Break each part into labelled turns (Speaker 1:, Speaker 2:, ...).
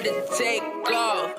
Speaker 1: to take off.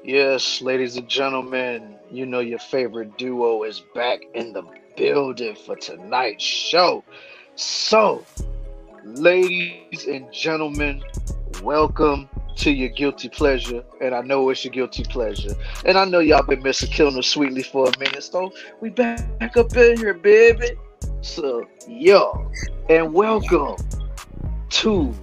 Speaker 2: Yes, ladies and gentlemen, you know your favorite duo is back in the building for tonight's show. So, ladies and gentlemen, welcome to your guilty pleasure. And I know it's your guilty pleasure. And I know y'all been missing Killing Them Sweetly for a minute. So, we back up in here, baby. So, yo, and welcome to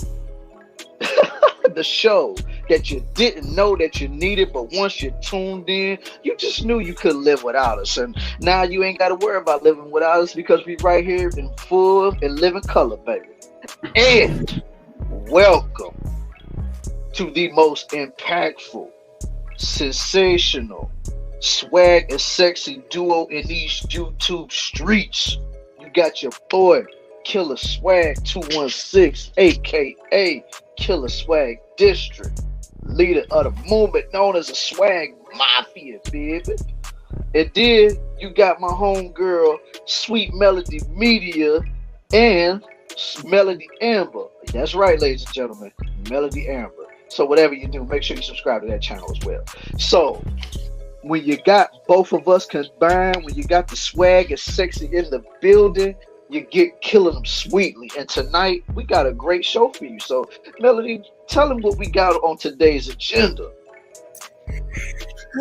Speaker 2: the show that you didn't know that you needed, but once you tuned in, you just knew you couldn't live without us. And now you ain't got to worry about living without us because we right here in full and living color, baby. And welcome to the most impactful, sensational, swag and sexy duo in these YouTube streets. You got your boy Killer Swag 216, aka Killer Swag District, leader of the movement known as the Swag Mafia, baby. And then you got my homegirl, Sweet Melody Media, and Melody Amber. That's right, ladies and gentlemen, Melody Amber. So whatever you do, make sure you subscribe to that channel as well. So when you got both of us combined, when you got the swag and sexy in the building, you get Killing Them Sweetly. And tonight, we got a great show for you. So, Melody, tell them what we got on today's agenda.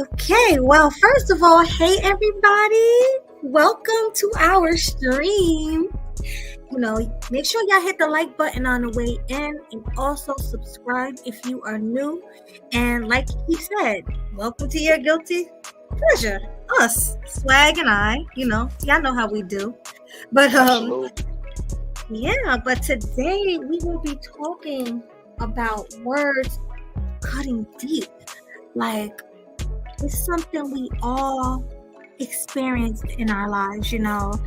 Speaker 3: Okay, well, first of all, hey, everybody. Welcome to our stream. You know, make sure y'all hit the like button on the way in and also subscribe if you are new. And like he said, welcome to your guilty pleasure. Us, Swag and I, y'all know how we do. But but today we will be talking about words cutting deep. Like, it's something we all experienced in our lives, a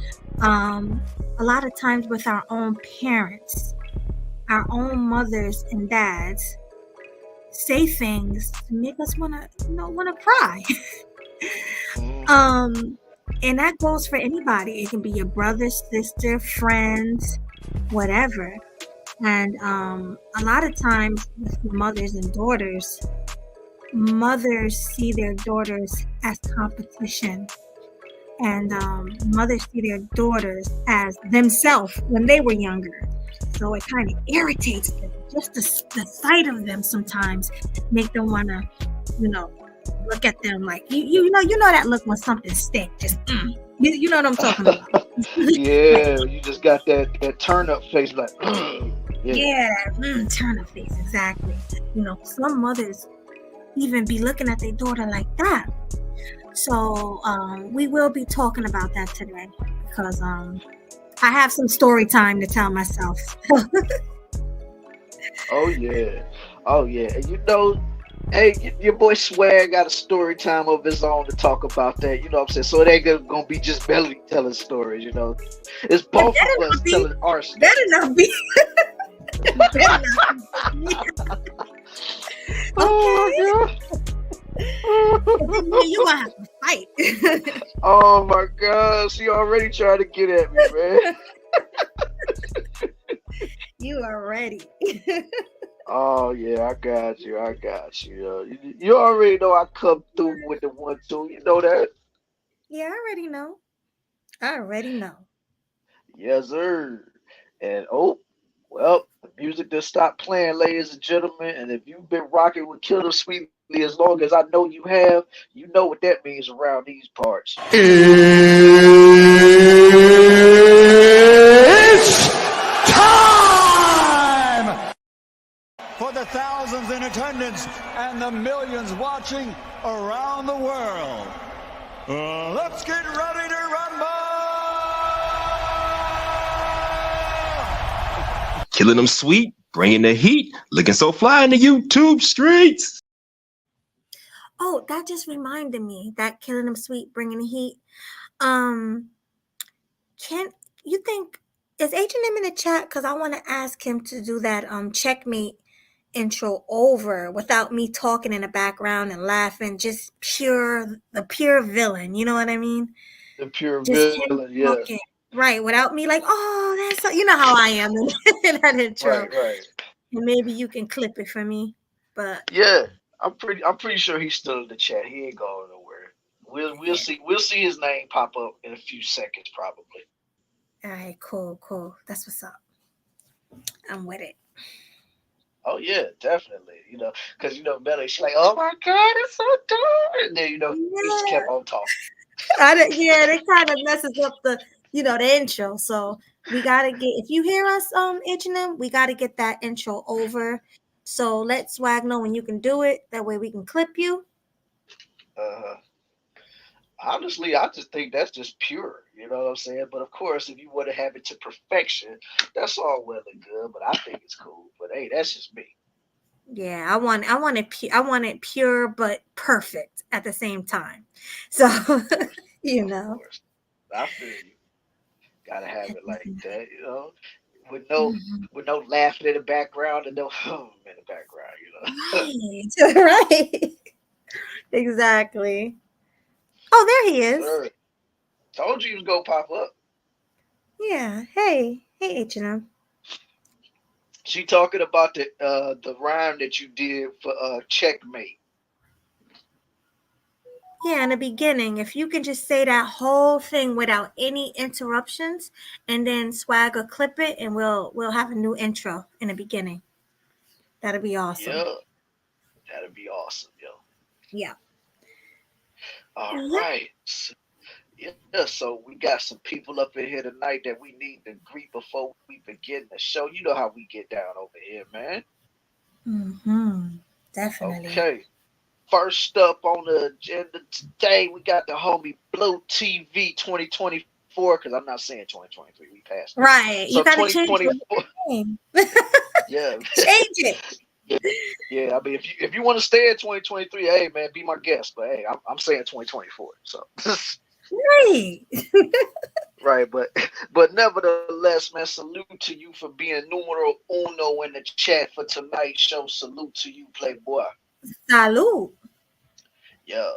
Speaker 3: lot of times with our own parents, our own mothers and dads say things to make us wanna cry. And that goes for anybody. It can be your brother, sister, friends, whatever. And a lot of times with mothers and daughters, mothers see their daughters as competition. And mothers see their daughters as themselves when they were younger. So it kind of irritates them. Just the sight of them sometimes make them want to, look at them like, you know that look when something stinks. Just, you know what I'm talking about.
Speaker 2: Yeah, you just got that turn up face like,
Speaker 3: turn up face, exactly. Some mothers even be looking at their daughter like that. So we will be talking about that today because I have some story time to tell myself.
Speaker 2: Oh yeah. And hey, your boy Swag got a story time of his own to talk about that. You know what I'm saying? So it ain't gonna be just Melody telling stories. It's both of us telling our stories.
Speaker 3: Better not be.
Speaker 2: Oh,
Speaker 3: You gonna have to fight.
Speaker 2: Oh my God, she already trying to get at me, man.
Speaker 3: You are ready.
Speaker 2: Oh yeah, I got you. You already know I come through with the 1-2. You know that.
Speaker 3: Yeah, I already know.
Speaker 2: Yes, sir. And oh, well, the music just stopped playing, ladies and gentlemen. And if you've been rocking with Killer Sweetly as long as I know you have, you know what that means around these parts.
Speaker 1: It's time for the thousands in attendance and the millions watching around the world. Let's get ready to rumble!
Speaker 4: Killing them sweet, bringing the heat, looking so fly in the YouTube streets.
Speaker 3: Oh, that just reminded me that Killing Them Sweet, Bringing the Heat. Um, can you think is H&M in the chat? Because I want to ask him to do that checkmate intro over without me talking in the background and laughing. Just pure villain. You know what I mean?
Speaker 2: The pure
Speaker 3: Just
Speaker 2: villain,
Speaker 3: him
Speaker 2: yeah.
Speaker 3: talking. Right, without me like, oh, that's so, you know how I am in that intro.
Speaker 2: Right, right.
Speaker 3: And maybe you can clip it for me. But
Speaker 2: Yeah. I'm pretty sure he's still in the chat. He ain't going nowhere. We'll
Speaker 3: yeah.
Speaker 2: see his name pop up in a few seconds probably.
Speaker 3: All right, cool. That's what's up. I'm with it.
Speaker 2: Oh yeah, definitely. Because Melly, she's like, "Oh my God, it's so dark," and then he just kept
Speaker 3: Yeah.
Speaker 2: on talking.
Speaker 3: Yeah, that kind of messes up the intro. So we gotta get if you hear us itching them, we gotta get that intro over. So let Swag know when you can do it. That way we can clip you.
Speaker 2: Uh, Honestly, I just think that's just pure. You know what I'm saying? But of course, if you want to have it to perfection, that's all well and good. But I think it's cool. But hey, that's just me.
Speaker 3: Yeah, I want it pure but perfect at the same time. So you
Speaker 2: Of
Speaker 3: know.
Speaker 2: course, I feel you. Gotta have it like that. With no
Speaker 3: Mhm.
Speaker 2: with no laughing in the background and no in the background.
Speaker 3: Right. Right. Exactly. Oh, there he is.
Speaker 2: Sir, told you he was gonna pop up.
Speaker 3: Yeah. Hey, H&M.
Speaker 2: She talking about the rhyme that you did for checkmate.
Speaker 3: Yeah, in the beginning, if you can just say that whole thing without any interruptions, and then Swag will clip it, and we'll have a new intro in the beginning. That'll be awesome.
Speaker 2: Yeah, that'd be awesome, yo.
Speaker 3: Yeah.
Speaker 2: All
Speaker 3: Yep.
Speaker 2: right. Yeah, so we got some people up in here tonight that we need to greet before we begin the show. You know how we get down over here, man.
Speaker 3: Mm-hmm. Definitely.
Speaker 2: Okay. First up on the agenda today, we got the homie Blue TV 2024, because I'm not saying 2023, we passed that.
Speaker 3: Right.
Speaker 2: So
Speaker 3: You got to change
Speaker 2: 2024,
Speaker 3: your name.
Speaker 2: yeah.
Speaker 3: Change it.
Speaker 2: Yeah, yeah. I mean, if you want to stay in 2023, hey man, be my guest. But hey, I'm saying 2024. So
Speaker 3: Right.
Speaker 2: right, but nevertheless, man, salute to you for being numero uno in the chat for tonight's show. Salute to you, Playboy.
Speaker 3: Salud.
Speaker 2: Yeah.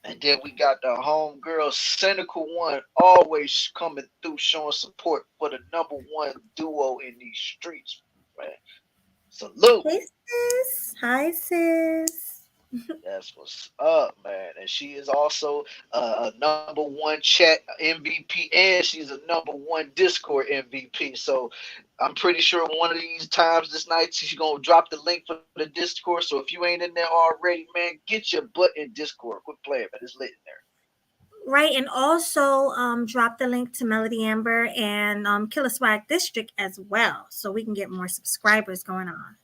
Speaker 2: And then we got the homegirl, Cynical One, always coming through, showing support for the #1 duo in these streets, man. Salute.
Speaker 3: Hey, sis. Hi, sis.
Speaker 2: That's what's up, man. And she is also a #1 chat MVP, and she's a #1 Discord MVP. So I'm pretty sure one of these times this night she's gonna drop the link for the Discord. So if you ain't in there already, man, get your butt in Discord. Quit playing, man. It's lit in there.
Speaker 3: Right, and also drop the link to Melody Amber and Killer Swag District as well, so we can get more subscribers going on.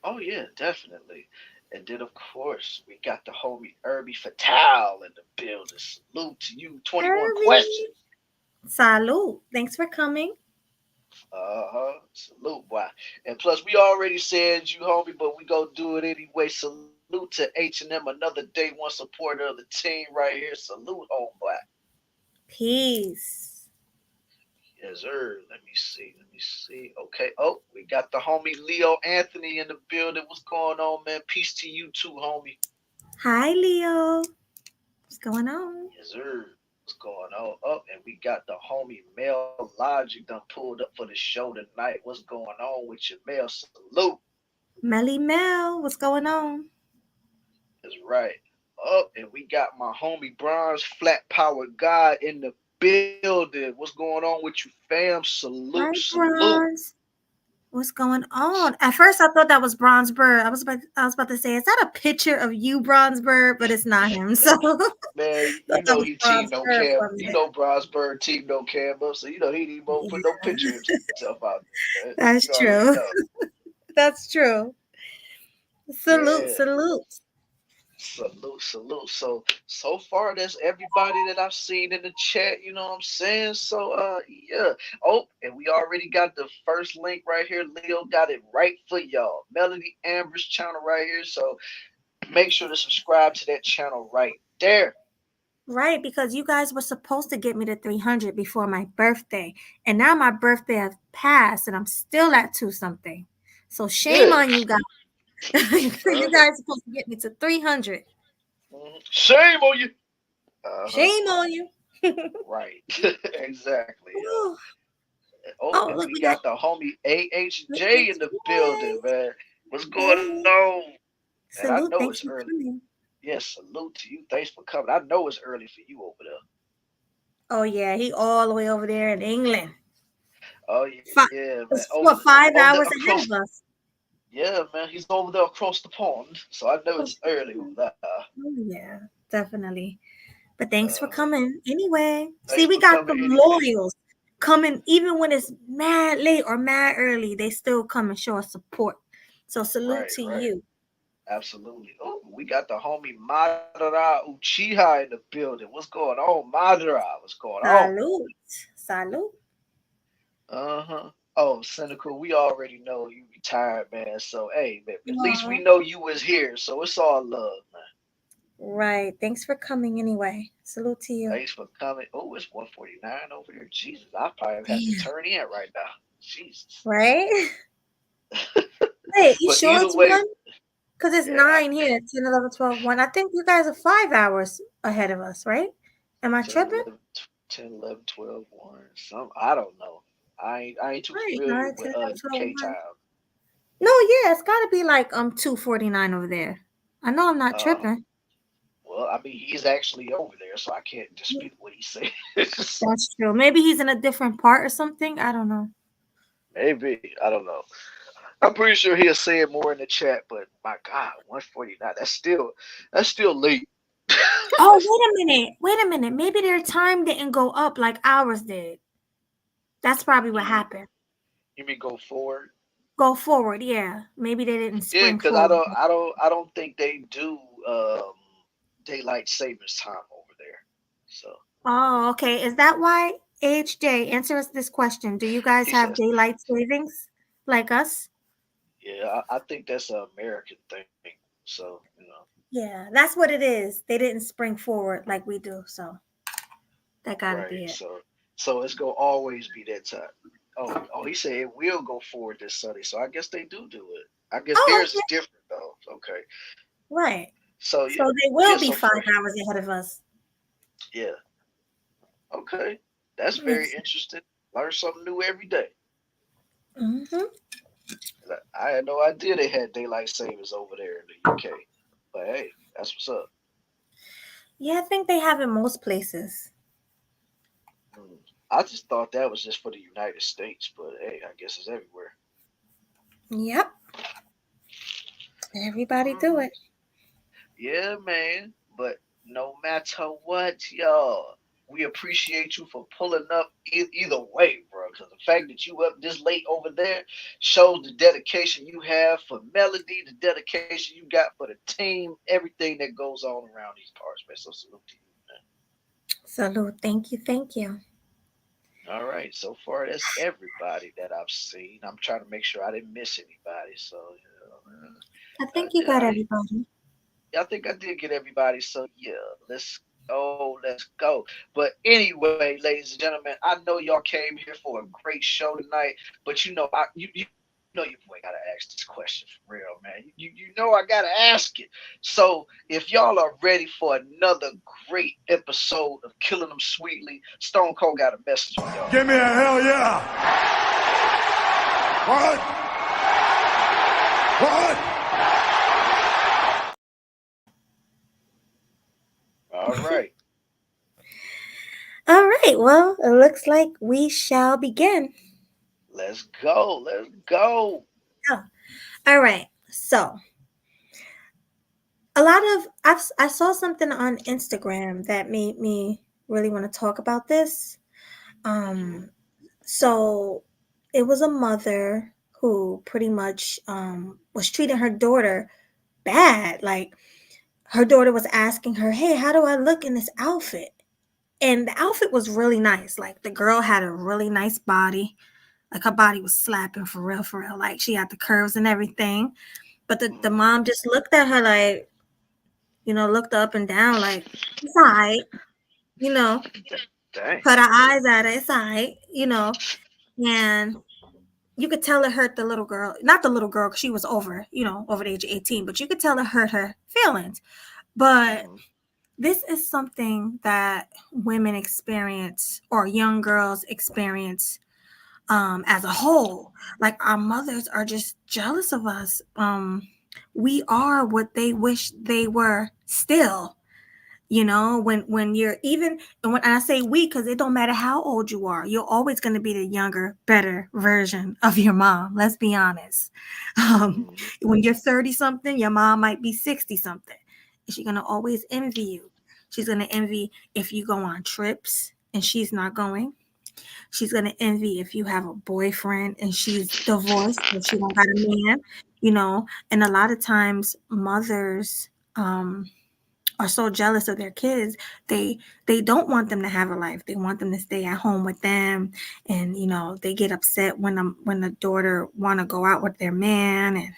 Speaker 2: Oh yeah, definitely. And then of course we got the homie Irby Fatal in the building. Salute to you. 21
Speaker 3: Herbie,
Speaker 2: questions.
Speaker 3: salute. Thanks for coming.
Speaker 2: Salute, boy. And plus, we already said you, homie, but we gonna do it anyway. Salute to H&M, another day one supporter of the team right here. Salute, homeboy.
Speaker 3: Peace.
Speaker 2: Yes, sir. Let me see. Let me see. Okay. Oh, we got the homie Leo Anthony in the building. What's going on, man? Peace to you too, homie.
Speaker 3: Hi, Leo. What's going on?
Speaker 2: Yes, sir. What's going on? Up, and we got the homie Mel Logic done pulled up for the show tonight. What's going on with your Mel? Salute.
Speaker 3: Melly Mel. What's going on?
Speaker 2: That's right. Up, and we got my homie Bronze Flat Power God in the building. What's going on with you, fam?
Speaker 3: Hi,
Speaker 2: Salute, salute.
Speaker 3: Bronze. What's going on? At first, I thought that was Bronze Bird. I was about to say, is that a picture of you, Bronze Bird? But it's not him. So I thought
Speaker 2: Man, you
Speaker 3: that
Speaker 2: know
Speaker 3: was
Speaker 2: he team
Speaker 3: Bronze
Speaker 2: no
Speaker 3: Bird
Speaker 2: cam.
Speaker 3: for a
Speaker 2: You
Speaker 3: minute.
Speaker 2: know Brosberg team no cam, so you know he didn't even put no
Speaker 3: Yeah,
Speaker 2: picture of himself out there, man.
Speaker 3: that's
Speaker 2: You already
Speaker 3: true.
Speaker 2: know.
Speaker 3: That's true. Salute,
Speaker 2: Yeah.
Speaker 3: salute.
Speaker 2: Salute, salute. So far that's everybody that I've seen in the chat, you know what I'm saying? So yeah. Oh, and we already got the first link right here. Leo got it right for y'all. Melody Amber's channel right here. So make sure to subscribe to that channel right there.
Speaker 3: Right, because you guys were supposed to get me to 300 before my birthday. And now my birthday has passed and I'm still at 2 something. So shame
Speaker 2: Yeah.
Speaker 3: on you guys. You
Speaker 2: Uh-huh.
Speaker 3: guys are supposed to get me to 300.
Speaker 2: Shame on you. Uh-huh.
Speaker 3: Shame on you.
Speaker 2: Right. Exactly, yo.
Speaker 3: Oh,
Speaker 2: Oh,
Speaker 3: oh,
Speaker 2: and
Speaker 3: look,
Speaker 2: we
Speaker 3: we got
Speaker 2: got the homie AHJ in the building,
Speaker 3: yes.
Speaker 2: man. What's going
Speaker 3: Hey,
Speaker 2: on? And I
Speaker 3: salute.
Speaker 2: know
Speaker 3: Thanks
Speaker 2: it's
Speaker 3: for
Speaker 2: early.
Speaker 3: coming.
Speaker 2: Yes, salute to you. Thanks for coming. I know it's early for you over there.
Speaker 3: Oh, yeah, he all the way over there in England.
Speaker 2: Oh
Speaker 3: Fi-
Speaker 2: yeah, man.
Speaker 3: It's what,
Speaker 2: Over there
Speaker 3: 5 hours ahead
Speaker 2: across.
Speaker 3: of us.
Speaker 2: Yeah, man. He's over there across the pond, so I know
Speaker 3: Oh,
Speaker 2: it's early over there.
Speaker 3: yeah, definitely. But thanks for
Speaker 2: Uh,
Speaker 3: coming anyway. See,
Speaker 2: Thanks
Speaker 3: we
Speaker 2: for
Speaker 3: got
Speaker 2: coming
Speaker 3: some
Speaker 2: anyway.
Speaker 3: loyals coming, even when it's mad late or mad early, they still come and show us support. So salute
Speaker 2: Right,
Speaker 3: to
Speaker 2: right.
Speaker 3: you.
Speaker 2: Absolutely. Oh, we got the homie Madara Uchiha in the building. What's going on, Madara? What's going on?
Speaker 3: Salute. Salute.
Speaker 2: Uh-huh. Oh, cynical. We already know you retired, man. So hey, man, at least we
Speaker 3: Aw.
Speaker 2: know you was here. So it's all love, man.
Speaker 3: Right. Thanks for coming anyway. Salute to you.
Speaker 2: Thanks for coming. Oh, it's 149 over here. Jesus, I probably have to
Speaker 3: Damn.
Speaker 2: turn in right now. Jesus.
Speaker 3: Right? Wait, you
Speaker 2: But
Speaker 3: sure
Speaker 2: either
Speaker 3: it's
Speaker 2: way,
Speaker 3: 1? Because it's
Speaker 2: yeah,
Speaker 3: 9 here. 10, 11, 12, 1. I think you guys are 5 hours ahead of us, right? Am I
Speaker 2: 10,
Speaker 3: tripping?
Speaker 2: 11, 10, 11, 12, 1. Some, I don't know. I ain't too
Speaker 3: Right.
Speaker 2: familiar
Speaker 3: 9,
Speaker 2: with
Speaker 3: 10, 11, 12,
Speaker 2: UK
Speaker 3: 1.
Speaker 2: time.
Speaker 3: No, yeah, it's got to be like 2:49 over there. I know I'm not
Speaker 2: Uh,
Speaker 3: tripping.
Speaker 2: well, I mean, he's actually over there, so I can't dispute what he said.
Speaker 3: That's true. Maybe he's in a different part or something. I don't know.
Speaker 2: Maybe I don't know. I'm pretty sure he'll say it more in the chat, but my God, 149. That's still late.
Speaker 3: Oh,
Speaker 2: That's
Speaker 3: wait a minute. Wait a minute. Maybe their time didn't go up like ours did. That's probably what
Speaker 2: you mean
Speaker 3: happened.
Speaker 2: you mean go forward?
Speaker 3: Go forward, yeah. Maybe they didn't
Speaker 2: Yeah,
Speaker 3: spring
Speaker 2: because I
Speaker 3: forward.
Speaker 2: don't I don't I don't think they do daylight savings time over there. So
Speaker 3: Oh, okay. Is that why HJ, answer us this question. Do you guys
Speaker 2: he
Speaker 3: have
Speaker 2: says,
Speaker 3: daylight savings like us?
Speaker 2: yeah, I think that's an American thing. So
Speaker 3: Yeah, that's what it is. They didn't spring forward like we do, so that gotta
Speaker 2: right.
Speaker 3: be it.
Speaker 2: So it's gonna always be that time. Oh, he said it will go forward this Sunday. So I guess they do it. I guess
Speaker 3: Oh,
Speaker 2: theirs is
Speaker 3: okay.
Speaker 2: different though. Okay.
Speaker 3: Right.
Speaker 2: So
Speaker 3: So
Speaker 2: yeah,
Speaker 3: they
Speaker 2: yeah.
Speaker 3: will be
Speaker 2: So
Speaker 3: five
Speaker 2: for
Speaker 3: hours ahead of us.
Speaker 2: yeah, okay, that's very
Speaker 3: Makes
Speaker 2: interesting. Learn something new every day.
Speaker 3: Mm-hmm.
Speaker 2: I had no idea they had daylight savings over there in the UK. But hey, that's what's up.
Speaker 3: Yeah, I think they have in most places.
Speaker 2: Mm. I just thought that was just for the United States, but hey, I guess it's everywhere.
Speaker 3: Yep. Everybody do
Speaker 2: Mm.
Speaker 3: it.
Speaker 2: Yeah, man. But no matter what, y'all, we appreciate you for pulling up either way, bro. Because the fact that you up this late over there shows the dedication you have for Melody, the dedication you got for the team, everything that goes on around these parts, man. So salute to you, man.
Speaker 3: Salute. Thank you. Thank you.
Speaker 2: All right. So far, that's everybody that I've seen. I'm trying to make sure I didn't miss anybody. So,
Speaker 3: I think you
Speaker 2: did
Speaker 3: got
Speaker 2: I?
Speaker 3: everybody.
Speaker 2: I think I did get everybody. So yeah, let's go, let's go. But anyway, ladies and gentlemen, I know y'all came here for a great show tonight. But you know your boy gotta ask this question for real, man. You know I gotta ask it. So if y'all are ready for another great episode of Killing Them Sweetly, Stone Cold got a message for y'all.
Speaker 1: Give me a hell yeah. What? What?
Speaker 2: All right.
Speaker 3: All right. Well, it looks like we shall begin.
Speaker 2: Let's go. Let's go.
Speaker 3: Oh, all right. So, I saw something on Instagram that made me really want to talk about this.
Speaker 2: Hmm.
Speaker 3: Um, so it was a mother who pretty much was treating her daughter bad. Like her daughter was asking her, "Hey, how do I look in this outfit?" And the outfit was really nice. Like the girl had a really nice body. Like her body was slapping for real, for real. Like she had the curves and everything. But the
Speaker 2: Hmm.
Speaker 3: mom just looked at her like, looked up and down like, it's all right, you know,
Speaker 2: Dang.
Speaker 3: put her eyes at it, it's all right, and you could tell it hurt the little girl, not the little girl, because she was over, over the age of 18, but you could tell it hurt her feelings. But
Speaker 2: Hmm.
Speaker 3: this is something that women experience or young girls experience as a whole. Like our mothers are just jealous of us. We are what they wish they were still. When you're even, and when I say we, because it don't matter how old you are, you're always going to be the younger, better version of your mom. Let's be honest.
Speaker 2: Hmm.
Speaker 3: When you're 30 something, your mom might be 60 something. She's going to always envy you. She's going to envy if you go on trips and she's not going. She's gonna envy if you have a boyfriend and she's divorced or she don't got a man, And a lot of times mothers are so jealous of their kids. They don't want them to have a life. They want them to stay at home with them, and they get upset when the daughter want to go out with their man and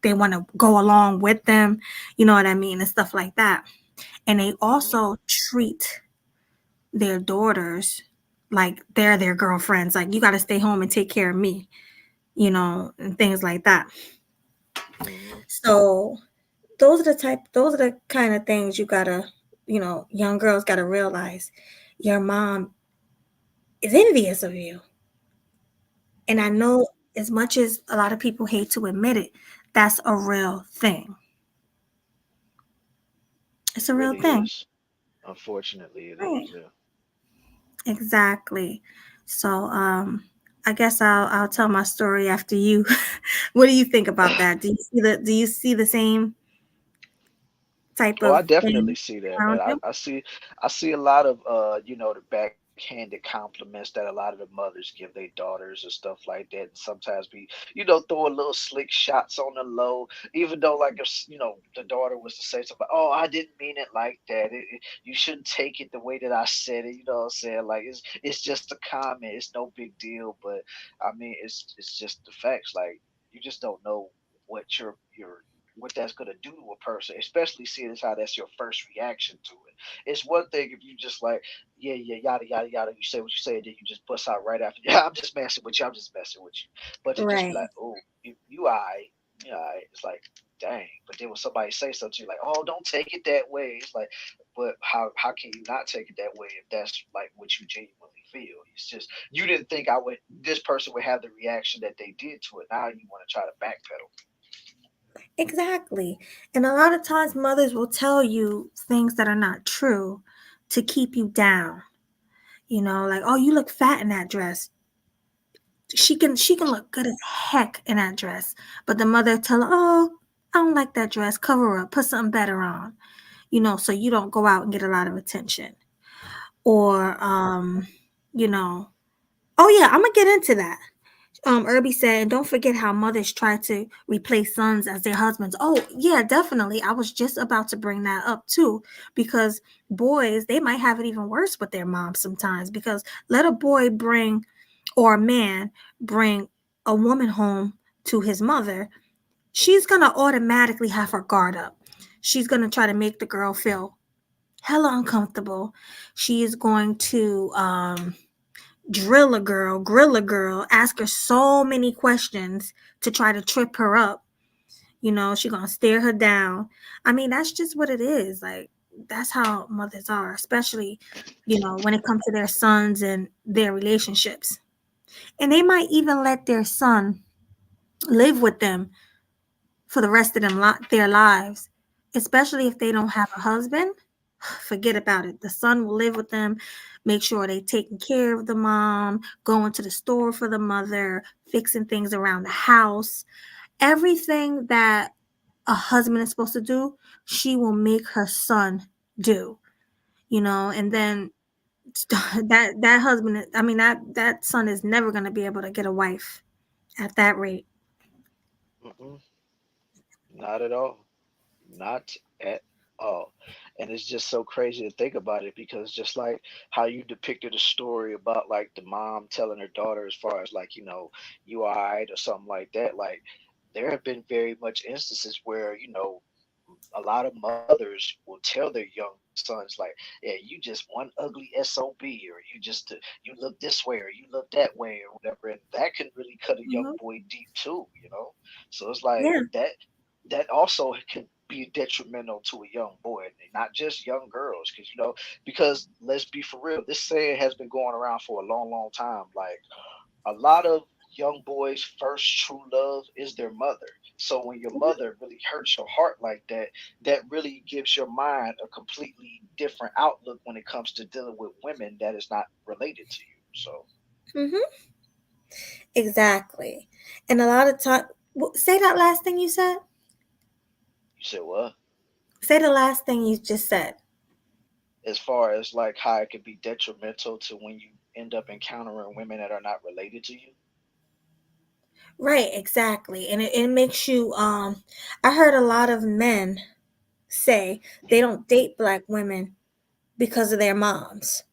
Speaker 3: they want to go along with them. You know what I mean, and stuff like that. And they
Speaker 2: Hmm.
Speaker 3: also treat their daughters like they're their girlfriends, like you got to stay home and take care of me, and things like that.
Speaker 2: Hmm.
Speaker 3: So those are the kind of things you gotta, young girls gotta realize. Your mom is envious of you. And I
Speaker 2: Hmm.
Speaker 3: know, as much as a lot of people hate to admit it, that's a real thing. It's
Speaker 2: It
Speaker 3: a real
Speaker 2: really
Speaker 3: thing.
Speaker 2: is. Unfortunately, it
Speaker 3: Right.
Speaker 2: is. Yeah.
Speaker 3: Exactly. So I guess I'll tell my story after you. What do you think about that? Do you see the same type
Speaker 2: Oh, I
Speaker 3: of
Speaker 2: definitely
Speaker 3: thing
Speaker 2: see that, man.
Speaker 3: around
Speaker 2: I,
Speaker 3: you?
Speaker 2: I see I see a lot of the backhanded compliments that a lot of the mothers give their daughters and stuff like that. And sometimes be, throwing little slick shots on the low, even though like if the daughter was to say something, oh, I didn't mean it like that. You shouldn't take it the way that I said it. You know what I'm saying? Like it's just a comment. It's no big deal. But I mean, it's just the facts. Like you just don't know what your what that's gonna do to a person, especially seeing as how that's your first reaction to it. It's one thing if you just like, yeah, yeah, yada yada yada, you say what you say, and then you just bust out right after, yeah, I'm just messing with you, I'm just messing with you. But to just be
Speaker 3: Right.
Speaker 2: like, oh, you alright, you alright, it's like, dang. But then when somebody say something to you like, oh, don't take it that way, it's like, but how can you not take it that way if that's like what you genuinely feel? It's just you didn't think I would this person would have the reaction that they did to it. Now you want to try to backpedal.
Speaker 3: Exactly. And a lot of times mothers will tell you things that are not true to keep you down. Like, oh, you look fat in that dress. She can look good as heck in that dress. But the mother tell her, oh, I don't like that dress. Cover her up. Put something better on. So you don't go out and get a lot of attention. Or you know, oh yeah, I'm gonna get into that. Irby said, and don't forget how mothers try to replace sons as their husbands. Oh, yeah, definitely. I was just about to bring that up too, because boys, they might have it even worse with their moms sometimes. Because let a boy bring, or a man bring a woman home to his mother, she's going to automatically have her guard up. She's going to try to make the girl feel hella uncomfortable. She is going to, drill a girl, grill a girl, ask her so many questions to try to trip her up. She gonna stare her down. I mean, that's just what it is. Like that's how mothers are, especially, when it comes to their sons and their relationships. And they might even let their son live with them for the rest of their lives, especially if they don't have a husband. forget about it. The son will live with them, make sure they taking care of the mom, going to the store for the mother, fixing things around the house. Everything that a husband is supposed to do, she will make her son do, and then that husband, I mean, that son is never going to be able to get a wife at that rate.
Speaker 2: Mm-mm, not at all. Not at all. And it's just so crazy to think about it because just like how you depicted a story about like the mom telling her daughter as far as like, you all right or something like that, like there have been very much instances where, a lot of mothers will tell their young sons like, yeah, you just one ugly SOB, or you look this way or you look that way or whatever. And that can really cut a young
Speaker 3: Hmm.
Speaker 2: boy deep too. So it's like
Speaker 3: Yeah.
Speaker 2: that also can be detrimental to a young boy, and not just young girls, because let's be for real, this saying has been going around for a long, long time. Like a lot of young boys' first true love is their mother. So when your mother really hurts your heart like that, that really gives your mind a completely different outlook when it comes to dealing with women that is not related to you. So
Speaker 3: Hmm. Exactly. And a lot of time, say that last thing you said.
Speaker 2: you said what?
Speaker 3: Say the last thing you just said.
Speaker 2: As far as like how it could be detrimental to when you end up encountering women that are not related to you.
Speaker 3: Right, exactly. And it makes you I heard a lot of men say they don't date black women because of their moms.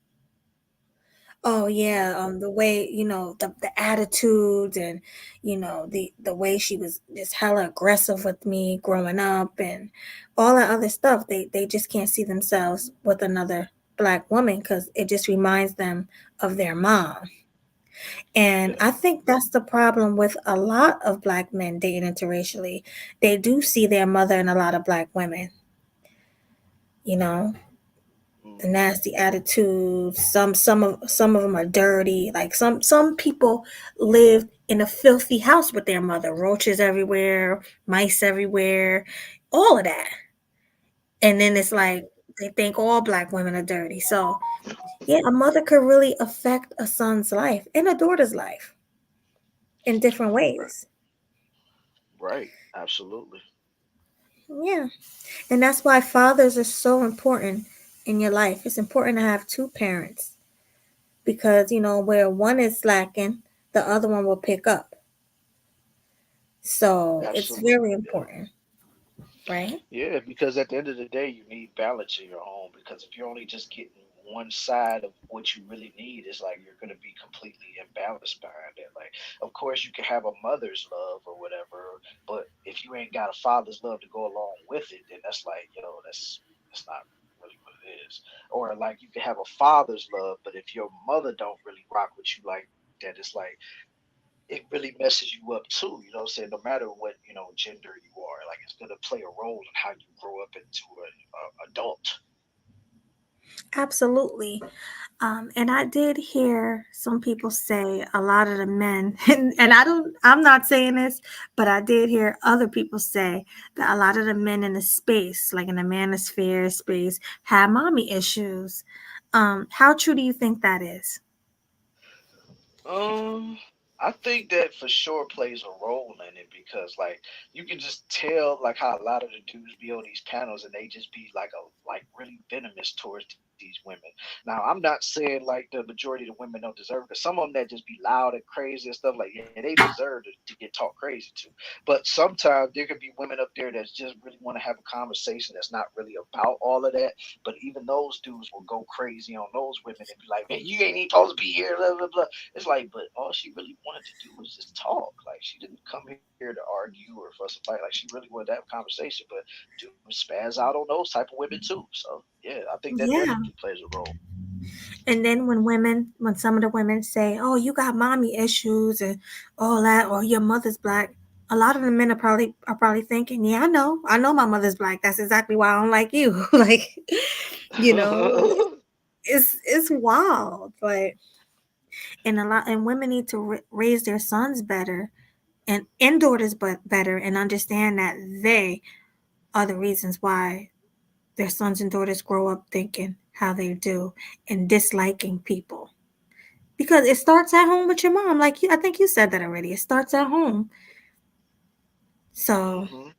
Speaker 3: Oh yeah, the way, the attitudes, and the way she was just hella aggressive with me growing up, and all that other stuff. They just can't see themselves with another black woman because it just reminds them of their mom. And
Speaker 2: Yeah,
Speaker 3: I think that's the problem with a lot of black men dating interracially. They do see their mother in a lot of black women, you know, the
Speaker 2: hmm,
Speaker 3: nasty attitudes. Some of them are dirty. Like some people live in a filthy house with their mother, roaches everywhere, mice everywhere, all of that. And then it's
Speaker 2: yeah,
Speaker 3: like they think all black women are dirty. So yeah, a mother could really affect a son's life and a daughter's life in different
Speaker 2: right,
Speaker 3: ways.
Speaker 2: right, absolutely.
Speaker 3: Yeah. And that's why fathers are so important in your life. It's important to have two parents because, where one is slacking, the other one will pick up. So it's
Speaker 2: Absolutely.
Speaker 3: very
Speaker 2: Yeah.
Speaker 3: important, right?
Speaker 2: Yeah, because at the end of the day, you need balance in your home. Because if you're only just getting one side of what you really need, it's like you're going to be completely imbalanced behind it. Like, of course, you can have a mother's love or whatever, but if you ain't got a father's love to go along with it, then that's like, that's not really what it is. Or like you can have a father's love, but if your mother don't really rock with you like that, it's like it really messes you up too. You know what I'm saying? No matter what, gender you are, like it's gonna play a role in how you grow up into a adult.
Speaker 3: Absolutely. And I did hear some people say a lot of the men, and I'm not saying this, but I did hear other people say that a lot of the men in the space, like in the manosphere space, have mommy issues. How true do you think that is?
Speaker 2: Um, I think that for sure plays a role in it because like you can just tell like how a lot of the dudes be on these panels and they just be like really venomous towards these women. Now I'm not saying like the majority of the women don't deserve it, 'cause some of them that just be loud and crazy and stuff like yeah they deserve to get talked crazy to. But sometimes there could be women up there that just really want to have a conversation that's not really about all of that. But even those dudes will go crazy on those women and be like, man, you ain't even supposed to be here, blah blah blah. It's like, but all she really wanted to do was just talk. Like she didn't come here to argue or fuss a fight. Like she really wanted to have a conversation. But dudes spaz out on those type of women too. So yeah, I think that
Speaker 3: Yeah.
Speaker 2: definitely plays a role.
Speaker 3: And then when some of the women say, "Oh, you got mommy issues and all that," or "Your mother's black," a lot of the men are probably thinking, "Yeah, I know my mother's black. That's exactly why I don't like you." Like, you know, it's wild. Like, and women need to raise their sons better and daughters but better, and understand that they are the reasons why. their sons and daughters grow up thinking how they do and disliking people. Because it starts at home with your mom. Like I think you said that already. It starts at home. So,
Speaker 2: Hmm.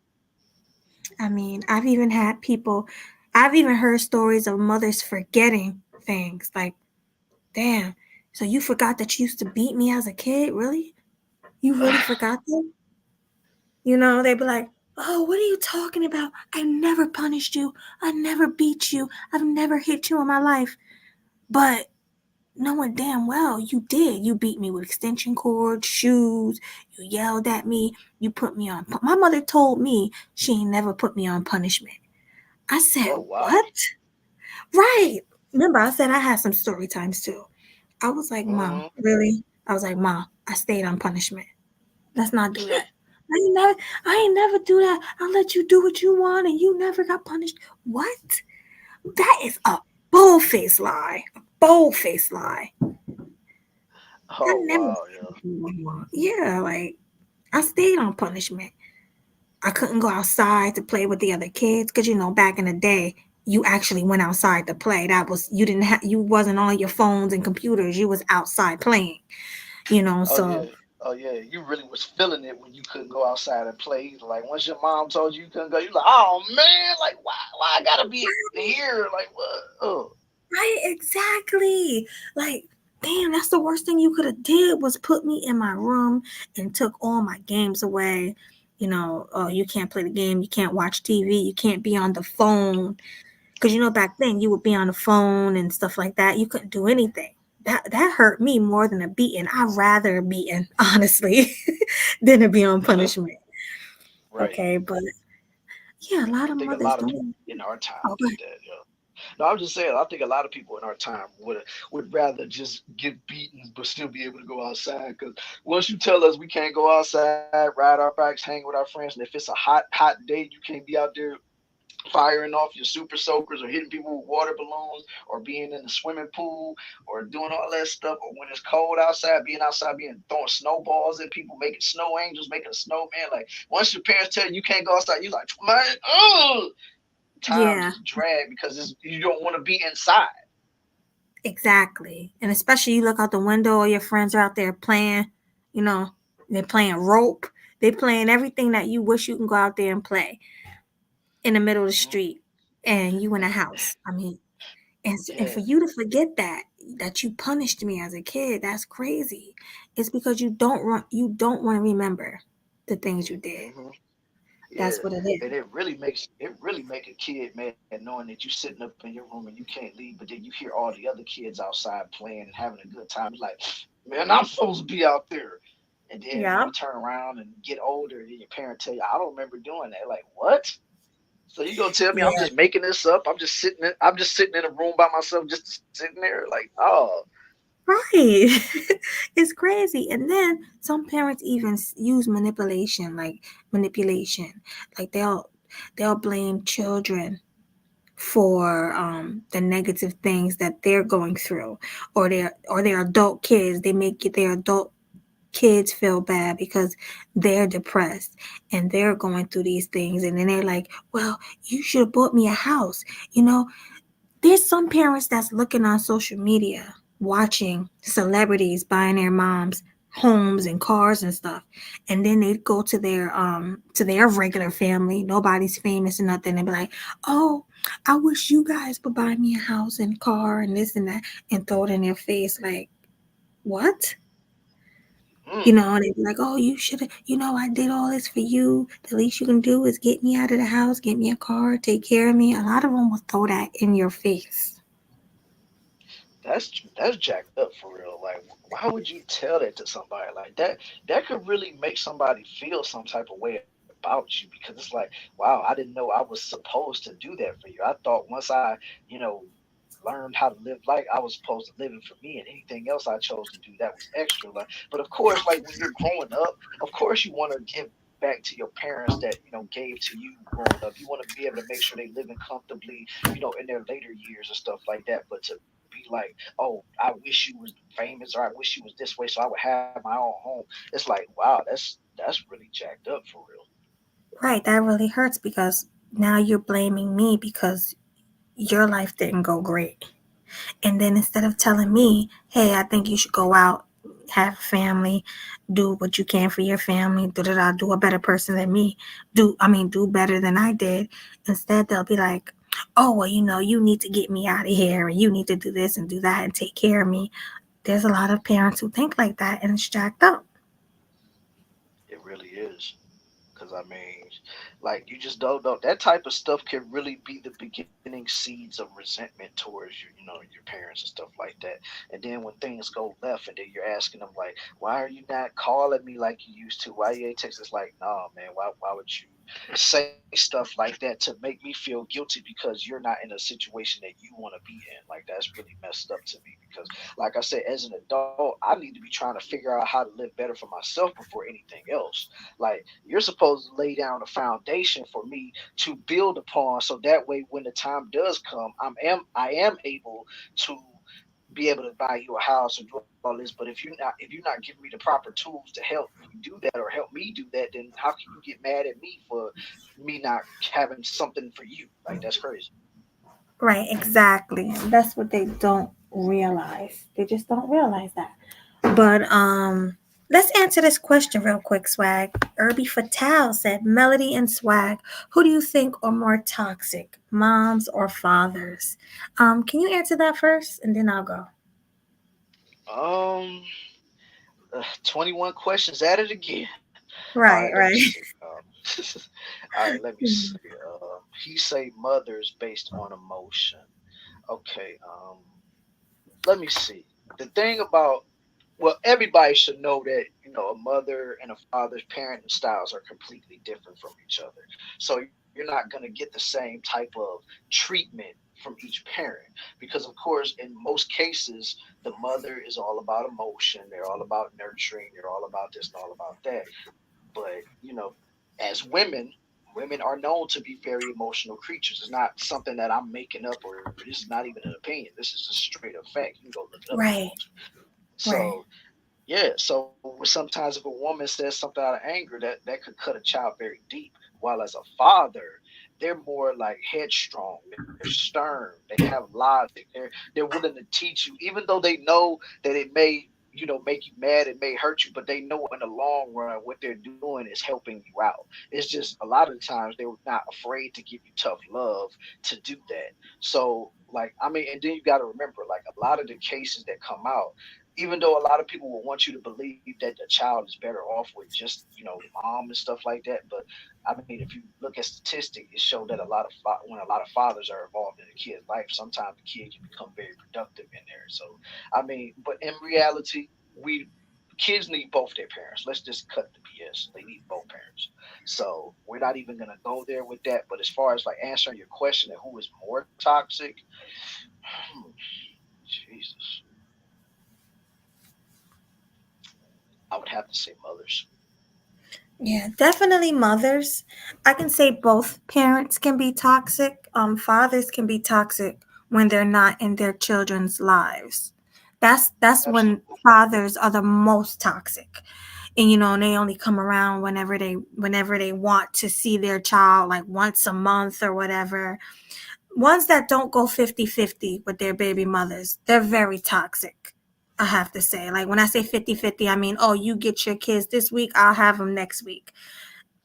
Speaker 3: I mean, I've even heard stories of mothers forgetting things like, damn, so you forgot that you used to beat me as a kid? Really? You really forgot that? They'd be like, oh, what are you talking about? I never punished you. I never beat you. I've never hit you in my life. But knowing damn well you did. You beat me with extension cords, shoes. You yelled at me. You put me on. My mother told me she ain't never put me on punishment. I said,
Speaker 2: Oh wow.
Speaker 3: what? Right. Remember, I said I had some story times too. I was like, Mom,
Speaker 2: Hmm.
Speaker 3: really? I was like, Mom, I stayed on punishment. Let's not do that. I ain't never do that. I'll let you do what you want and you never got punished. What? That is a bold-faced lie. A bold-faced lie. I
Speaker 2: Oh
Speaker 3: never
Speaker 2: wow,
Speaker 3: said
Speaker 2: yeah.
Speaker 3: what you want. Yeah, like I stayed on punishment. I couldn't go outside to play with the other kids because back in the day, you actually went outside to play. That was you wasn't on your phones and computers. You was outside playing.
Speaker 2: Oh yeah.
Speaker 3: So
Speaker 2: Oh yeah. You really was feeling it when you couldn't go outside and play. Like once your mom told you couldn't go, you like, oh man, like why I gotta be in here? Like what? Oh.
Speaker 3: right, exactly. Like, damn, that's the worst thing you could have did was put me in my room and took all my games away. Oh, you can't play the game, you can't watch TV, you can't be on the phone. Because back then you would be on the phone and stuff like that. You couldn't do anything. That hurt me more than a beating. I'd rather a beating, honestly, than to be on punishment.
Speaker 2: Right.
Speaker 3: Okay, but yeah, a lot
Speaker 2: I
Speaker 3: of
Speaker 2: think a
Speaker 3: mothers
Speaker 2: lot of
Speaker 3: don't.
Speaker 2: people in our time
Speaker 3: Oh, go
Speaker 2: did
Speaker 3: ahead.
Speaker 2: that. Yeah. No, I'm just saying. I think a lot of people in our time would rather just get beaten but still be able to go outside. Because once you tell us we can't go outside, ride our bikes, hang with our friends, and if it's a hot day, you can't be out there firing off your super soakers or hitting people with water balloons or being in the swimming pool or doing all that stuff. Or when it's cold outside, being throwing snowballs at people, making snow angels, making a snowman. Like once your parents tell you can't go outside, you're like, man, oh, time
Speaker 3: Yeah,
Speaker 2: just drag because you don't want to be inside.
Speaker 3: exactly. And especially you look out the window, all your friends are out there playing, you know, they're playing rope. They're playing everything that you wish you can go out there and play in the middle of the
Speaker 2: Hmm.
Speaker 3: street. And you in a
Speaker 2: And
Speaker 3: house. I mean, and
Speaker 2: yeah.
Speaker 3: for you to forget that you punished me as a kid, that's crazy. It's because you don't want to remember the things you did.
Speaker 2: Hmm. Yeah,
Speaker 3: That's what it is.
Speaker 2: and it really make a kid mad knowing that you're sitting up in your room and you can't leave, but then you hear all the other kids outside playing and having a good time. You're like, man, I'm supposed to be out there. And then when
Speaker 3: Yeah.
Speaker 2: you turn around and get older, and your parent tell you, I don't remember doing that. Like, what? So you gonna tell me I'm
Speaker 3: Yeah.
Speaker 2: just making this up? I'm just sitting in a room by myself, just sitting there. Like, oh,
Speaker 3: Right. It's crazy. And then some parents even use manipulation. Like they'll blame children for the negative things that they're going through, or their adult kids. They make their adult kids feel bad because they're depressed and they're going through these things, and then they're like, well, you should have bought me a house. you know there's some parents that's looking on social media, watching celebrities buying their moms homes and cars and stuff, and then they go to their regular family, nobody's famous or nothing, and be like, oh, I wish you guys would buy me a house and car and this and that, and throw it in their face like, what?
Speaker 2: mm,
Speaker 3: And they'd be like, oh, you should have, I did all this for you. The least you can do is get me out of the house, get me a car, take care of me. A lot of them will throw that in your face.
Speaker 2: that's jacked up for real. Like, why would you tell that to somebody like that? That could really make somebody feel some type of way about you because it's like, wow, I didn't know I was supposed to do that for you. I thought once I, you know, learned how to live like I was supposed to live it for me, and anything else I chose to do that was extra. Like, but of course, like when you're growing up, of course you want to give back to your parents that gave to you growing up. You want to be able to make sure they living comfortably, in their later years and stuff like that. But to be like, oh, I wish you was famous, or I wish you was this way, so I would have my own home. It's like, wow, that's really jacked up for real.
Speaker 3: Right, that really hurts because now you're blaming me because your life didn't go great. And then instead of telling me, hey, I think you should go out, have a family, do what you can for your family, do a better person than me, do better than I did. Instead, they'll be like, oh, well, you need to get me out of here, and you need to do this and do that and take care of me. There's a lot of parents who think like that, and it's jacked up.
Speaker 2: It really is. Because I mean, like you just don't know that type of stuff can really be the beginning seeds of resentment towards your parents and stuff like that. And then when things go left, and then you're asking them like, "Why are you not calling me like you used to? Why you ain't texting?" It's like, "Nah, man, why would you say stuff like that to make me feel guilty because you're not in a situation that you want to be in?" Like that's really messed up to me because, like I said, as an adult, I need to be trying to figure out how to live better for myself before anything else. Like you're supposed to lay down a foundation for me to build upon, so that way when the time does come, I am able to be able to buy you a house and do all this. But if you're not giving me the proper tools to help you do that or help me do that, then how can you get mad at me for me not having something for you? Like that's crazy.
Speaker 3: Right, exactly. That's what they don't realize. They just don't realize that. But let's answer this question real quick, Swag. Irby Fatal said, Melody and Swag, who do you think are more toxic, moms or fathers? Can you answer that first, and then I'll go.
Speaker 2: Um, 21 questions at it again. All right, let
Speaker 3: Right,
Speaker 2: me
Speaker 3: right.
Speaker 2: see. All right, let me see. He say mothers based on emotion. Okay. Let me see. The thing about well, everybody should know that a mother and a father's parenting styles are completely different from each other. So you're not going to get the same type of treatment from each parent because, of course, in most cases, the mother is all about emotion. They're all about nurturing. They're all about this and all about that. But as women are known to be very emotional creatures. It's not something that I'm making up, or this is not even an opinion. This is just straight up fact. You can go look it up if you want to.
Speaker 3: Right,
Speaker 2: So
Speaker 3: right,
Speaker 2: yeah, so sometimes if a woman says something out of anger, that could cut a child very deep. While as a father, they're more like headstrong, they're stern, they have logic, they're willing to teach you, even though they know that it may make you mad, it may hurt you, but they know in the long run what they're doing is helping you out. It's just a lot of the times they're not afraid to give you tough love to do that. So like I mean, and then you got to remember, like a lot of the cases that come out, even though a lot of people will want you to believe that the child is better off with just the mom and stuff like that, but I mean if you look at statistics, it show that when a lot of fathers are involved in a kid's life, sometimes the kid can become very productive in there. So I mean, but in reality, we kids need both their parents. Let's just cut the BS. They need both parents. So we're not even gonna go there with that. But as far as like answering your question of who is more toxic, Jesus, I would have to say mothers.
Speaker 3: Yeah, definitely mothers. I can say both parents can be toxic. Fathers can be toxic when they're not in their children's lives. That's when
Speaker 2: Absolutely.
Speaker 3: fathers are the most toxic. And and they only come around whenever they want to see their child, like once a month or whatever. Ones that don't go 50-50 with their baby mothers, they're very toxic. I have to say, like when I say 50-50, I mean, oh, you get your kids this week, I'll have them next week.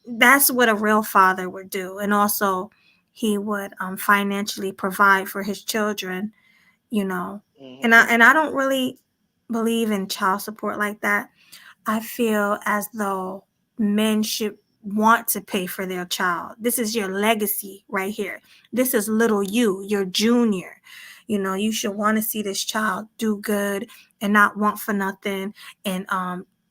Speaker 3: That's what a real father would do. And also he would financially provide for his children, you know.
Speaker 2: Hmm.
Speaker 3: And I don't really believe in child support like that. I feel as though men should want to pay for their child. This is your legacy right here. This is little you, your junior. You should want to see this child do good and not want for nothing, and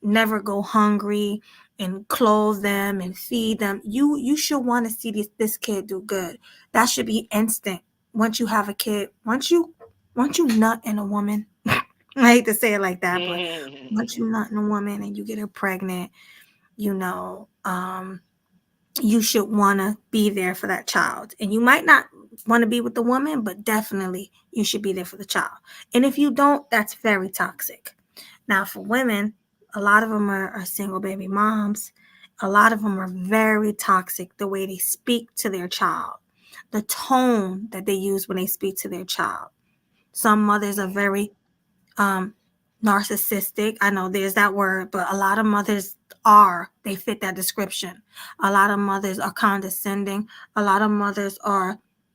Speaker 3: never go hungry, and clothe them and feed them. You should want to see this kid do good. That should be instant once you have a kid. Once you nut in a woman. I hate to say it like that, but once you nut in a woman and you get her pregnant, you know, um, you should want to be there for that child. And you might not want to be with the woman, but definitely you should be there for the child. And if you don't, that's very toxic. Now, for women, a lot of them are single baby moms. A lot of them are very toxic the way they speak to their child. the tone that they use when they speak to their child. Some mothers are very um, narcissistic. I know there's that word, but a lot of mothers they fit that description. A lot of mothers are condescending. A lot of mothers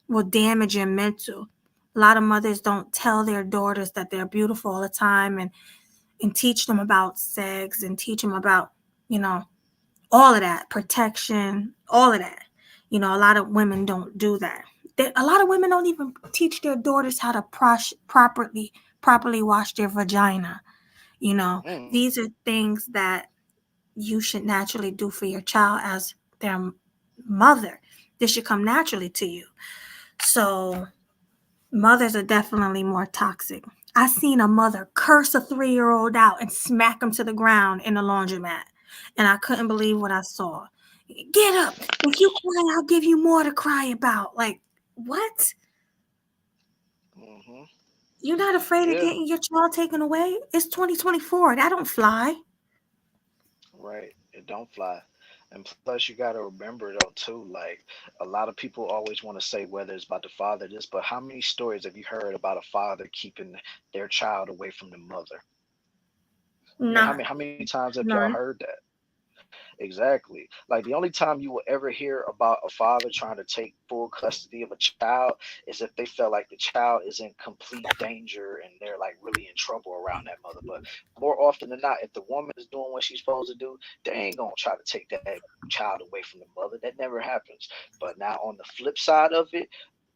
Speaker 3: will damage your mental. A lot of mothers don't tell their daughters that they're beautiful all the time and teach them about sex and teach them about, you know, all of that, protection, all of that. A lot of women don't do that. A lot of women don't even teach their daughters how to properly wash their vagina.
Speaker 2: Mm.
Speaker 3: These are things that you should naturally do for your child as their mother. This should come naturally to you. So mothers are definitely more toxic. I seen a mother curse a 3-year-old out and smack him to the ground in the laundromat. And I couldn't believe what I saw. Get up. If you cry, I'll give you more to cry about. Like, what?
Speaker 2: Hmm.
Speaker 3: You're not afraid of
Speaker 2: Yeah.
Speaker 3: getting your child taken away? It's 2024. That don't fly.
Speaker 2: Right. It don't fly. And plus, you got to remember though too. Like a lot of people always want to say whether it's about the father this, but how many stories have you heard about a father keeping their child away from the mother? I mean,
Speaker 3: None.
Speaker 2: how many times have y'all
Speaker 3: None.
Speaker 2: heard that? Exactly. Like the only time you will ever hear about a father trying to take full custody of a child is if they feel like the child is in complete danger and they're like really in trouble around that mother. But more often than not, if the woman is doing what she's supposed to do, they ain't gonna try to take that child away from the mother. That never happens. But now on the flip side of it,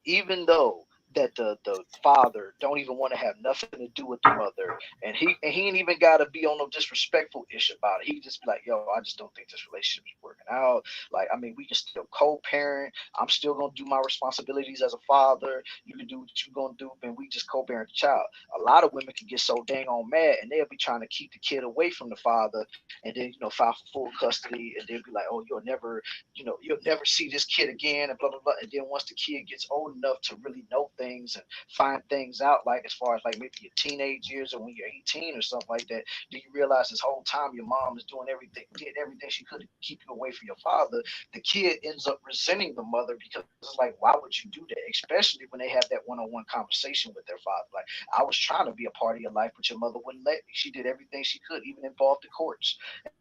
Speaker 2: even though that the father don't even want to have nothing to do with the mother, and he ain't even got to be on no disrespectful ish about it. He just be like, yo, I just don't think this relationship is working out. Like, I mean, we can still co-parent. I'm still gonna do my responsibilities as a father. You can do what you gonna do, and we just co-parent the child. A lot of women can get so dang on mad, and they'll be trying to keep the kid away from the father, and then file for full custody, and they'll be like, oh, you'll never see this kid again, and blah blah blah. And then once the kid gets old enough to really know things and find things out, like as far as like maybe your teenage years or when you're 18 or something like that, do you realize this whole time your mom is did everything she could to keep you away from your father? The kid ends up resenting the mother because it's like, why would you do that? Especially when they have that one-on-one conversation with their father. Like, I was trying to be a part of your life, but your mother wouldn't let me. She did everything she could, even involved the courts.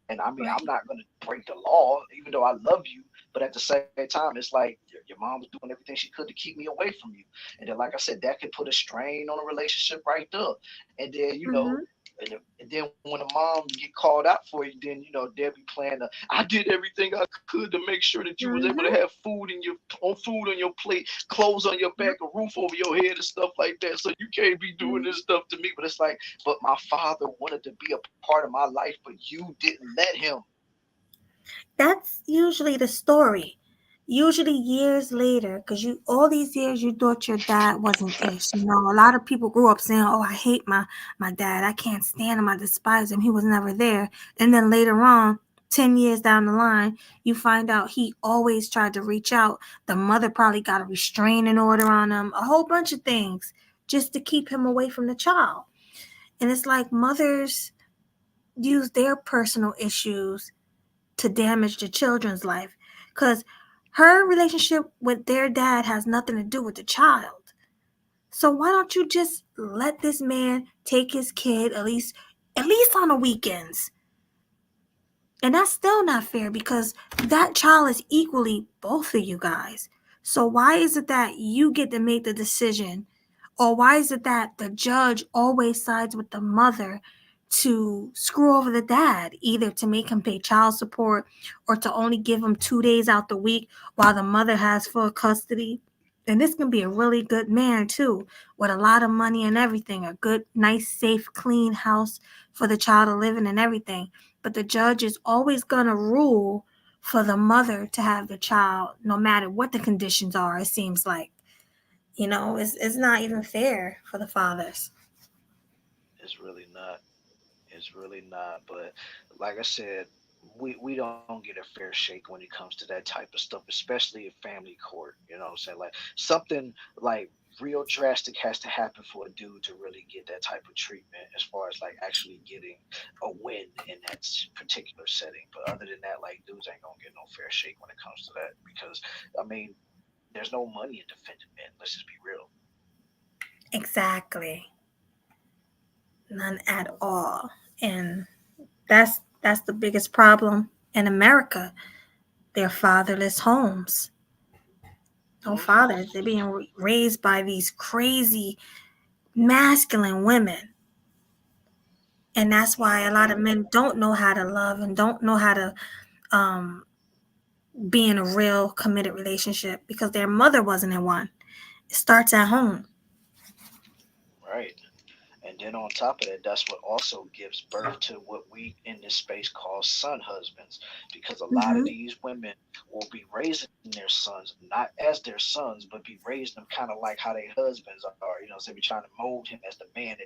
Speaker 2: And I mean, I'm
Speaker 3: Right.
Speaker 2: not going to break the law, even though I love you. But at the same time, it's like your mom was doing everything she could to keep me away from you. And then, like I said, that could put a strain on a relationship right there. And then,
Speaker 3: Mm-hmm.
Speaker 2: and then when the mom get called out for you, then they'll be playing. I did everything I could to make sure that you was able to
Speaker 3: Mm-hmm.
Speaker 2: have food on your plate, clothes on your back,
Speaker 3: Yep.
Speaker 2: a roof over your head, and stuff like that. So you can't be doing
Speaker 3: Mm-hmm.
Speaker 2: this stuff to me. But it's like, but my father wanted to be a part of my life, but you didn't let him.
Speaker 3: That's usually the story. Usually years later, because you all these years you thought your dad wasn't ish. A lot of people grew up saying, "Oh, I hate my dad. I can't stand him. I despise him. He was never there." And then later on, 10 years down the line, you find out he always tried to reach out. The mother probably got a restraining order on him, a whole bunch of things just to keep him away from the child. And it's like mothers use their personal issues to damage the children's life because her relationship with their dad has nothing to do with the child. So why don't you just let this man take his kid at least on the weekends? And that's still not fair because that child is equally both of you guys. So why is it that you get to make the decision? Or why is it that the judge always sides with the mother to screw over the dad, either to make him pay child support or to only give him 2 days out the week while the mother has full custody? And this can be a really good man too, with a lot of money and everything, a good, nice, safe, clean house for the child to live in and everything. But the judge is always going to rule for the mother to have the child, no matter what the conditions are, it seems like. It's not even fair for the fathers.
Speaker 2: It's really not. It's really not. But like I said, we don't get a fair shake when it comes to that type of stuff, especially in family court. You know what I'm saying? Like something like real drastic has to happen for a dude to really get that type of treatment as far as like actually getting a win in that particular setting. But other than that, like dudes ain't gonna get no fair shake when it comes to that because I mean there's no money in defending men. Let's just be real.
Speaker 3: Exactly. None at all. And that's the biggest problem in America. They're fatherless homes. No
Speaker 2: Hmm.
Speaker 3: fathers. They're being raised by these crazy masculine women. And that's why a lot
Speaker 2: Hmm.
Speaker 3: of men don't know how to love and don't know how to um, be in a real committed relationship because their mother wasn't in one. It starts at home.
Speaker 2: Right. And then on top of that, that's what also gives birth to what we in this space call son husbands. Because a lot of
Speaker 3: Hmm.
Speaker 2: these women will be raising their sons, not as their sons, but be raising them kind of like how their husbands are. You know, so they be trying to mold him as the man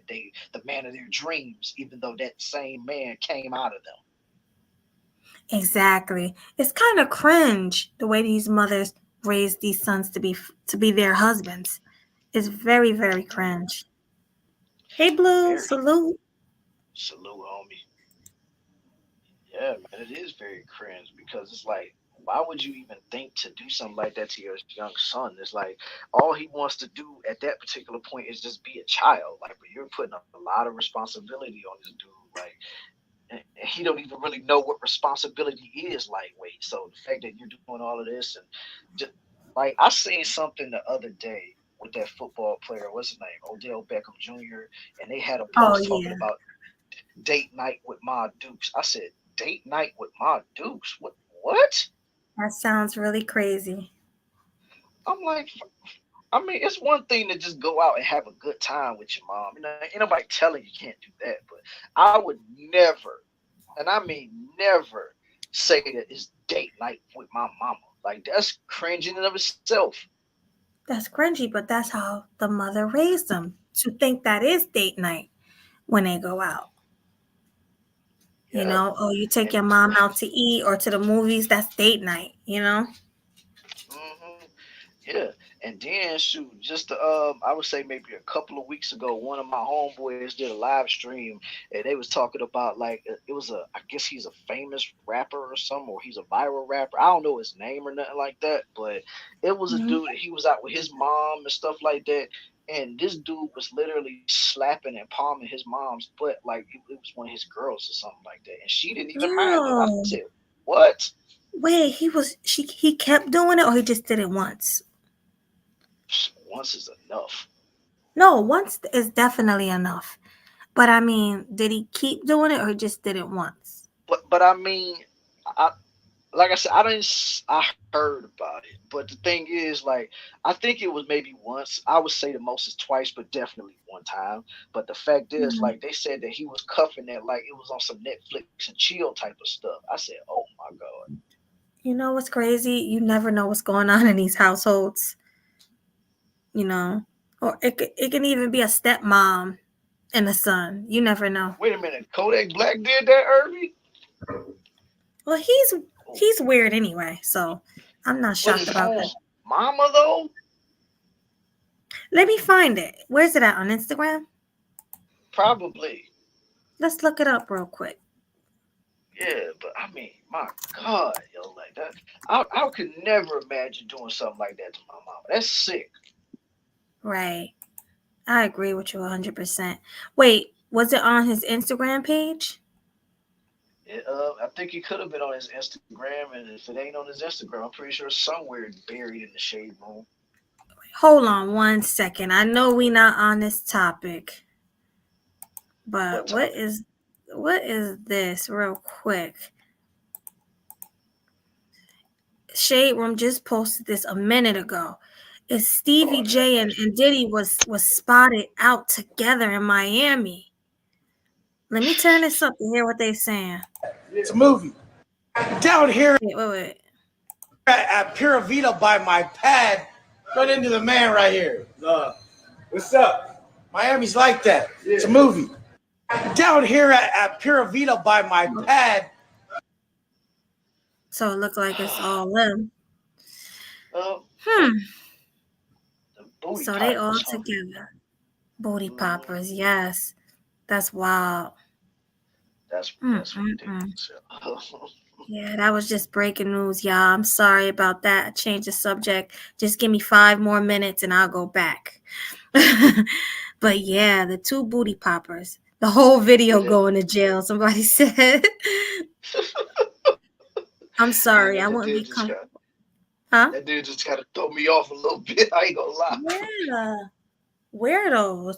Speaker 2: of their dreams, even though that same man came out of them.
Speaker 3: Exactly. It's kind of cringe the way these mothers raise these sons to be their husbands. It's very very
Speaker 2: Hmm.
Speaker 3: cringe. Hey Blue,
Speaker 2: Very.
Speaker 3: salute.
Speaker 2: Salute, homie. Yeah, man, it is very cringe because it's like, why would you even think to do something like that to your young son? It's like all he wants to do at that particular point is just be a child. Like, but you're putting a lot of responsibility on this dude. Like, and he don't even really know what responsibility is lightweight. So the fact that you're doing all of this and just like I seen something the other day with that football player, what's his name, Odell Beckham Jr., and they had a
Speaker 3: Oh
Speaker 2: post talking
Speaker 3: yeah,
Speaker 2: about date night with Ma Dukes. I said, date night with Ma Dukes? What? What?
Speaker 3: that sounds really crazy.
Speaker 2: I'm like, I mean, it's one thing to just go out and have a good time with your mom. You know, ain't nobody telling you can't do that. But I would never, and I mean never, say that it's date night with my mama. Like that's cringe in and of itself.
Speaker 3: That's cringy, but that's how the mother raised them to think that is date night when they go out. You
Speaker 2: Yeah.
Speaker 3: know, oh, you take
Speaker 2: And
Speaker 3: your mom out to eat or to the movies, that's date night, you know?
Speaker 2: hmm yeah, and then shoot, just I would say maybe a couple of weeks ago, one of my homeboys did a live stream, and they was talking about like it was I guess he's a famous rapper or something, or he's a viral rapper. I don't know his name or nothing like that, but it was a
Speaker 3: Mhm.
Speaker 2: dude that he was out with his mom and stuff like that, and this dude was literally slapping and palming his mom's butt like it was one of his girls or something like that, and she didn't even mind it. I
Speaker 3: Yo,
Speaker 2: said, "What?
Speaker 3: wait, he kept doing it or he just did it once?
Speaker 2: Once is enough."
Speaker 3: No, once is definitely enough. But I mean, did he keep doing it or he just did it once?
Speaker 2: But I mean, I like I said, I didn't. I heard about it, but the thing is, like, I think it was maybe once. I would say the most is twice, but definitely one time. But the fact is,
Speaker 3: Mhm.
Speaker 2: like, they said that he was cuffing that like it was on some Netflix and chill type of stuff. I said, oh my god.
Speaker 3: You know what's crazy? You never know what's going on in these households, you know? Or it can even be a stepmom and a son. You never know.
Speaker 2: Wait a minute, Kodak Black did that, Irving?
Speaker 3: Well,
Speaker 2: Oh,
Speaker 3: he's weird anyway, so I'm not
Speaker 2: but
Speaker 3: shocked
Speaker 2: his
Speaker 3: about that.
Speaker 2: own mama though?
Speaker 3: Let me find it. Where's it at on Instagram?
Speaker 2: Probably.
Speaker 3: Let's look it up real quick.
Speaker 2: Yeah, but I mean, my God, yo, like that. I could never imagine doing something like that to my mama. That's sick.
Speaker 3: Right. I agree with you 100%. Wait, was it on his Instagram page?
Speaker 2: I think he could have been on his Instagram, and if it ain't on his Instagram, I'm pretty sure it's somewhere buried in the shade room.
Speaker 3: Hold on one second. I know we not on this topic, but
Speaker 2: What topic?
Speaker 3: what is this real quick? Shade Room just posted this a minute ago. It's
Speaker 2: Oh,
Speaker 3: Stevie
Speaker 2: I got
Speaker 3: J and Diddy was spotted out together in Miami. Let me turn this up to hear what they saying.
Speaker 5: It's a movie. Down here
Speaker 3: Wait.
Speaker 5: at Pura Vida by my pad, run into the man right here. What's up? Miami's like that. It's a movie. Down here at Pura Vida by my pad.
Speaker 3: So it looked like it's
Speaker 2: you.
Speaker 3: all them.
Speaker 2: um,
Speaker 3: Hmm.
Speaker 2: the booty
Speaker 3: So they all
Speaker 2: poppers, huh?
Speaker 3: together. Booty
Speaker 2: Mm,
Speaker 3: poppers, yes. That's wild.
Speaker 2: that's
Speaker 3: Mm,
Speaker 2: that's
Speaker 3: mm, mm.
Speaker 2: ridiculous.
Speaker 3: Yeah, that was just breaking news, y'all. I'm sorry about that. I changed the subject. Just give me 5 more minutes and I'll go back. But yeah, the 2 booty poppers. The whole video
Speaker 2: Yeah.
Speaker 3: going to jail, somebody said. I'm
Speaker 2: Yeah,
Speaker 3: sorry, I
Speaker 2: that
Speaker 3: wouldn't be
Speaker 2: did just kind
Speaker 3: comfortable. Huh?
Speaker 2: that did just kind of throw me off a little bit. I ain't gonna lie.
Speaker 3: Yeah. Weirdos.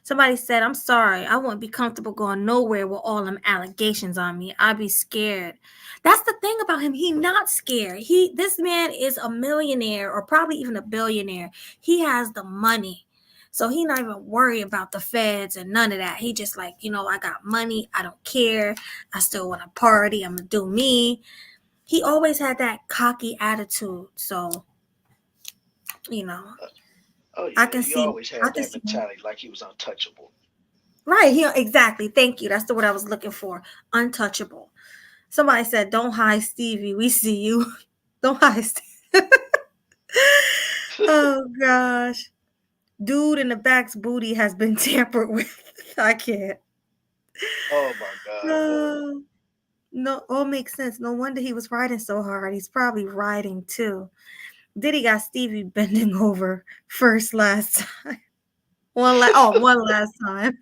Speaker 3: Somebody said, I'm sorry, I wouldn't be comfortable going nowhere with all them allegations on me. I'd be scared. That's the thing about him. He not scared. This man is a millionaire or probably even a billionaire. He has the money. So he not even worried about the feds and none of that. He just like, I got money. I don't care. I still want to party. I'm gonna do me. He always had that cocky attitude. So, you know,
Speaker 2: Oh
Speaker 3: I
Speaker 2: yeah,
Speaker 3: can
Speaker 2: he
Speaker 3: see
Speaker 2: always
Speaker 3: I
Speaker 2: had
Speaker 3: can
Speaker 2: that
Speaker 3: see him.
Speaker 2: mentality like he was untouchable.
Speaker 3: Right, exactly. Thank you. That's the word I was looking for. Untouchable. Somebody said, "Don't hide Stevie. We see you. Don't hide." Oh gosh, dude in the back's booty has been tampered with. I can't.
Speaker 2: Oh my God, no.
Speaker 3: No, no, all makes sense. No wonder he was riding so hard. He's probably riding too. Diddy got Stevie bending over first last time. One last time.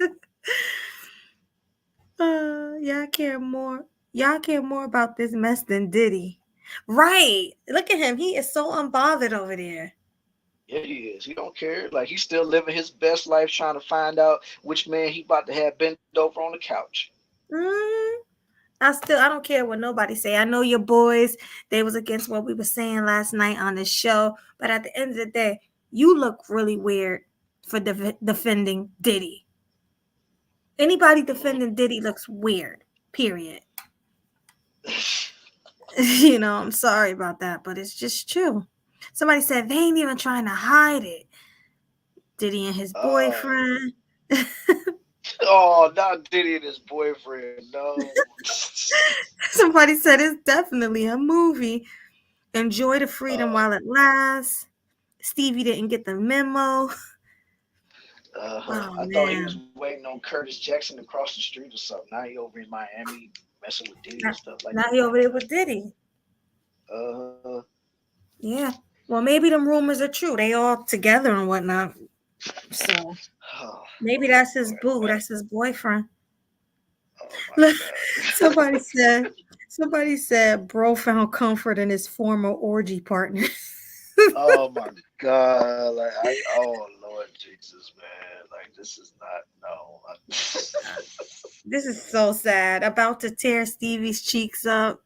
Speaker 3: Y'all care more. Y'all care more about this mess than Diddy. Right. Look at him. He is so unbothered over there.
Speaker 2: Yeah, he is. He don't care. Like he's still living his best life, trying to find out which man he about to have bent over on the couch.
Speaker 3: Mm, I don't care what nobody say. I know your boys, they was against what we were saying last night on the show. But at the end of the day, you look really weird for defending Diddy. Anybody defending Diddy looks weird. Period. I'm sorry about that, but it's just true. Somebody said they ain't even trying to hide it. Diddy and his
Speaker 2: Oh,
Speaker 3: boyfriend.
Speaker 2: oh, not Diddy and his boyfriend. No.
Speaker 3: Somebody said it's definitely a movie. Enjoy the freedom
Speaker 2: uh,
Speaker 3: while it lasts. Stevie didn't get the memo. Oh
Speaker 2: I thought he was
Speaker 3: man.
Speaker 2: waiting on Curtis Jackson to cross the street or something. Now he over in Miami messing with Diddy and
Speaker 3: Now
Speaker 2: stuff like
Speaker 3: now he over there with Diddy.
Speaker 2: that.
Speaker 3: Yeah. Well, maybe them rumors are true. They all together and whatnot. So
Speaker 2: Oh,
Speaker 3: maybe
Speaker 2: Lord,
Speaker 3: that's his
Speaker 2: Lord,
Speaker 3: boo.
Speaker 2: man.
Speaker 3: That's his boyfriend.
Speaker 2: Oh my
Speaker 3: Look,
Speaker 2: God.
Speaker 3: somebody said, somebody said, bro found comfort in his former orgy partner.
Speaker 2: Oh my God. Oh Lord Jesus, man. Like this is not, no.
Speaker 3: This is so sad. About to tear Stevie's cheeks up.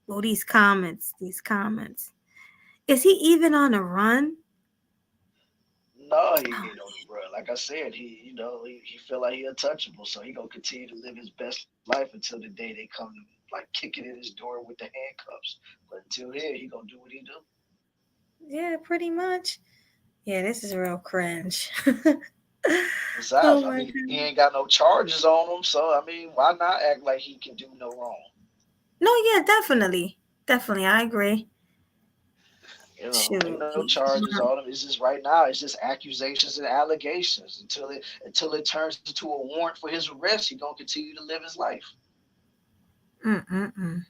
Speaker 3: Oh, these comments. These comments. Is he even on a run?
Speaker 2: No, he ain't on the run. Like I said, he feel like he untouchable, so he gonna continue to live his best life until the day they come like kicking in his door with the handcuffs. But until then, he gonna do what he do.
Speaker 3: Yeah, pretty much. Yeah, this is real cringe.
Speaker 2: Besides,
Speaker 3: Oh
Speaker 2: I
Speaker 3: my
Speaker 2: mean, he
Speaker 3: god.
Speaker 2: ain't got no charges on him, so I mean, why not act like he can do no wrong?
Speaker 3: No, yeah, definitely. Definitely, I agree.
Speaker 2: Ain't
Speaker 3: Shoot.
Speaker 2: no charges on him. It's just right now, it's just accusations and allegations. Until it turns into a warrant for his arrest, he gonna continue to live his life.
Speaker 3: Mm-mm-mm.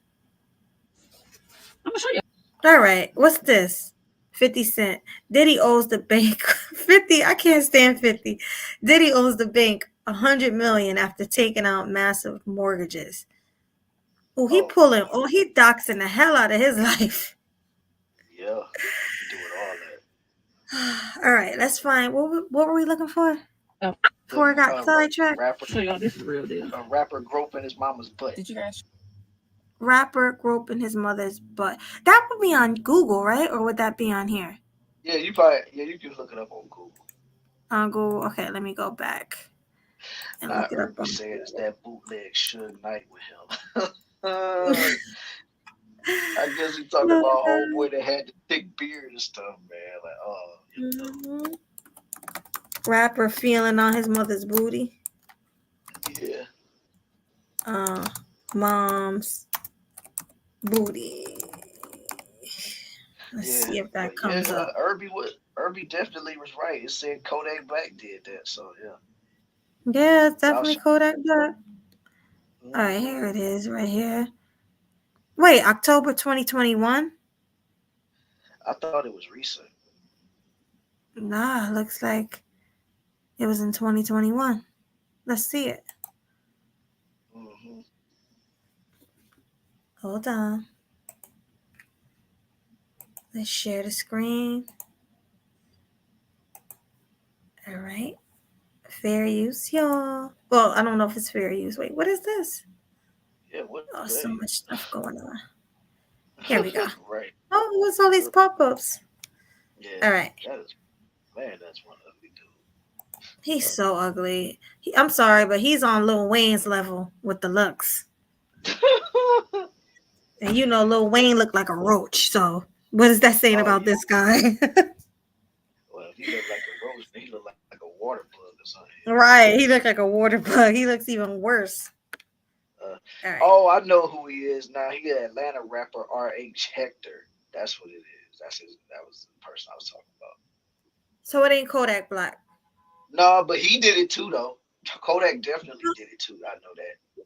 Speaker 3: All right, what's this? 50 Cent. Diddy owes the bank 50. I can't stand 50. Diddy owes the bank 100 million after taking out massive mortgages. Oh,
Speaker 2: Oh Lord,
Speaker 3: he doxing the hell out of his life.
Speaker 2: yeah, he doing all that.
Speaker 3: All right, let's find what were we looking for?
Speaker 2: The
Speaker 3: Before I got sidetracked.
Speaker 2: a rapper groping his mama's butt.
Speaker 3: Rapper groping his mother's butt. That would be on Google, right? Or would that be on here?
Speaker 2: Yeah, you can look it up on Google.
Speaker 3: On Google. Okay, let me go back and
Speaker 2: Not
Speaker 3: look it up
Speaker 2: Irby
Speaker 3: on
Speaker 2: said it's
Speaker 3: Google.
Speaker 2: that bootleg Suge Knight with him. I guess he talking about homeboy that had the thick beard and stuff, man. Like, oh,
Speaker 3: Mhm. Rapper feeling on his mother's booty.
Speaker 2: yeah,
Speaker 3: Uh, mom's booty. Let's
Speaker 2: yeah.
Speaker 3: see if that
Speaker 2: But yeah,
Speaker 3: comes up.
Speaker 2: Irby definitely was right. It said Kodak Black did that, so yeah.
Speaker 3: Yeah, it's
Speaker 2: But I was
Speaker 3: definitely Kodak Black. All right,
Speaker 2: mm-hmm.
Speaker 3: here it is, right here. Wait, October 2021?
Speaker 2: I thought it was recent.
Speaker 3: Nah, looks like it was in 2021. Let's see it.
Speaker 2: Mm-hmm.
Speaker 3: Hold on. Let's share the screen. All right. Fair use, y'all. Well, I don't know if it's fair use. Wait, what is this?
Speaker 2: Yeah, what
Speaker 3: Oh,
Speaker 2: is
Speaker 3: so
Speaker 2: that?
Speaker 3: much stuff going on. Here we go.
Speaker 2: Right.
Speaker 3: Oh, what's all these pop-ups?
Speaker 2: Yeah.
Speaker 3: All right.
Speaker 2: That's one ugly dude.
Speaker 3: He's so ugly. I'm sorry, but he's on Lil Wayne's level with the looks. And you know Lil Wayne looked like a roach. So what is that saying
Speaker 2: Oh
Speaker 3: about
Speaker 2: yeah.
Speaker 3: this guy?
Speaker 2: Well, if he looked like a roach, then he looked like a water bug or something.
Speaker 3: Right. He looked like a water bug. He looks even worse. All right.
Speaker 2: Oh, I know who he is now. He an Atlanta rapper R.H. Hector. That's what it is. That was the person I was talking about.
Speaker 3: So it ain't Kodak Black.
Speaker 2: No, but he did it too though. Kodak definitely did it too. I know that.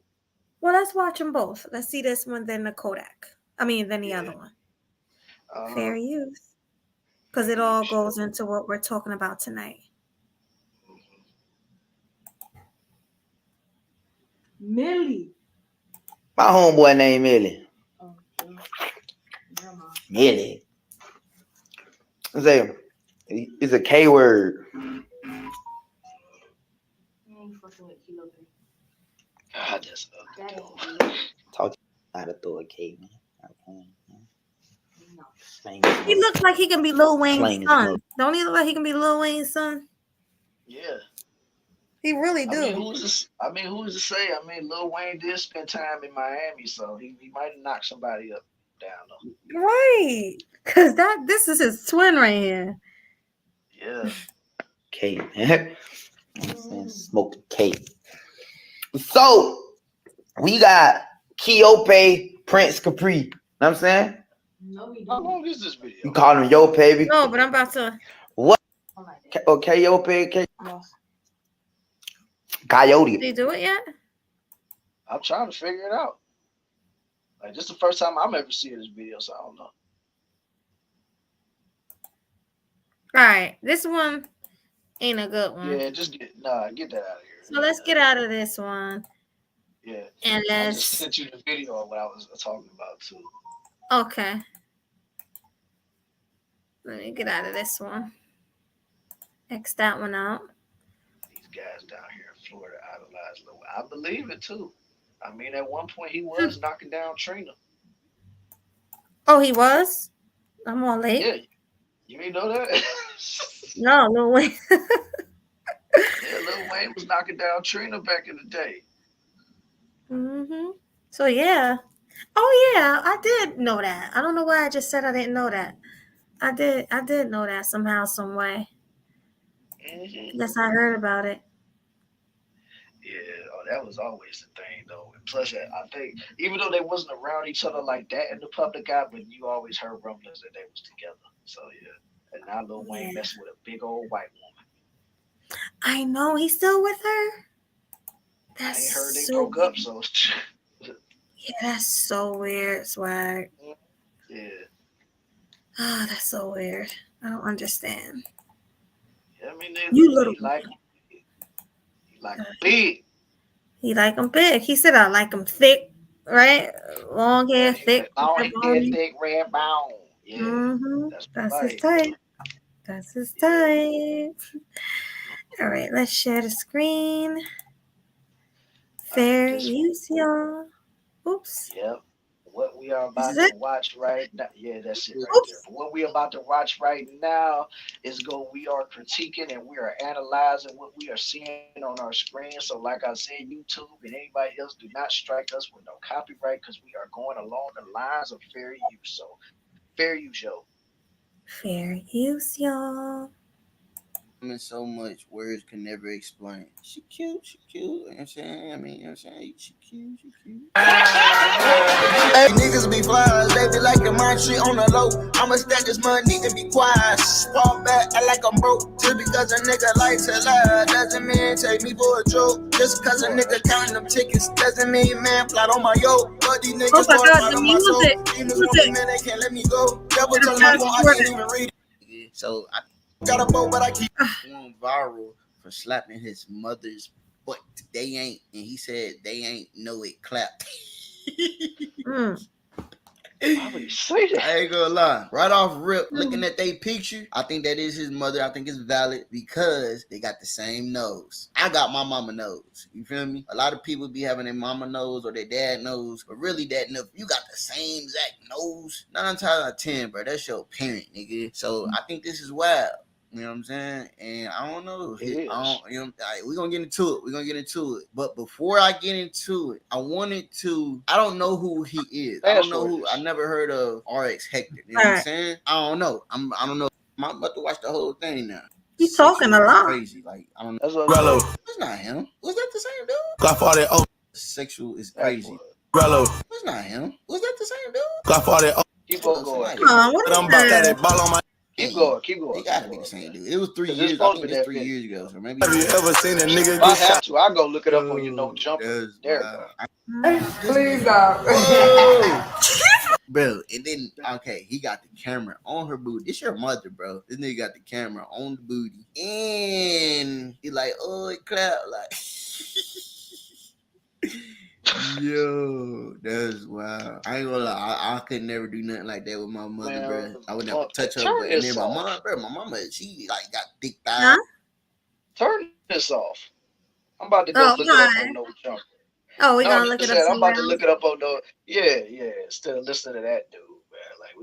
Speaker 3: Well, let's watch them both. Let's see this one, then the Kodak. Then the other one. Fair use. Because it all goes into what we're talking about tonight.
Speaker 6: Millie.
Speaker 7: My homeboy named Millie.
Speaker 6: Oh,
Speaker 7: Millie. It's a K word.
Speaker 2: God, that's ugly.
Speaker 7: Talk to you how to throw a K, man.
Speaker 3: He looks like he can be Lil Wayne's son. Don't he look like he can be Lil Wayne's son?
Speaker 2: Yeah.
Speaker 3: He really do.
Speaker 2: Who is to say? I mean, Lil Wayne did spend time in Miami, so he might have knocked somebody up down though.
Speaker 3: Right. Cause this is his twin right here.
Speaker 2: Yeah.
Speaker 7: K, man. I'm saying smoke K. So we got Kiope, Prince Capri. Know what I'm saying?
Speaker 6: No, we
Speaker 2: How
Speaker 6: don't.
Speaker 2: long is this video?
Speaker 7: You call him Yo baby.
Speaker 3: No, but I'm about to.
Speaker 7: What? Okay, Kiope, Coyote.
Speaker 3: Did you do it yet?
Speaker 2: I'm trying to figure it out. Like, this is the first time I'm ever seeing this video, so I don't know.
Speaker 3: All right. This one ain't a good one.
Speaker 2: Yeah, get that out of here.
Speaker 3: So let's get out of this one.
Speaker 2: Yeah.
Speaker 3: And
Speaker 2: I just sent you the video of what I was talking about too.
Speaker 3: Okay. Let me get out of this one. X that one out.
Speaker 2: These guys down here in Florida idolize Lil Wayne. I believe it too. I mean, at one point he was knocking down Trina.
Speaker 3: Oh, he was? I'm all late.
Speaker 2: Yeah. You ain't know that?
Speaker 3: No, Lil Wayne.
Speaker 2: Yeah, Lil Wayne was knocking down Trina back in the day.
Speaker 3: So yeah. Oh yeah, I did know that. I don't know why I just said I didn't know that. I did know that somehow, some way. Yes, I heard about it.
Speaker 2: Yeah, that was always the thing though. And plus, I think even though they wasn't around each other like that in the public eye, but you always heard rumblings that they was together. So yeah, and now Lil Wayne messing with a big old white woman.
Speaker 3: I know he's still with her.
Speaker 2: I ain't heard they broke up, so
Speaker 3: yeah, that's so weird, Swag.
Speaker 2: Yeah.
Speaker 3: Oh, that's so weird. I don't understand.
Speaker 2: Yeah, I mean,
Speaker 3: You little
Speaker 2: he like him big.
Speaker 3: He like him big. He said I like him thick, right? Long hair, thick.
Speaker 2: Long hair, thick, red bone. Yeah,
Speaker 3: that's his type. That's his type. All right, let's share the screen. Fair use, y'all. Oops.
Speaker 2: Yep. What we are about to watch right now, yeah, that's it right there. What we are about to watch right now is we are critiquing and we are analyzing what we are seeing on our screen. So like I said, YouTube and anybody else, do not strike us with no copyright because we are going along the lines of fair use. So fair use, yo.
Speaker 3: Fair use, y'all.
Speaker 7: woman so much words can never explain. She cute, you know what I'm saying? I mean, you know what I'm saying? She cute. Hey, niggas be flies, they be liking my shit on the low. I'ma stack this money and be quiet. Fall back, I like I'm broke. Just because a nigga likes to lie, doesn't mean take me for a joke. Just because a nigga counting them tickets, doesn't mean man plot on my yoke. But these niggas
Speaker 3: Oh my God,
Speaker 7: plot
Speaker 3: the
Speaker 7: on my soul.
Speaker 3: music.
Speaker 7: Demons want me, man, they can't let me go. Devil tell me I can't even read it. So I got a boat, but I keep going viral for slapping his mother's butt. They ain't, and he said they ain't know it clapped.
Speaker 2: Why would he say that?
Speaker 7: I ain't gonna lie. Right off rip, looking at they picture, I think that is his mother. I think it's valid because they got the same nose. I got my mama nose. You feel me? A lot of people be having their mama nose or their dad nose, but really that you got the same exact nose. 9 times out of 10, bro. That's your parent, nigga. So I think this is wild. You know what I'm saying? And I don't know.
Speaker 2: It is.
Speaker 7: We're gonna get into it. But before I get into it, I don't know who he is. I don't know who. I never heard of RX Hector. You know what I'm saying? I don't know. I don't know. I'm about to watch the whole thing now.
Speaker 3: He's talking a lot.
Speaker 7: Crazy. Like, I don't know.
Speaker 2: That's what
Speaker 7: It's not him. Was that the same dude? Got for that. Oh, sexual is crazy. Rello. It's not him. Was that the same dude? Got for that.
Speaker 2: Keep on going.
Speaker 3: What is that?
Speaker 2: Keep going.
Speaker 7: It gotta be the same dude. It was 3 years. I think it's 3 years ago. So maybe.
Speaker 8: Have you ever seen a nigga
Speaker 2: If I
Speaker 8: get
Speaker 2: have
Speaker 8: shot?
Speaker 2: to, I go look it up on your no jumper. There we go.
Speaker 6: Please stop.
Speaker 7: Bro, and then he got the camera on her booty. It's your mother, bro. This nigga got the camera on the booty, and he like, oh, it clap like. Yo, that's wild. I ain't gonna lie, I could never do nothing like that with my mother, bro. I would never touch her. And then my mama, she like got thick thighs.
Speaker 3: Huh?
Speaker 2: Turn this off. I'm about to go look it up on no jumper.
Speaker 3: Oh, we gonna look it up.
Speaker 2: I'm about to look it up on the instead of listening to that dude, man. Like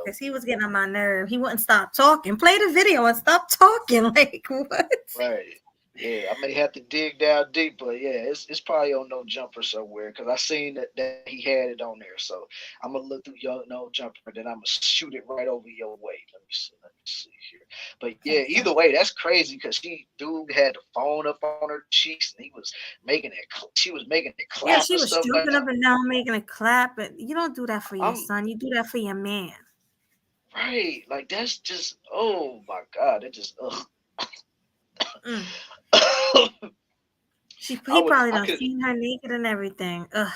Speaker 3: because he was getting on my nerve. He wouldn't stop talking. Play the video and stop talking. Like what?
Speaker 2: Right. Yeah, I may have to dig down deeper. Yeah, it's probably on no jumper somewhere because I seen that he had it on there. So I'm gonna look through your no jumper, then I'm gonna shoot it right over your way. Let me see here. But yeah, either way, that's crazy because dude had the phone up on her cheeks and he was making it. She was making it clap.
Speaker 3: Yeah, she was jumping up and down, making it clap. And you don't do that for your son. You do that for your man.
Speaker 2: Right. Like that's just. Oh my God. It just. Ugh.
Speaker 3: He probably done seen her naked and everything. Ugh.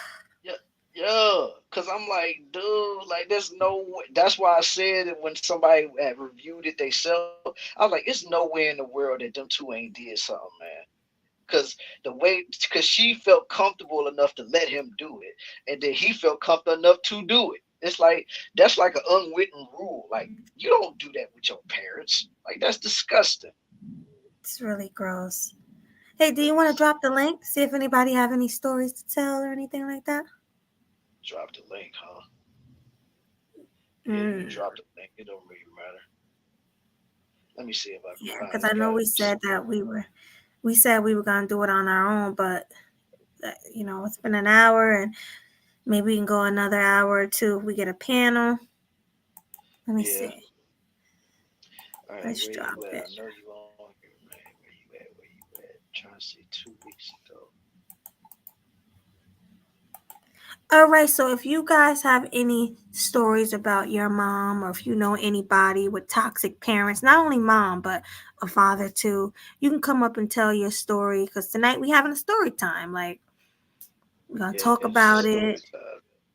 Speaker 2: Yeah, because I'm like, dude, like there's no way. That's why I said that when somebody had reviewed it themselves, I was like, it's no way in the world that them two ain't did something, man. Because she felt comfortable enough to let him do it, and then he felt comfortable enough to do it. It's like that's like an unwritten rule. Like you don't do that with your parents. Like that's disgusting.
Speaker 3: It's really gross. Hey, do you want to drop the link? See if anybody have any stories to tell or anything like that?
Speaker 2: Drop the link, huh? Yeah, you drop the link. It don't really matter. Let me see if I can find it.
Speaker 3: Because I know we said that we were gonna do it on our own, but it's been an hour and maybe we can go another hour or two if we get a panel. Let me see.
Speaker 2: All right,
Speaker 3: let's drop it.
Speaker 2: I know you on here, man. Where you at? Trying to see 2 weeks ago.
Speaker 3: All right, so if you guys have any stories about your mom or if you know anybody with toxic parents, not only mom, but a father too, you can come up and tell your story because tonight we're having a story time. Like, we're going to talk about it.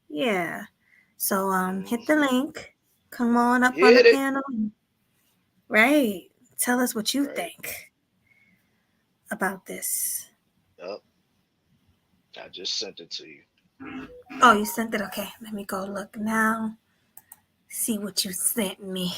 Speaker 3: Yeah. So hit the link. Come on up on the panel. Right. Tell us what you think about this.
Speaker 2: Yep. I just sent it to you.
Speaker 3: Oh, you sent it? Okay. Let me go look now. See what you sent me.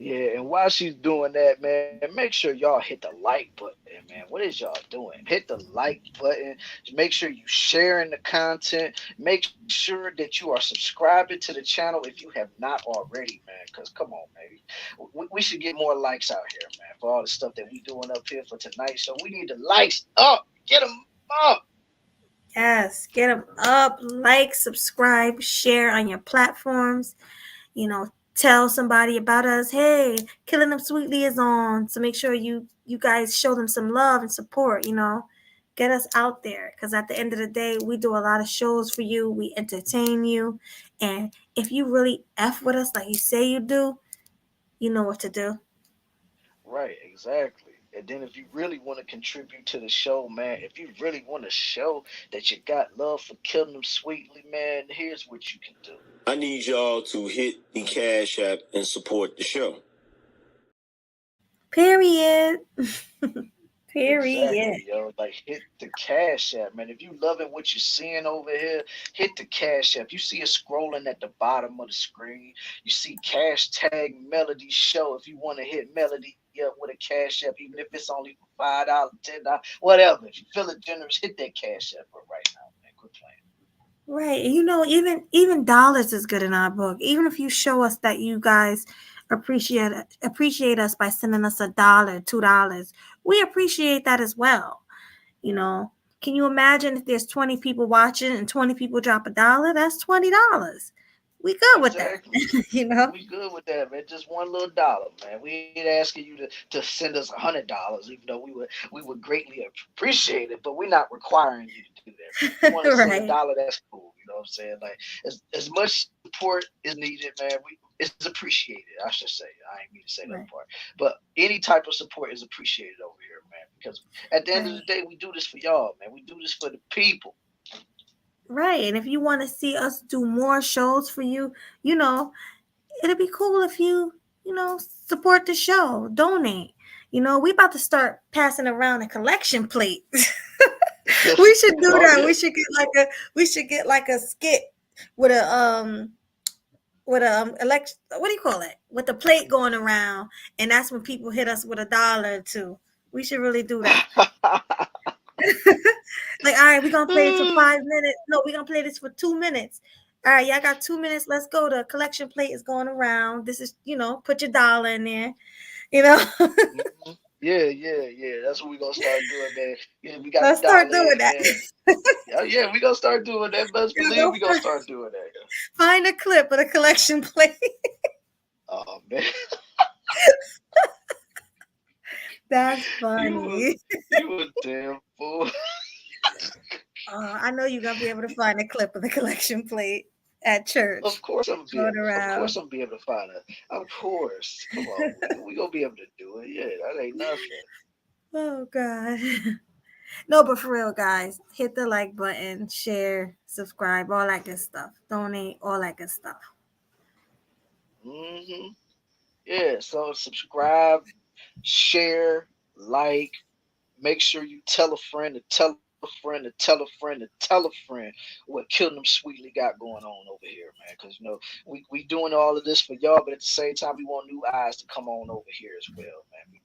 Speaker 2: Yeah, and while she's doing that, man, make sure y'all hit the like button, man. What is y'all doing? Hit the like button. Make sure you sharing the content. Make sure that you are subscribing to the channel if you have not already, man. Because come on, baby. We should get more likes out here, man, for all the stuff that we doing up here for tonight. So we need the likes up. Get them up.
Speaker 3: Yes, get them up, like, subscribe, share on your platforms. You know, tell somebody about us. Hey, Killing Them Sweetly is on. So make sure you guys show them some love and support. You know, get us out there because at the end of the day, we do a lot of shows for you. We entertain you, and if you really f with us like you say you do, you know what to do.
Speaker 2: Right, exactly. And then if you really want to contribute to the show, man, if you really want to show that you got love for Killing Them Sweetly, man, here's what you can do.
Speaker 8: I need y'all to hit the Cash App and support the show.
Speaker 3: Period. Period.
Speaker 2: Exactly, yo. Like hit the Cash App, man. If you loving what you're seeing over here, hit the Cash App. You see it scrolling at the bottom of the screen. You see cash tag Melody Show. If you want to hit Melody up with a Cash App, even if it's only for $5, $10, whatever. If you feel it generous, hit that Cash App right now, man. Quit playing.
Speaker 3: Right. You know, even dollars is good in our book. Even if you show us that you guys appreciate us by sending us $1, $2, we appreciate that as well. You know, can you imagine if there's 20 people watching and 20 people drop $1? That's $20. We good with that.
Speaker 2: Exactly.
Speaker 3: You know?
Speaker 2: We good with that, man. Just one little dollar, man. We ain't asking you to send us $100, even though we would greatly appreciate it, but we're not requiring you to do that. If you want to send
Speaker 3: Right.
Speaker 2: $1, that's cool. You know what I'm saying? Like as much support is needed, man. It's appreciated, I should say. I ain't mean to say
Speaker 3: Right.
Speaker 2: that part. But any type of support is appreciated over here, man. Because at the end of the day, we do this for y'all, man. We do this for the people.
Speaker 3: Right. And if you want to see us do more shows for you, you know, it'd be cool if you know, support the show, donate. You know, we about to start passing around a collection plate. We should do
Speaker 2: Oh,
Speaker 3: that.
Speaker 2: yeah.
Speaker 3: We should get like a skit with a what do you call it? With the plate going around, and that's when people hit us with $1 or $2. We should really do that. Like, all right, we're gonna play it for 5 minutes. No, we're gonna play this for 2 minutes. All right, y'all got 2 minutes. Let's go. The collection plate is going around. This is, you know, put your dollar in there. You know,
Speaker 2: Mhm. Yeah. That's what we're gonna start doing, man. Yeah, we got
Speaker 3: let's
Speaker 2: the
Speaker 3: start
Speaker 2: dollar
Speaker 3: doing
Speaker 2: in
Speaker 3: that.
Speaker 2: there. Yeah, we gonna start doing that. Best
Speaker 3: You
Speaker 2: believe
Speaker 3: know,
Speaker 2: we gonna start doing that.
Speaker 3: find a clip of the collection plate.
Speaker 2: Oh man,
Speaker 3: That's
Speaker 2: you
Speaker 3: funny.
Speaker 2: you a damn fool.
Speaker 3: I know you're gonna be able to find a clip of the collection plate at church.
Speaker 2: Of course I'm gonna be
Speaker 3: Going
Speaker 2: able. Of
Speaker 3: around.
Speaker 2: course I'm gonna be able to find it. Of course, come on, we gonna be able to do it. Yeah, that ain't nothing.
Speaker 3: Oh God. No, but for real, guys, hit the like button, share, subscribe, all that good stuff. Donate, all that good stuff.
Speaker 2: Yeah, so subscribe, share, like. Make sure you tell a friend to tell a friend to tell a friend to tell a friend what Killing Them Sweetly got going on over here, man. Because you know we doing all of this for y'all, but at the same time we want new eyes to come on over here as well, man.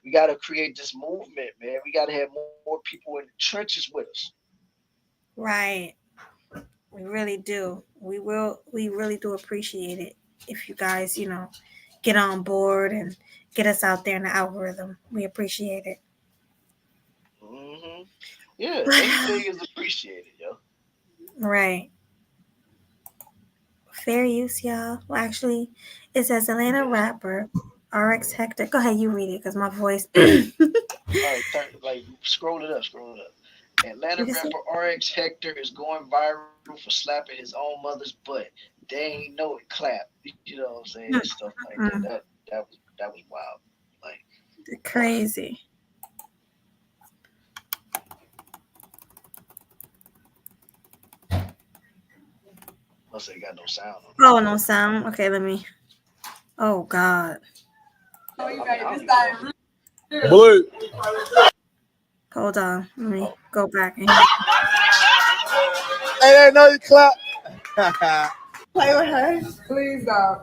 Speaker 2: We gotta create this movement, man. We gotta have more people in the trenches with us.
Speaker 3: Right. We really do. We really do appreciate it if you guys, you know, get on board and get us out there in the algorithm. We appreciate it.
Speaker 2: hmm Yeah, anything is appreciated, yo.
Speaker 3: Right. Fair use, y'all. Well, actually, it says Atlanta rapper RX Hector. Go ahead, you read it because my voice.
Speaker 2: All right, scroll it up, scroll it up. Atlanta
Speaker 3: You can see.
Speaker 2: rapper RX Hector is going viral for slapping his own mother's butt. They ain't know it clap. You know what I'm saying? Stuff like that.
Speaker 3: Mm,
Speaker 2: That was wild. Like,
Speaker 3: crazy.
Speaker 2: must ain't got no sound on it.
Speaker 3: Oh, no sound. Okay, let me. Oh God.
Speaker 2: I mean, I don't even know.
Speaker 5: Blue.
Speaker 3: Hold on. Let me
Speaker 2: Oh,
Speaker 3: go back and
Speaker 5: Hey, that know you clap.
Speaker 3: play with her.
Speaker 6: Please don't.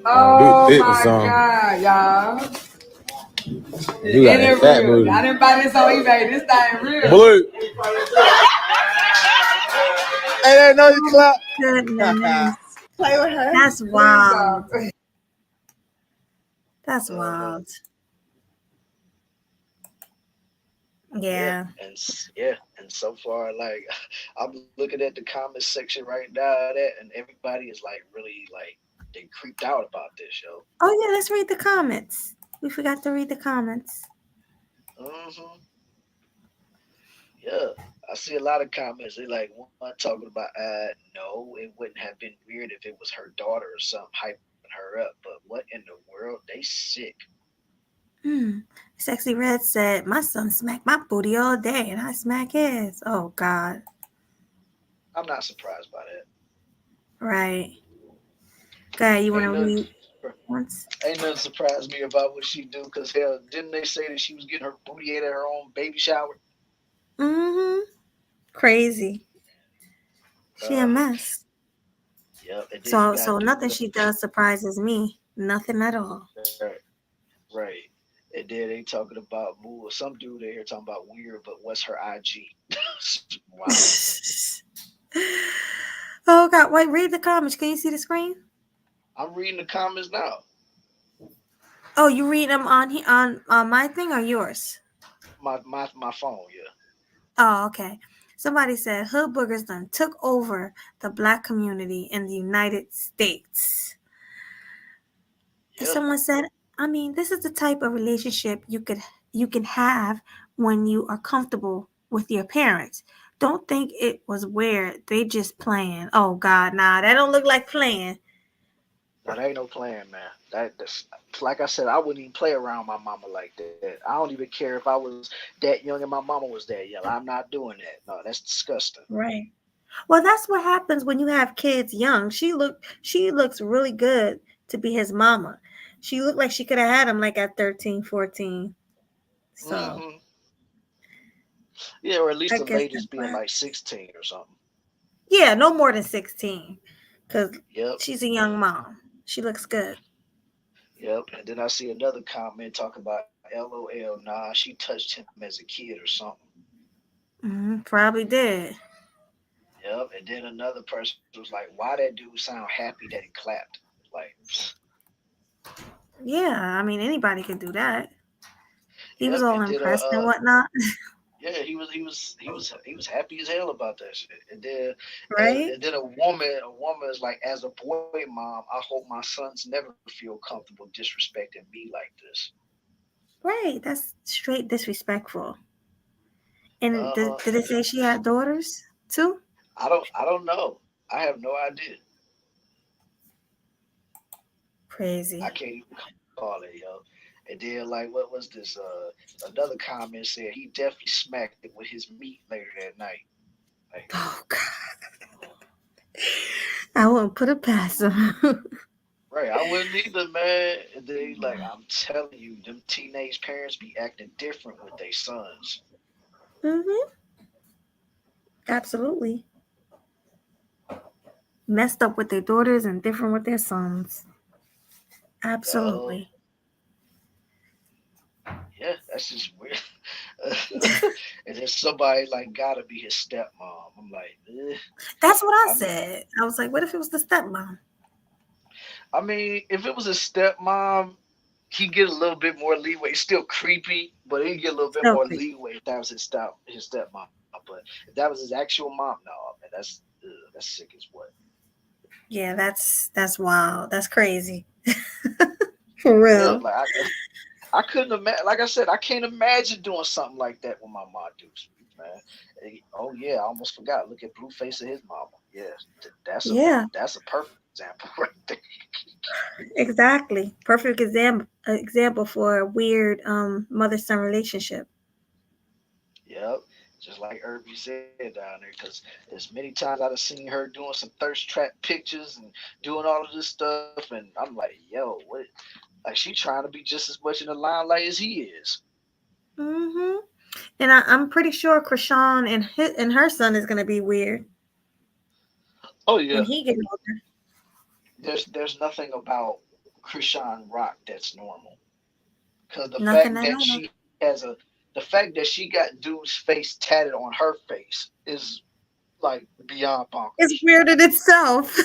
Speaker 6: Oh
Speaker 9: Big
Speaker 6: my
Speaker 9: song.
Speaker 6: God, y'all.
Speaker 9: You got
Speaker 6: Ain't
Speaker 9: that
Speaker 6: it
Speaker 9: fat
Speaker 6: real?
Speaker 9: booty.
Speaker 6: I didn't buy this on eBay. This thing real.
Speaker 5: Blue. Hey, that know you clap.
Speaker 3: Goodness.
Speaker 6: Play with her.
Speaker 3: That's
Speaker 6: Please
Speaker 3: wild.
Speaker 6: don't.
Speaker 3: That's wild.
Speaker 2: Yeah,
Speaker 3: Yeah.
Speaker 2: and so far, like I'm looking at the comment section right now, that and everybody is like really like they creeped out about this, yo.
Speaker 3: Oh yeah, let's read the comments. We forgot to read the comments.
Speaker 2: hmm Yeah, I see a lot of comments. They like one talking about, no, it wouldn't have been weird if it was her daughter or something hyping her up, but what in the world? They sick.
Speaker 3: Hmm. Sexy Red said, "My son smacked my booty all day, and I smack his." Oh God.
Speaker 2: I'm not surprised by that.
Speaker 3: Right. Okay, you want to
Speaker 2: Ain't nothing,
Speaker 3: read once?
Speaker 2: ain't nothing surprised me about what she do. Cause hell, didn't they say that she was getting her booty ate at her own baby shower?
Speaker 3: Mm-hmm. Crazy. She a
Speaker 2: Uh,
Speaker 3: mess.
Speaker 2: yep. And then you
Speaker 3: So
Speaker 2: got dude
Speaker 3: nothing
Speaker 2: with
Speaker 3: she does surprises me. Nothing at all.
Speaker 2: right. And then they talking about some dude in here talking about weird, but what's her IG? Wow.
Speaker 3: Oh God! Wait, read the comments. Can you see the screen?
Speaker 2: I'm reading the comments now.
Speaker 3: Oh, you read them on my thing or yours?
Speaker 2: My phone, yeah.
Speaker 3: Oh, okay. Somebody said hood boogers done took over the black community in the United States. And
Speaker 2: Yeah.
Speaker 3: someone said, I mean, this is the type of relationship you can have when you are comfortable with your parents. Don't think it was weird. They just playing. Oh God, nah, that don't look like playing.
Speaker 2: Now that ain't no playing, man. That's like I said, I wouldn't even play around my mama like that. I don't even care if I was that young and my mama was that young. I'm not doing that. No, that's disgusting.
Speaker 3: Right. Well, that's what happens when you have kids young. She looks really good to be his mama. She looked like she could have had him like at 13, 14. So
Speaker 2: hmm Yeah, or at least
Speaker 3: I
Speaker 2: the
Speaker 3: guess
Speaker 2: latest
Speaker 3: that's
Speaker 2: being
Speaker 3: what
Speaker 2: like
Speaker 3: happened.
Speaker 2: 16 or something.
Speaker 3: Yeah, no more than 16. Because
Speaker 2: Yep.
Speaker 3: she's a young mom. She looks good.
Speaker 2: Yep. And then I see another comment talking about LOL. Nah, she touched him as a kid or something.
Speaker 3: Probably did.
Speaker 2: Yep. And then another person was like, why that dude sound happy that he clapped? Like,
Speaker 3: Yeah, I mean, anybody can do that. He
Speaker 2: yep.
Speaker 3: was
Speaker 2: And
Speaker 3: all
Speaker 2: then
Speaker 3: impressed and whatnot.
Speaker 2: yeah, he was happy as hell about that shit. And then
Speaker 3: Right?
Speaker 2: and then a woman is like, as a boy mom, I hope my sons never feel comfortable disrespecting me like this.
Speaker 3: Right. That's straight disrespectful. And
Speaker 2: Uh huh.
Speaker 3: did it say she had daughters too?
Speaker 2: I don't know. I have no idea. I
Speaker 3: Crazy.
Speaker 2: can't even call it, yo. And then like, what was this? Another comment said he definitely smacked it with his meat later that night. Like,
Speaker 3: Oh God. I wouldn't put it past him.
Speaker 2: right, I wouldn't either, man. And they like, I'm telling you, them teenage parents be acting different with their sons.
Speaker 3: hmm Absolutely. Messed up with their daughters and different with their sons.
Speaker 2: Yo,
Speaker 3: Absolutely.
Speaker 2: yeah, that's just weird. And then somebody like gotta be his stepmom. I'm like,
Speaker 3: That's what I
Speaker 2: I mean,
Speaker 3: said. I was like, what if it was the stepmom?
Speaker 2: if it was his stepmom, he get a little bit more leeway. It's still creepy, but he get a little bit
Speaker 3: So
Speaker 2: more
Speaker 3: creepy.
Speaker 2: leeway if that was his stepmom. But if that was his actual mom, no, man, that's sick as what.
Speaker 3: Yeah, that's wild. That's crazy. For
Speaker 2: Yeah,
Speaker 3: real.
Speaker 2: like I couldn't imagine. Like I said, I can't imagine doing something like that with my mom do, man. Oh yeah, I almost forgot. Look at blue face of his mama. Yeah,
Speaker 3: Yeah,
Speaker 2: that's a perfect example right there.
Speaker 3: exactly. Perfect example for a weird mother son relationship.
Speaker 2: Yep. Just like Irby said down there, because there's many times I've seen her doing some thirst trap pictures and doing all of this stuff, and I'm like, yo, what? Like she trying to be just as much in the limelight as he is.
Speaker 3: hmm And I'm pretty sure Krishan and her son is gonna be weird
Speaker 2: Oh yeah.
Speaker 3: when he gets older.
Speaker 2: There's nothing about Krishan Rock that's normal. Because
Speaker 3: Nothing at all.
Speaker 2: the fact that she got dude's face tatted on her face is like beyond
Speaker 3: It's
Speaker 2: bonkers.
Speaker 3: weird in itself.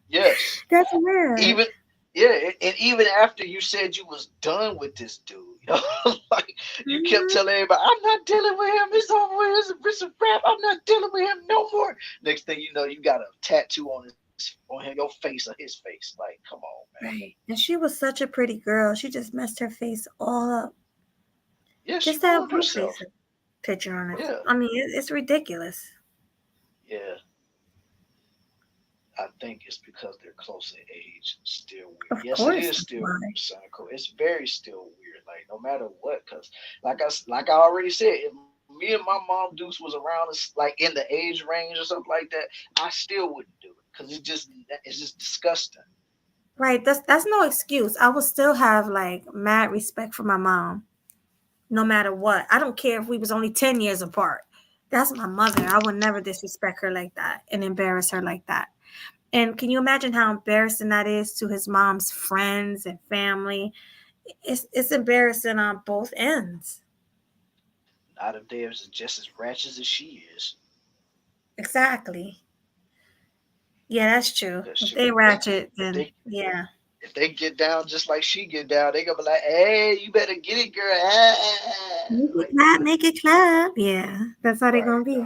Speaker 2: Yes,
Speaker 3: That's
Speaker 2: even
Speaker 3: weird.
Speaker 2: Yeah, and even after you said you was done with this dude, like you kept
Speaker 3: Mhm.
Speaker 2: telling everybody, "I'm not dealing with him. It's over with. It's a wrap. I'm not dealing with him no more." Next thing you know, you got a tattoo on your face or his face. Like, come on, man.
Speaker 3: Right. And she was such a pretty girl. She just messed her face all up.
Speaker 2: Yeah, she
Speaker 3: Just to have
Speaker 2: ruined
Speaker 3: blue face
Speaker 2: herself.
Speaker 3: picture on it.
Speaker 2: Yeah,
Speaker 3: I mean, it's ridiculous.
Speaker 2: yeah. I think it's because they're close in age. Still weird.
Speaker 3: Of
Speaker 2: Yes, it
Speaker 3: course,
Speaker 2: is
Speaker 3: that's
Speaker 2: still
Speaker 3: why.
Speaker 2: weird, cynical. It's very still weird. Like no matter what, because like I already said, if me and my mom Deuce was around us like in the age range or something like that, I still wouldn't do it because it's just disgusting.
Speaker 3: Right. That's no excuse. I will still have like mad respect for my mom, no matter what. I don't care if we was only 10 years apart. That's my mother. I would never disrespect her like that and embarrass her like that. And can you imagine how embarrassing that is to his mom's friends and family? It's embarrassing on both ends.
Speaker 2: Not if they're just as ratchet as she is.
Speaker 3: Exactly. Yeah, that's true.
Speaker 2: Because
Speaker 3: If
Speaker 2: she,
Speaker 3: they ratchet,
Speaker 2: if
Speaker 3: then
Speaker 2: they
Speaker 3: yeah.
Speaker 2: if they get down just like she get down, they gonna be like, "Hey, you better get it, girl." Ah, ah, ah.
Speaker 3: Make it
Speaker 2: Like,
Speaker 3: clap, make it clap. Yeah, that's how they
Speaker 2: right?
Speaker 3: gonna be.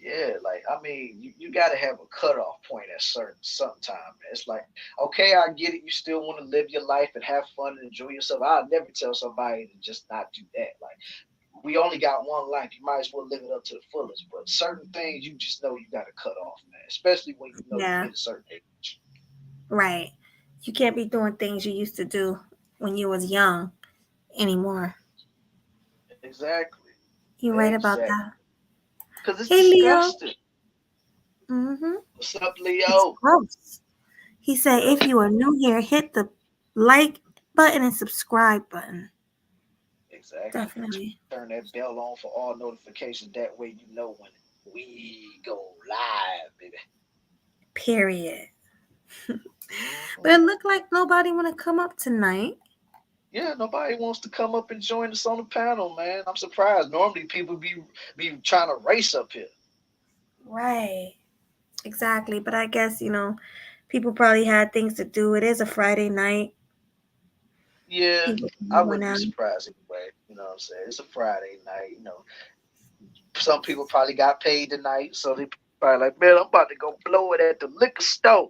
Speaker 2: Yeah, like I mean, you got to have a cutoff point at some time. Man. It's like, okay, I get it. You still want to live your life and have fun and enjoy yourself. I'll never tell somebody to just not do that. Like we only got one life. You might as well live it up to the fullest. But certain things you just know you got to cut off, man. Especially when you know you
Speaker 3: Yeah,
Speaker 2: hit a certain age.
Speaker 3: right. You can't be doing things you used to do when you was young anymore.
Speaker 2: Exactly.
Speaker 3: You're right about
Speaker 2: Exactly.
Speaker 3: that.
Speaker 2: Because it's
Speaker 3: Hey, Leo.
Speaker 2: disgusting.
Speaker 3: Mm-hmm.
Speaker 2: What's up,
Speaker 3: It's
Speaker 2: Leo?
Speaker 3: gross. He said,
Speaker 2: Yeah,
Speaker 3: if you are new here, hit the like button and subscribe button.
Speaker 2: exactly.
Speaker 3: Definitely.
Speaker 2: Turn that bell on for all notifications. That way you know when we go live, baby.
Speaker 3: Period.
Speaker 2: Mhm.
Speaker 3: But it looked like nobody want to come up tonight.
Speaker 2: Yeah, nobody wants to come up and join us on the panel, man. I'm surprised. Normally people be trying to race up here.
Speaker 3: Right. Exactly. But I guess, people probably had things to do. It is a Friday night.
Speaker 2: Yeah,
Speaker 3: People
Speaker 2: I
Speaker 3: went
Speaker 2: wouldn't be
Speaker 3: out.
Speaker 2: surprised anyway. You know what I'm saying? It's a Friday night. Some people probably got paid tonight, so they probably like, man, I'm about to go blow it at the liquor store.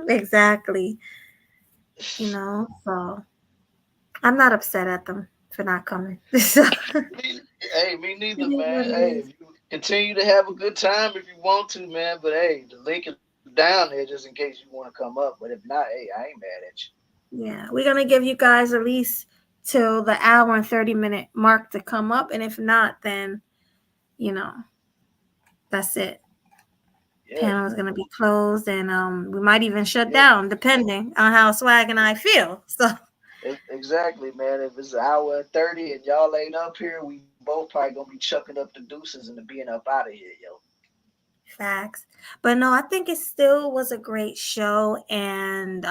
Speaker 3: Exactly. So I'm not upset at them for not coming. So
Speaker 2: Hey, me
Speaker 3: it
Speaker 2: neither,
Speaker 3: is what
Speaker 2: man.
Speaker 3: it
Speaker 2: Hey,
Speaker 3: is.
Speaker 2: if you continue to have a good time if you want to, man. But hey, the link is down there just in case you want to come up. But if not, hey, I ain't mad at you.
Speaker 3: Yeah, we're gonna give you guys at least till the hour and 30-minute mark to come up, and if not, then you know that's it.
Speaker 2: Yeah,
Speaker 3: Panel is gonna be closed, and we might even shut
Speaker 2: yeah.
Speaker 3: down depending on how Swag and I feel. So
Speaker 2: Exactly, man. If it's an hour and 30 and y'all ain't up here, we both probably gonna be chucking up the deuces and being up out of here, yo.
Speaker 3: facts, but no, I think it still was a great show, and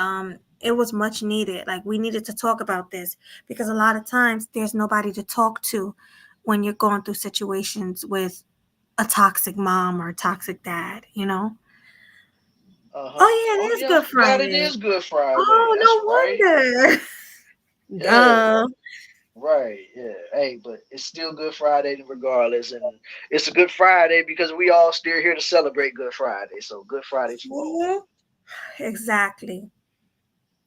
Speaker 3: it was much needed. Like we needed to talk about this because a lot of times there's nobody to talk to when you're going through situations with a toxic mom or a toxic dad.
Speaker 2: Uh huh.
Speaker 3: Oh yeah,
Speaker 2: Oh
Speaker 3: it is
Speaker 2: yeah, I
Speaker 3: Good
Speaker 2: forgot it
Speaker 3: Friday.
Speaker 2: is Good Friday.
Speaker 3: Oh,
Speaker 2: That's right.
Speaker 3: no wonder.
Speaker 2: Yeah,
Speaker 3: Duh.
Speaker 2: right. Yeah. Hey, but it's still Good Friday regardless, and it's a Good Friday because we all still here to celebrate Good Friday. So Good Friday to all.
Speaker 3: Mhm. Exactly.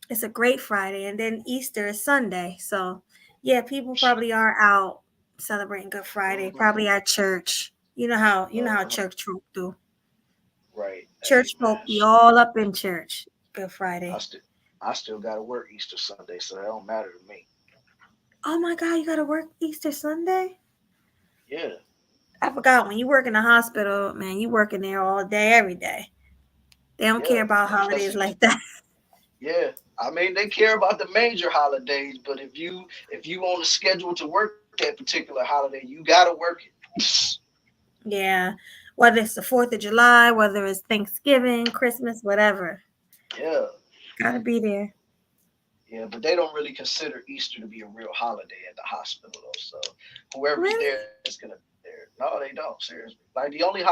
Speaker 3: It's a great Friday, and then Easter is Sunday. So, yeah, people probably are out celebrating Good Friday,
Speaker 2: Mm-hmm.
Speaker 3: probably at church. You know how
Speaker 2: Uh-huh.
Speaker 3: church folk do.
Speaker 2: Right. Hey,
Speaker 3: Church
Speaker 2: man.
Speaker 3: folk be all up in church Good
Speaker 2: I
Speaker 3: Friday.
Speaker 2: still I still gotta work Easter Sunday, so that don't matter to me.
Speaker 3: Oh my God, you got to work Easter Sunday?
Speaker 2: Yeah.
Speaker 3: I forgot when you work in the hospital, man, you working there all day, every day. They don't care
Speaker 2: Yeah.
Speaker 3: about
Speaker 2: And plus,
Speaker 3: holidays like that.
Speaker 2: yeah. I mean, they care about the major holidays, but if you on the schedule to work that particular holiday, you gotta work it.
Speaker 3: Yeah. Whether it's the 4th of July, whether it's Thanksgiving, Christmas, whatever.
Speaker 2: Yeah.
Speaker 3: Gotta be there.
Speaker 2: Yeah, but they don't really consider Easter to be a real holiday at the hospital, though. So whoever's
Speaker 3: Really?
Speaker 2: there is gonna be there. No, they don't. Seriously, like the only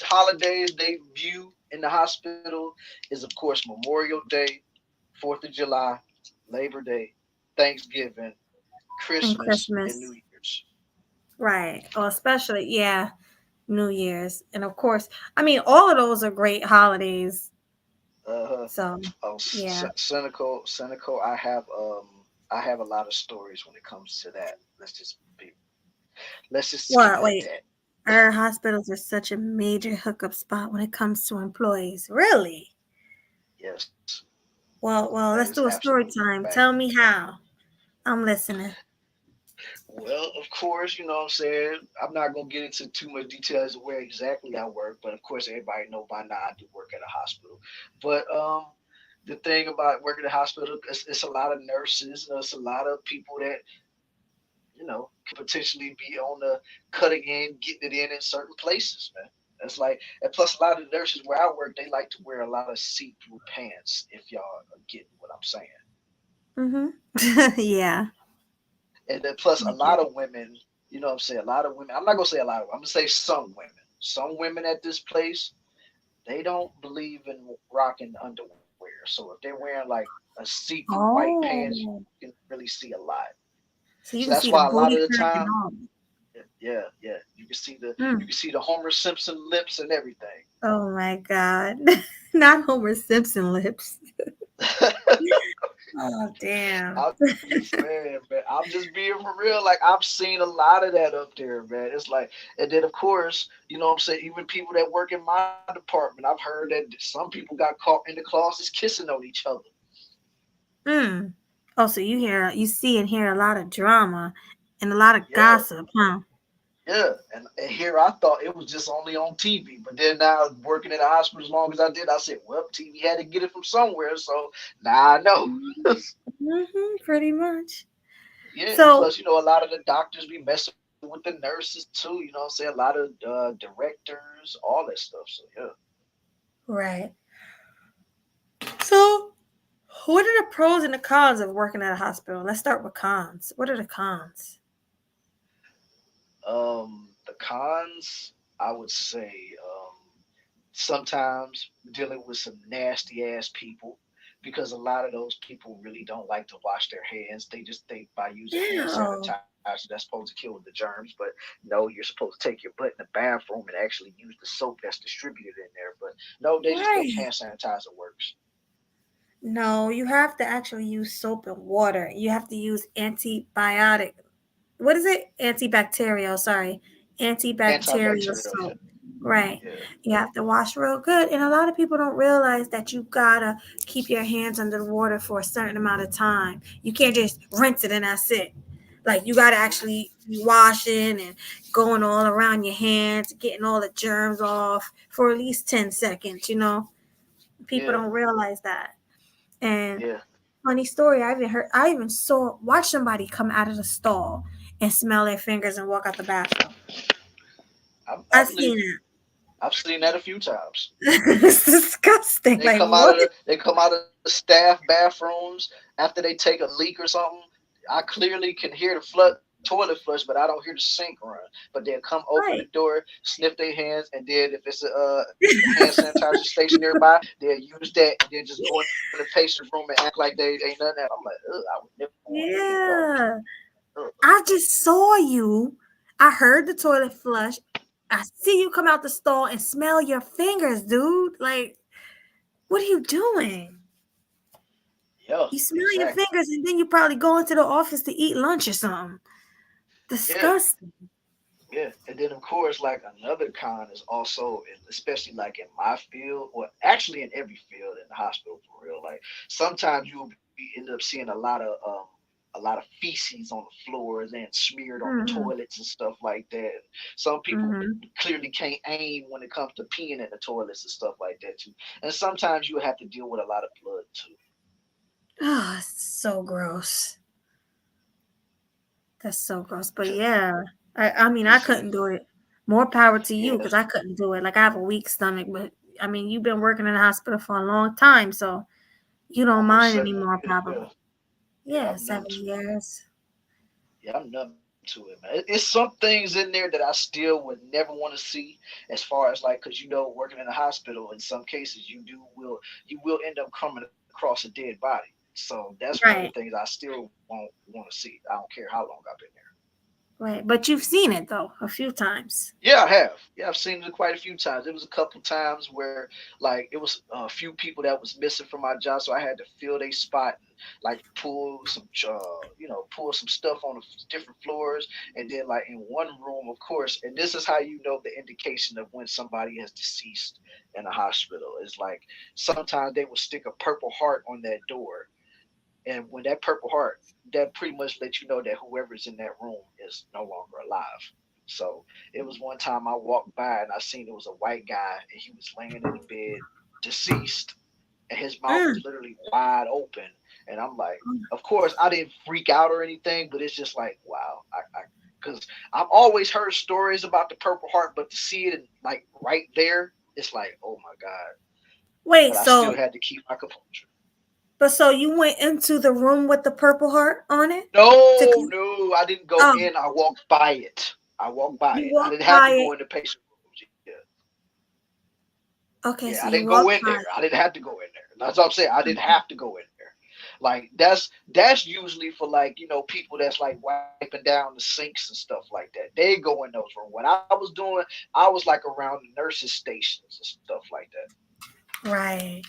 Speaker 2: holidays they view in the hospital is, of course, Memorial Day, 4th of July, Labor Day, Thanksgiving,
Speaker 3: And
Speaker 2: Christmas, and New
Speaker 3: Christmas.
Speaker 2: Year's.
Speaker 3: Right. Or especially, yeah, New Year's. And of course, I mean, all of those are great holidays.
Speaker 2: Uh,
Speaker 3: So,
Speaker 2: oh,
Speaker 3: yeah.
Speaker 2: cynical. I have a lot of stories when it comes to that. Let's just keep
Speaker 3: What?
Speaker 2: it at
Speaker 3: Wait.
Speaker 2: that.
Speaker 3: Our hospitals are such a major hookup spot when it comes to employees. Really?
Speaker 2: Yes,
Speaker 3: Well,
Speaker 2: that
Speaker 3: let's
Speaker 2: is
Speaker 3: do a story
Speaker 2: absolute
Speaker 3: time.
Speaker 2: fact.
Speaker 3: Tell me how. I'm listening.
Speaker 2: Well, of course, you know what I'm saying. I'm not gonna get into too much details of where exactly I work, but of course, everybody know by now I do work at a hospital. But the thing about working at a hospital, it's a lot of nurses, it's a lot of people that can potentially be on the cutting end, getting it in certain places, man. It's like, and plus a lot of the nurses where I work, they like to wear a lot of see-through pants. If y'all are getting what I'm saying.
Speaker 3: Mm-hmm. Yeah.
Speaker 2: And then plus a
Speaker 3: I get
Speaker 2: lot
Speaker 3: it.
Speaker 2: of women, you know what I'm saying? A lot of women, I'm not gonna say a lot of, I'm gonna say some women. Some women at this place, they don't believe in rocking underwear. So if they're wearing like a see-through white pants,
Speaker 3: Oh.
Speaker 2: you can really see a lot.
Speaker 3: So
Speaker 2: So
Speaker 3: you can
Speaker 2: that's
Speaker 3: see the
Speaker 2: why a lot
Speaker 3: booty
Speaker 2: of the
Speaker 3: crack and
Speaker 2: time,
Speaker 3: all.
Speaker 2: yeah, you
Speaker 3: Mm.
Speaker 2: can see the Homer Simpson lips and everything.
Speaker 3: Oh my God. Not Homer Simpson lips. Oh, damn.
Speaker 2: I'm just saying, man. I'm just being for real. Like I've seen a lot of that up there, man. It's like, and then of course, you know what I'm saying. Even people that work in my department, I've heard that some people got caught in the closets kissing on each other.
Speaker 3: Mm. Oh, so you see and hear a lot of drama and a lot of
Speaker 2: Yeah,
Speaker 3: gossip, huh?
Speaker 2: yeah. And here I thought it was just only on TV, but then now working in the hospital as long as I did, I said, well, TV had to get it from somewhere, so now I know.
Speaker 3: Mm-hmm, pretty much.
Speaker 2: Yeah, and
Speaker 3: So,
Speaker 2: plus, a lot of the doctors be messing with the nurses too. You know what I'm saying? A lot of directors, all that stuff. So yeah.
Speaker 3: right. So, what are the pros and the cons of working at a hospital? Let's start with cons. What are the cons?
Speaker 2: The cons, I would say, sometimes dealing with some nasty ass people because a lot of those people really don't like to wash their hands. They just think by using hand
Speaker 3: Ew.
Speaker 2: sanitizer that's supposed to kill the germs, but no, you're supposed to take your butt in the bathroom and actually use the soap that's distributed in there. But no, they just think hand
Speaker 3: Right.
Speaker 2: sanitizer works.
Speaker 3: No, you have to actually use soap and water. You have to use antibiotic. What is it? Antibacterial, sorry. Antibacterial
Speaker 2: Antibacterial, yeah,
Speaker 3: soap. Right.
Speaker 2: yeah,
Speaker 3: You have to wash real good. And a lot of people don't realize that you gotta keep your hands under the water for a certain amount of time. You can't just rinse it and that's it. Like you gotta actually be washing and going all around your hands, getting all the germs off for at least 10 seconds, you know. People
Speaker 2: yeah,
Speaker 3: don't realize that. And
Speaker 2: yeah.
Speaker 3: funny story, I even saw watch somebody come out of the stall and smell their fingers and walk out the bathroom.
Speaker 2: I
Speaker 3: I
Speaker 2: believe
Speaker 3: seen
Speaker 2: you. I've seen that a few times.
Speaker 3: it. It's disgusting. Like what?
Speaker 2: They come out of the staff bathrooms after they take a leak or something. I clearly can hear the toilet flush, but I don't hear the sink run. But they'll come open the
Speaker 3: Right.
Speaker 2: door, sniff their hands, and then if it's a hand sanitizer station nearby, they'll use that and then just go in the patient room and act like they ain't nothing. I'm like, ugh, I would never want to do those.
Speaker 3: Yeah.
Speaker 2: Ugh.
Speaker 3: I just saw you. I heard the toilet flush. I see you come out the stall and smell your fingers, dude. Like, what are you doing?
Speaker 2: Yeah,
Speaker 3: You smell your
Speaker 2: exactly.
Speaker 3: fingers and then you probably go into the office to eat lunch or something.
Speaker 2: Yeah,
Speaker 3: Disgusting.
Speaker 2: yeah, and then of course, like another con is also, especially like in my field, or actually in every field in the hospital for real. Like sometimes you will end up seeing a lot of feces on the floors and smeared on the
Speaker 3: Mm-hmm.
Speaker 2: toilets and stuff like that. Some people
Speaker 3: Mm-hmm.
Speaker 2: clearly can't aim when it comes to peeing in the toilets and stuff like that too. And sometimes you have to deal with a lot of blood too.
Speaker 3: Oh, it's so gross. That's so gross. But yeah, I mean, I
Speaker 2: It's
Speaker 3: couldn't do it. More power to you
Speaker 2: yeah,
Speaker 3: because I couldn't do it. Like I have a weak stomach, but I mean, you've been working in the hospital for a long time, so you don't
Speaker 2: almost
Speaker 3: mind
Speaker 2: 7
Speaker 3: anymore,
Speaker 2: years. Yeah,
Speaker 3: probably.
Speaker 2: yeah,
Speaker 3: Yeah,
Speaker 2: I'm numb
Speaker 3: 7 years.
Speaker 2: Yeah, I'm numb to it, man. It's some things in there that I still would never want to see, as far as like, because working in a hospital, in some cases you will end up coming across across a dead body. So that's one of the
Speaker 3: Right.
Speaker 2: things I still won't want to see. I don't care how long I've been there.
Speaker 3: Right. But you've seen it though a few times.
Speaker 2: Yeah, I have. Yeah, I've seen it quite a few times. It was a couple times where like it was a few people that was missing from my job, so I had to fill their spot and like pull some, pull some stuff on the different floors, and then like in one room, of course. And this is how you know the indication of when somebody has deceased in a hospital. It's like sometimes they will stick a purple heart on that door, and when that purple heart, that pretty much lets you know that whoever's in that room is no longer alive. So it was one time I walked by and I seen it was a white guy and he was laying in the bed, deceased, and his mouth was
Speaker 3: Mm.
Speaker 2: literally wide open. And I'm like, of course, I didn't freak out or anything, but it's just like, wow, because I've always heard stories about the Purple Heart, but to see it like right there, it's like, oh my god.
Speaker 3: Wait,
Speaker 2: But I still
Speaker 3: so
Speaker 2: had to keep my composure.
Speaker 3: so you went into the room with the purple heart on it to
Speaker 2: No,
Speaker 3: clean?
Speaker 2: no, I didn't go
Speaker 3: Oh,
Speaker 2: in. I walked by it. I walked by
Speaker 3: you
Speaker 2: it. I
Speaker 3: walked
Speaker 2: didn't have
Speaker 3: by
Speaker 2: to
Speaker 3: it.
Speaker 2: go in the patient rooms. Yeah,
Speaker 3: Okay,
Speaker 2: yeah,
Speaker 3: so
Speaker 2: I
Speaker 3: you
Speaker 2: didn't go
Speaker 3: walked
Speaker 2: in
Speaker 3: by
Speaker 2: there. I didn't have to go in there. That's what I'm saying. I didn't
Speaker 3: it.
Speaker 2: have to go in there. Like that's usually for like people that's like wiping down the sinks and stuff like that. They go in those rooms. What I was doing, I was like around the nurses' stations and stuff like that.
Speaker 3: Right.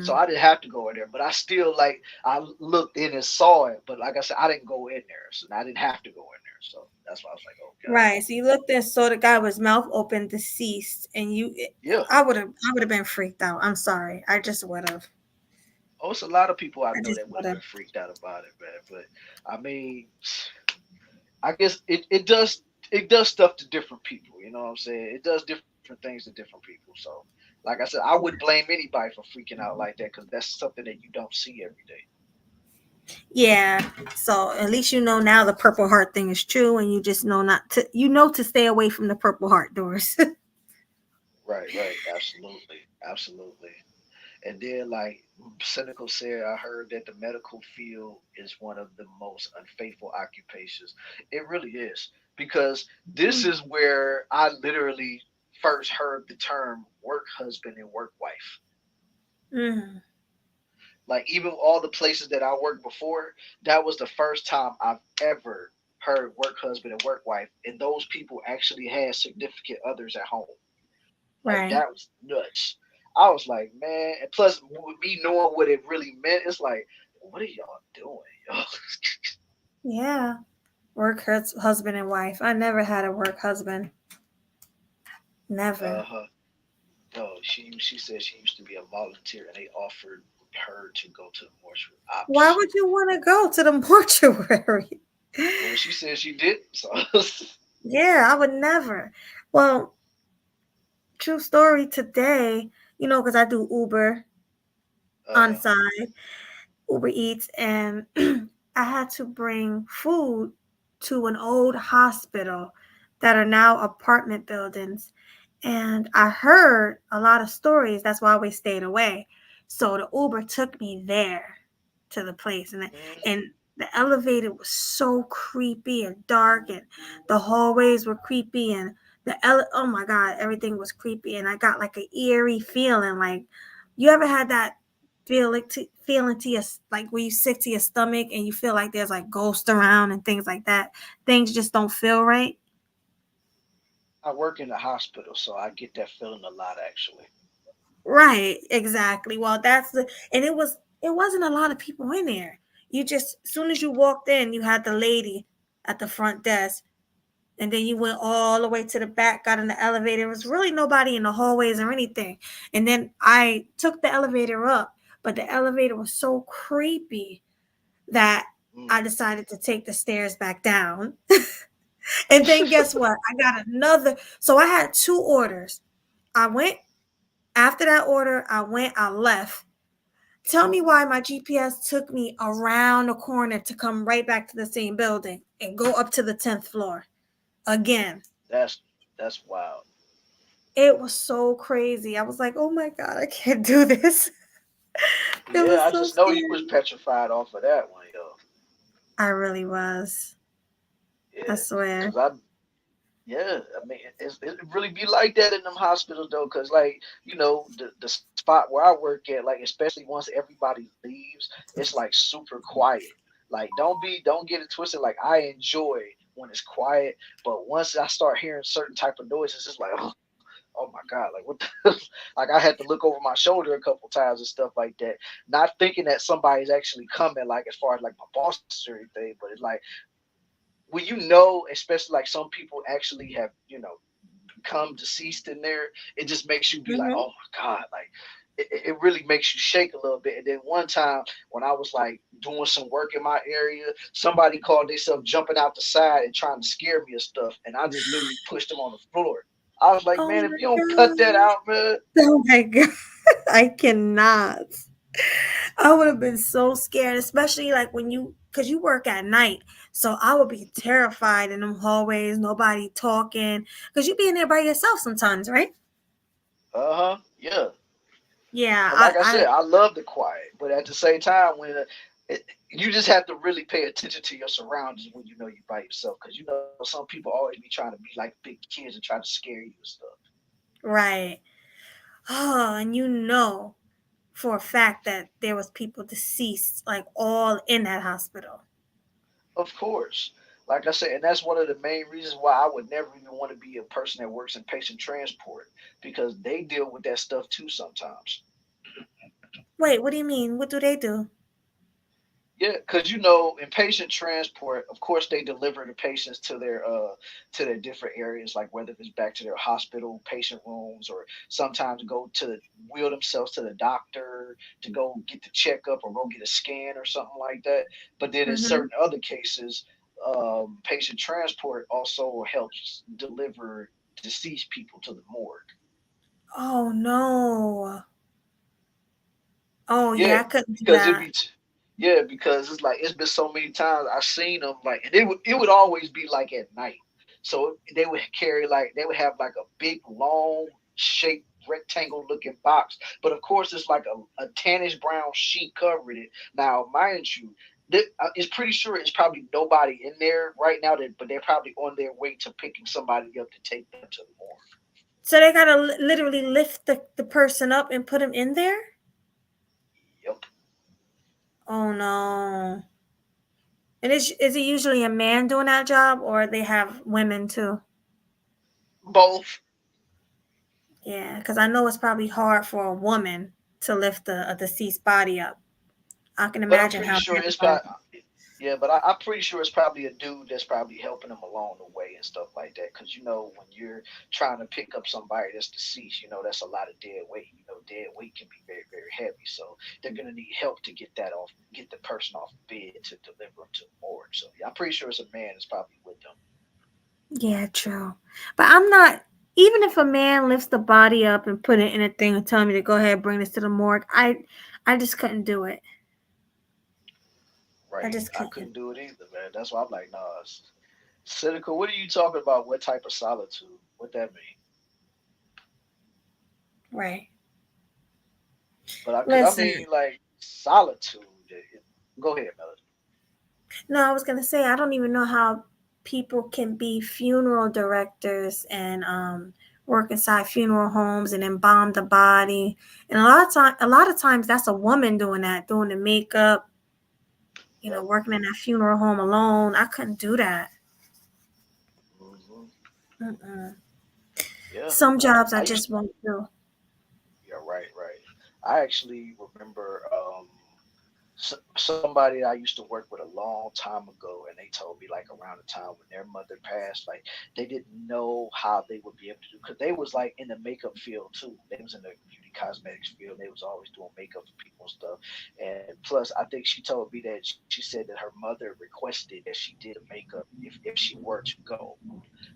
Speaker 2: So
Speaker 3: Mm.
Speaker 2: I didn't have to go in there, but I still like I looked in and saw it. But like I said, I didn't go in there, so I didn't have to go in there. So that's why I was like, oh god,
Speaker 3: Right. So you looked and saw the guy with his mouth open, deceased, and
Speaker 2: yeah.
Speaker 3: I would have been freaked out. I'm sorry. I just would have.
Speaker 2: Oh, it's a lot of people I
Speaker 3: I
Speaker 2: know
Speaker 3: just
Speaker 2: that would
Speaker 3: would
Speaker 2: have
Speaker 3: have.
Speaker 2: been freaked out about it, man. But I mean, I guess it does stuff to different people. You know what I'm saying? It does different things to different people. So, like I said, I wouldn't blame anybody for freaking out like that because that's something that you don't see every day.
Speaker 3: Yeah. So at least you know now the purple heart thing is true, and you just know not to. You know to stay away from the purple heart doors.
Speaker 2: Right, right, absolutely, absolutely. And then, like Cynical said, I heard that the medical field is one of the most unfaithful occupations. It really is because this is where I literally first heard the term work husband and work wife.
Speaker 3: Mm.
Speaker 2: Like even all the places that I worked before, that was the first time I've ever heard work husband and work wife, and those people actually had significant others at home. Like
Speaker 3: Right.
Speaker 2: that was nuts. I was like, man, and plus with me knowing what it really meant, it's like, what are y'all doing, y'all?
Speaker 3: Yeah. Work hurts husband and wife. I never had a work husband. Never.
Speaker 2: Uh-huh. No, she said she used to be a volunteer and they offered her to go to the mortuary.
Speaker 3: Why would you want to go to the mortuary?
Speaker 2: Well, she said she did. So
Speaker 3: Yeah, I would never. Well, true story today, because I do Uber on
Speaker 2: uh-huh.
Speaker 3: side, Uber Eats, and I had to bring food to an old hospital that are now apartment buildings. And I heard a lot of stories. That's why we stayed away. So the Uber took me there to the place, and the elevator was so creepy and dark, and the hallways were creepy, and oh my god, everything was creepy, and I got like an eerie feeling. Like, you ever had that feeling to your, like, where you sick to your stomach and you feel like there's like ghosts around and things like that? Things just don't feel right.
Speaker 2: I work in the hospital, so I get that feeling a lot actually.
Speaker 3: Right, exactly. Well, and it wasn't a lot of people in there. You just, as soon as you walked in, you had the lady at the front desk, and then you went all the way to the back, got in the elevator. There was really nobody in the hallways or anything. And then I took the elevator up, but the elevator was so creepy that
Speaker 2: Mm.
Speaker 3: I decided to take the stairs back down. And then guess what? I got another. So I had two orders. I went After that order, I left. Tell me why my GPS took me around the corner to come right back to the same building and go up to the 10th floor again.
Speaker 2: That's wild.
Speaker 3: It was so crazy. I was like, oh my God, I can't do this. It
Speaker 2: Yeah,
Speaker 3: was
Speaker 2: I
Speaker 3: so
Speaker 2: just know you was
Speaker 3: scary.
Speaker 2: petrified off of that one, yo.
Speaker 3: I really was. I
Speaker 2: Yeah,
Speaker 3: swear.
Speaker 2: cause Yeah, I mean, it really be like that in them hospitals though, cause like the spot where I work at, like especially once everybody leaves, it's like super quiet. Like don't get it twisted. Like I enjoy when it's quiet, but once I start hearing certain type of noises, it's like oh my god, like what the like I had to look over my shoulder a couple times and stuff like that, not thinking that somebody's actually coming, like as far as like my bosses or anything, but it's like when especially like some people actually have become deceased in there, it just makes you be like,
Speaker 3: Mm-hmm.
Speaker 2: oh my god, like it really makes you shake a little bit. And then one time when I was like doing some work in my area, somebody called themselves jumping out the side and trying to scare me and stuff, and I just literally pushed them on the floor. I was like,
Speaker 3: Oh
Speaker 2: man, if
Speaker 3: my
Speaker 2: you don't cut that
Speaker 3: god.
Speaker 2: out, man.
Speaker 3: Oh my god. I cannot. I would have been so scared, especially like when because you work at night. So I would be terrified in them hallways, nobody talking, because you be in there by yourself sometimes, right?
Speaker 2: Uh-huh, yeah.
Speaker 3: Yeah,
Speaker 2: But
Speaker 3: I,
Speaker 2: like I
Speaker 3: I
Speaker 2: said, I love the quiet. But at the same time, you just have to really pay attention to your surroundings when you know you're by yourself. Because some people always be trying to be like big kids and try to scare you and stuff.
Speaker 3: right. Oh, and for a fact that there was people deceased, like all in that hospital.
Speaker 2: Of course. Like I said, and that's one of the main reasons why I would never even want to be a person that works in patient transport because they deal with that stuff too sometimes.
Speaker 3: Wait, what do you mean? What do they do?
Speaker 2: Yeah, because in patient transport, of course, they deliver the patients to their different areas, like whether it's back to their hospital patient rooms, or sometimes go to wheel themselves to the doctor to go get the checkup or go get a scan or something like that. But then in
Speaker 3: Mm-hmm.
Speaker 2: certain other cases, patient transport also helps deliver deceased people to the morgue.
Speaker 3: Oh no. Oh yeah,
Speaker 2: Yeah,
Speaker 3: I couldn't do
Speaker 2: because
Speaker 3: that.
Speaker 2: yeah, because it's like it's been so many times I've seen them like, and it would always be like at night. So they would have like a big long shaped rectangle looking box, but of course it's like a tannish brown sheet covering it. Now, mind you, it's pretty sure it's probably nobody in there right now, but they're probably on their way to picking somebody up to take them to the morgue.
Speaker 3: So they gotta literally lift the person up and put him in there?
Speaker 2: Yep,
Speaker 3: Oh no. And is it usually a man doing that job or they have women too?
Speaker 2: both.
Speaker 3: Yeah, because I know it's probably hard for a woman to lift a deceased body up. I can
Speaker 2: But I'm
Speaker 3: imagine
Speaker 2: pretty
Speaker 3: how
Speaker 2: sure
Speaker 3: heavy
Speaker 2: it's
Speaker 3: that
Speaker 2: probably
Speaker 3: is.
Speaker 2: yeah, but I'm pretty sure it's probably a dude that's probably helping them along the way and stuff like that. Because when you're trying to pick up somebody that's deceased, that's a lot of dead weight. Dead weight can be very very heavy, so they're gonna need help to get the person off the bed to deliver them to the morgue. So yeah, I'm pretty sure it's a man that's probably with them.
Speaker 3: Yeah, true. But I'm not. Even if a man lifts the body up and put it in a thing and tell me to go ahead bring this to the morgue, I just couldn't do it. I
Speaker 2: Right?
Speaker 3: just
Speaker 2: I
Speaker 3: couldn't.
Speaker 2: couldn't do it either, man. That's why I'm like, nah, it's cynical. What are you talking about? What type of solitude? What that mean?
Speaker 3: Right.
Speaker 2: Because I
Speaker 3: Listen,
Speaker 2: mean, like solitude. Go ahead, Melody.
Speaker 3: no, I was gonna say I don't even know how people can be funeral directors and work inside funeral homes and embalm the body. And a lot of times that's a woman doing that, doing the makeup,
Speaker 2: Yep.
Speaker 3: working in that funeral home alone. I couldn't do that.
Speaker 2: Hmm.
Speaker 3: Mm-mm.
Speaker 2: Yeah.
Speaker 3: Some jobs I
Speaker 2: I used
Speaker 3: just won't do.
Speaker 2: Yeah, right, right. I actually remember somebody I used to work with a long time ago, and they told me like around the time when their mother passed, like they didn't know how they would be able to do because they was like in the makeup field too. They was in the beauty cosmetics field. They was always doing makeup for people and stuff. And plus, I think she told me that she said that her mother requested that she did the makeup if she were to go.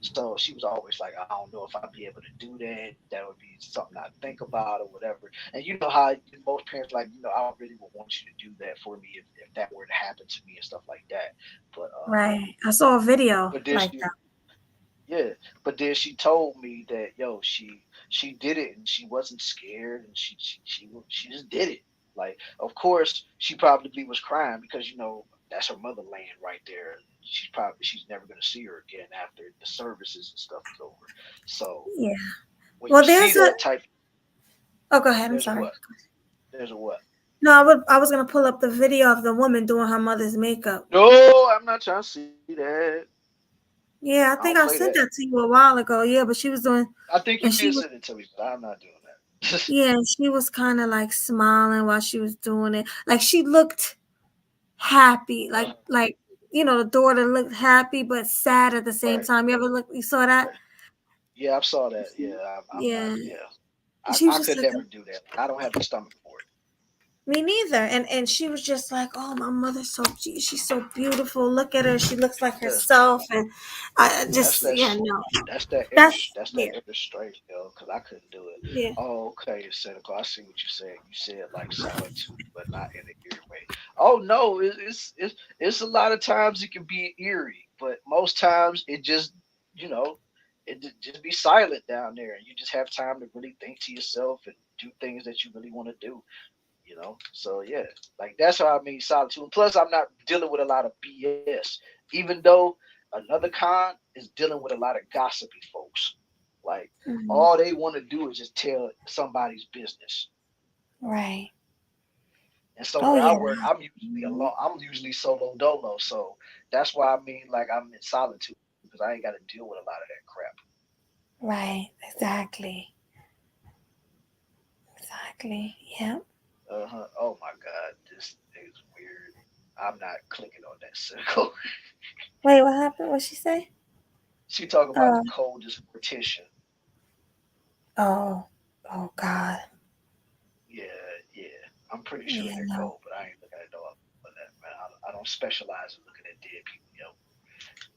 Speaker 2: So she was always like, I don't know if I'd be able to do that. That would be something I think about or whatever. And you know how most parents like, I really would want you to do that for me if that were to happen to me and stuff like that. But
Speaker 3: Right. I saw a video
Speaker 2: but then
Speaker 3: like
Speaker 2: she
Speaker 3: that.
Speaker 2: yeah, but then she told me that she did it and she wasn't scared and she just did it. Like, of course, she probably was crying because That's her motherland right there. She's never gonna see her again after the services and stuff is over. So
Speaker 3: Yeah.
Speaker 2: when you
Speaker 3: Well,
Speaker 2: see
Speaker 3: there's a.
Speaker 2: that type,
Speaker 3: Oh, go ahead. I'm
Speaker 2: there's a
Speaker 3: sorry.
Speaker 2: what? There's a what?
Speaker 3: No, I was gonna pull up the video of the woman doing her mother's makeup.
Speaker 2: No, I'm not trying to see that.
Speaker 3: Yeah, I
Speaker 2: I don't
Speaker 3: think I
Speaker 2: play
Speaker 3: sent
Speaker 2: that.
Speaker 3: that to you a while ago. Yeah, but she was doing,
Speaker 2: I think you
Speaker 3: and she
Speaker 2: did
Speaker 3: was,
Speaker 2: send it to me, but I'm not doing that.
Speaker 3: yeah, she was kind of like smiling while she was doing it. Like she looked happy, like the daughter looked happy but sad at the same
Speaker 2: Right,
Speaker 3: time. You saw that?
Speaker 2: right. Yeah, I saw that. Yeah, I'm not.
Speaker 3: Yeah,
Speaker 2: Yeah,
Speaker 3: she was
Speaker 2: I
Speaker 3: just
Speaker 2: could
Speaker 3: like,
Speaker 2: never do that. I don't have the stomach for it.
Speaker 3: me neither. And she was just like, oh, my mother's she's so beautiful. Look at her. She looks like
Speaker 2: Yeah,
Speaker 3: herself. And I
Speaker 2: that's
Speaker 3: just,
Speaker 2: that.
Speaker 3: yeah, no, that's
Speaker 2: That's
Speaker 3: yeah,
Speaker 2: that inner strength, yo. Because I couldn't do it.
Speaker 3: yeah.
Speaker 2: Oh, okay, cynical. I see what you said. You said like solitude, but not in an eerie way. Oh no, it's a lot of times it can be eerie, but most times it just you know just be silent down there, and you just have time to really think to yourself and do things that you really want to do. So yeah, like that's how I mean solitude. And plus, I'm not dealing with a lot of BS, even though another con is dealing with a lot of gossipy folks. Like
Speaker 3: Mhm.
Speaker 2: all they want to do is just tell somebody's business.
Speaker 3: Right.
Speaker 2: And so
Speaker 3: Oh
Speaker 2: where I
Speaker 3: yeah.
Speaker 2: work, I'm usually alone. I'm usually solo dolo. So that's why I mean like I'm in solitude because I ain't got to deal with a lot of that crap.
Speaker 3: Right. Exactly. Exactly. Yeah.
Speaker 2: Oh my god, this is weird. I'm not clicking on that circle.
Speaker 3: Wait, what happened? What she say?
Speaker 2: She talk about
Speaker 3: Oh.
Speaker 2: the coldest mortician.
Speaker 3: Oh. Oh God.
Speaker 2: Yeah, yeah. I'm pretty sure
Speaker 3: Yeah.
Speaker 2: they're
Speaker 3: No.
Speaker 2: cold, but I ain't looking at no of that, man. I don't specialize in looking at dead people,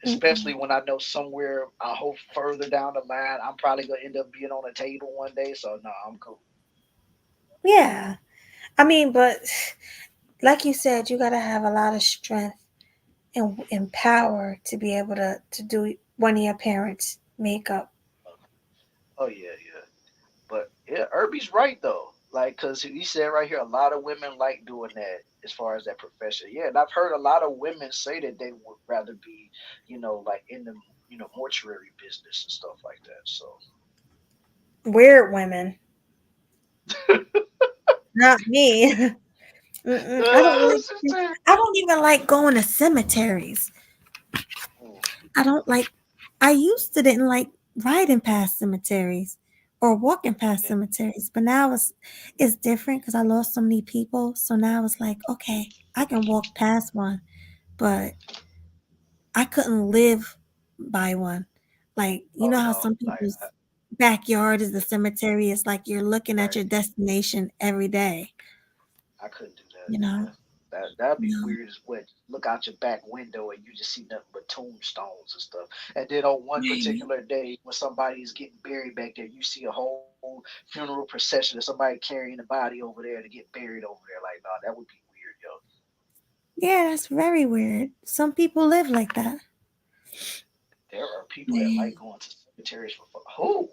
Speaker 3: Mm-mm.
Speaker 2: especially when I know somewhere I hope further down the line I'm probably gonna end up being on a table one day. So no, I'm cool.
Speaker 3: Yeah. I mean, but like you said, you gotta have a lot of strength and power to be able to do one of your parents' makeup.
Speaker 2: Oh yeah, yeah. But yeah, Irby's right though. Like, cause he said right here, a lot of women like doing that as far as that profession. Yeah, and I've heard a lot of women say that they would rather be, like in the mortuary business and stuff like that. So
Speaker 3: Weird women, not me. Mm-mm. I don't like.
Speaker 2: sister.
Speaker 3: I don't even like going to cemeteries.
Speaker 2: Mm,
Speaker 3: I don't like. I used to didn't like riding past cemeteries or walking past
Speaker 2: yeah,
Speaker 3: cemeteries, but now it's different because I lost so many people. So now it's like, okay, I can walk past one, but I couldn't live by one. Like, you
Speaker 2: oh
Speaker 3: know how
Speaker 2: no,
Speaker 3: some
Speaker 2: like
Speaker 3: people's backyard is the
Speaker 2: yeah,
Speaker 3: cemetery? It's like you're looking at
Speaker 2: right.
Speaker 3: your destination every day,
Speaker 2: I couldn't do that.
Speaker 3: you know?
Speaker 2: Yeah, that'd be
Speaker 3: No.
Speaker 2: weird as well. Look out your back window and you just see nothing but tombstones and stuff. And then on one
Speaker 3: Right.
Speaker 2: particular day, when somebody's getting buried back there, you see a whole funeral procession of somebody carrying the body over there to get buried over there. Like, no, that would be weird, yo.
Speaker 3: Yeah, that's very weird. Some people live like that.
Speaker 2: There are people that
Speaker 3: Yeah,
Speaker 2: like going to cemeteries for fun. Who?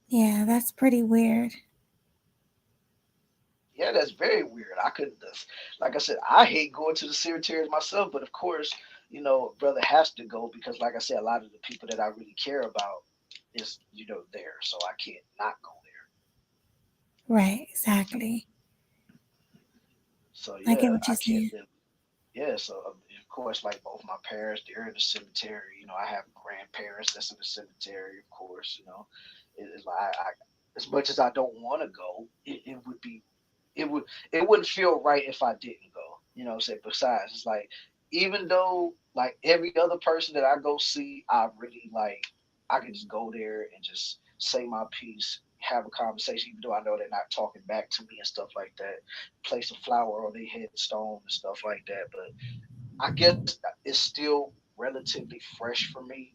Speaker 3: yeah, that's pretty weird.
Speaker 2: Yeah, that's very weird. I couldn't. Like I said, I hate going to the cemeteries myself, but of course, brother has to go because, like I said, a lot of the people that I really care about is there, so I can't not go there.
Speaker 3: Right, exactly.
Speaker 2: So
Speaker 3: I
Speaker 2: yeah,
Speaker 3: get what
Speaker 2: I
Speaker 3: you're
Speaker 2: can't
Speaker 3: saying.
Speaker 2: live. Yeah, so of course, like both my parents, they're in the cemetery. I have grandparents that's in the cemetery. Of course, it's like as much as I don't want to go, it would be it wouldn't feel right if I didn't go. Say besides, it's like even though like every other person that I go see, I really like I can just go there and just say my piece, have a conversation, even though I know they're not talking back to me and stuff like that. Place a flower on their headstone and stuff like that. But I guess it's still relatively fresh for me.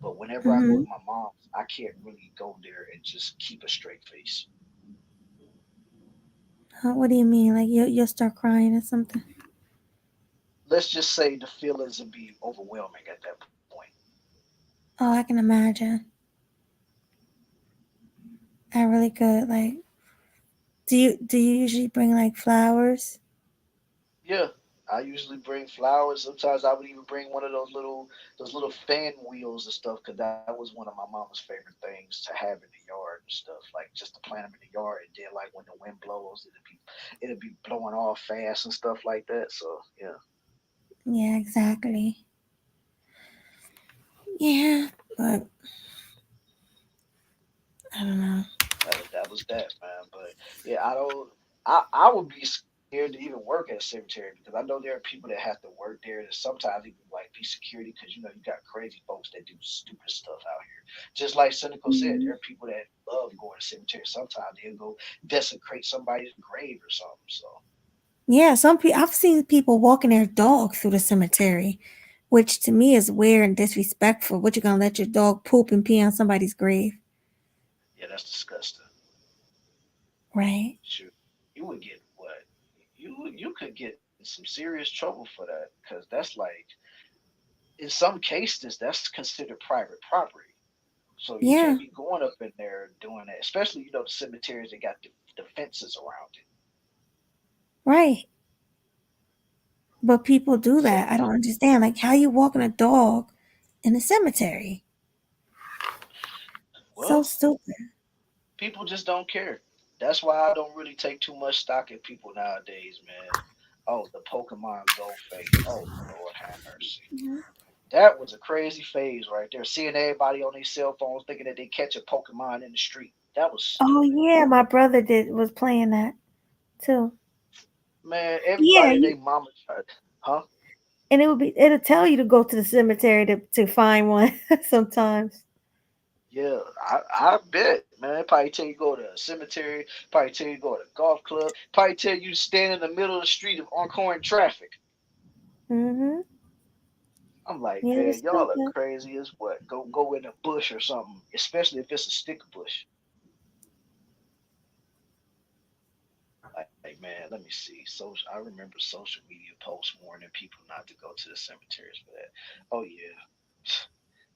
Speaker 2: But whenever I go
Speaker 3: Hmm.
Speaker 2: to my mom's, I can't really go there and just keep a straight face.
Speaker 3: What do you mean? Like you'll start crying or something?
Speaker 2: Let's just say the feelings would be overwhelming at that point.
Speaker 3: Oh, I can imagine. I really could. Like, do you usually bring like flowers?
Speaker 2: Yeah, I usually bring flowers. Sometimes I would even bring one of those little fan wheels and stuff, because that was one of my mama's favorite things to have in the yard and stuff. Like just to plant them in the yard, and then like when the wind blows, it'll be blowing off fast and stuff like that. So yeah,
Speaker 3: Yeah, exactly. Yeah, but I don't know.
Speaker 2: that was that, man. But yeah, I don't. I would be scared to even work at a cemetery, because I know there are people that have to work there, and sometimes even like be security, because you got crazy folks that do stupid stuff out here. Just like Cynical said, there
Speaker 3: Mhm.
Speaker 2: are people that love going to cemeteries. Sometimes they'll go desecrate somebody's grave or something. So
Speaker 3: Yeah, some people I've seen people walking their dog through the cemetery, which to me is weird and disrespectful. What you gonna let your dog poop and pee on somebody's grave,
Speaker 2: yeah, that's disgusting.
Speaker 3: right?
Speaker 2: Shoot, you would get what? You could get in some serious trouble for that, because that's like, in some cases that's considered private property. So you can't
Speaker 3: Yeah,
Speaker 2: be going up in there doing that, especially the cemeteries that got the fences around it.
Speaker 3: right. But people do
Speaker 2: So
Speaker 3: that. I don't understand. Like, how you walking a dog in a cemetery? So
Speaker 2: well,
Speaker 3: stupid.
Speaker 2: people just don't care. That's why I don't really take too much stock in people nowadays, man. Oh, the Pokemon Go phase. Oh Lord have mercy. That was a crazy phase right there. Seeing everybody on their cell phones thinking that they catch a Pokemon in the street. That was
Speaker 3: Oh
Speaker 2: stupid.
Speaker 3: yeah, my brother was playing that too.
Speaker 2: Man,
Speaker 3: Yeah,
Speaker 2: everybody they mama tried. Huh?
Speaker 3: and it'll tell you to go to the cemetery to find one sometimes.
Speaker 2: Yeah, I bet, man. Probably tell you go to a cemetery, probably tell you go to a golf club, probably tell you to stand in the middle of the street of oncoming traffic.
Speaker 3: Mhm.
Speaker 2: I'm like,
Speaker 3: Yeah,
Speaker 2: man,
Speaker 3: it's
Speaker 2: y'all are
Speaker 3: stupid.
Speaker 2: crazy as what? Go in a bush or something, especially if it's a stick bush. Like, man, let me see. I remember social media posts warning people not to go to the cemeteries for that. Oh yeah,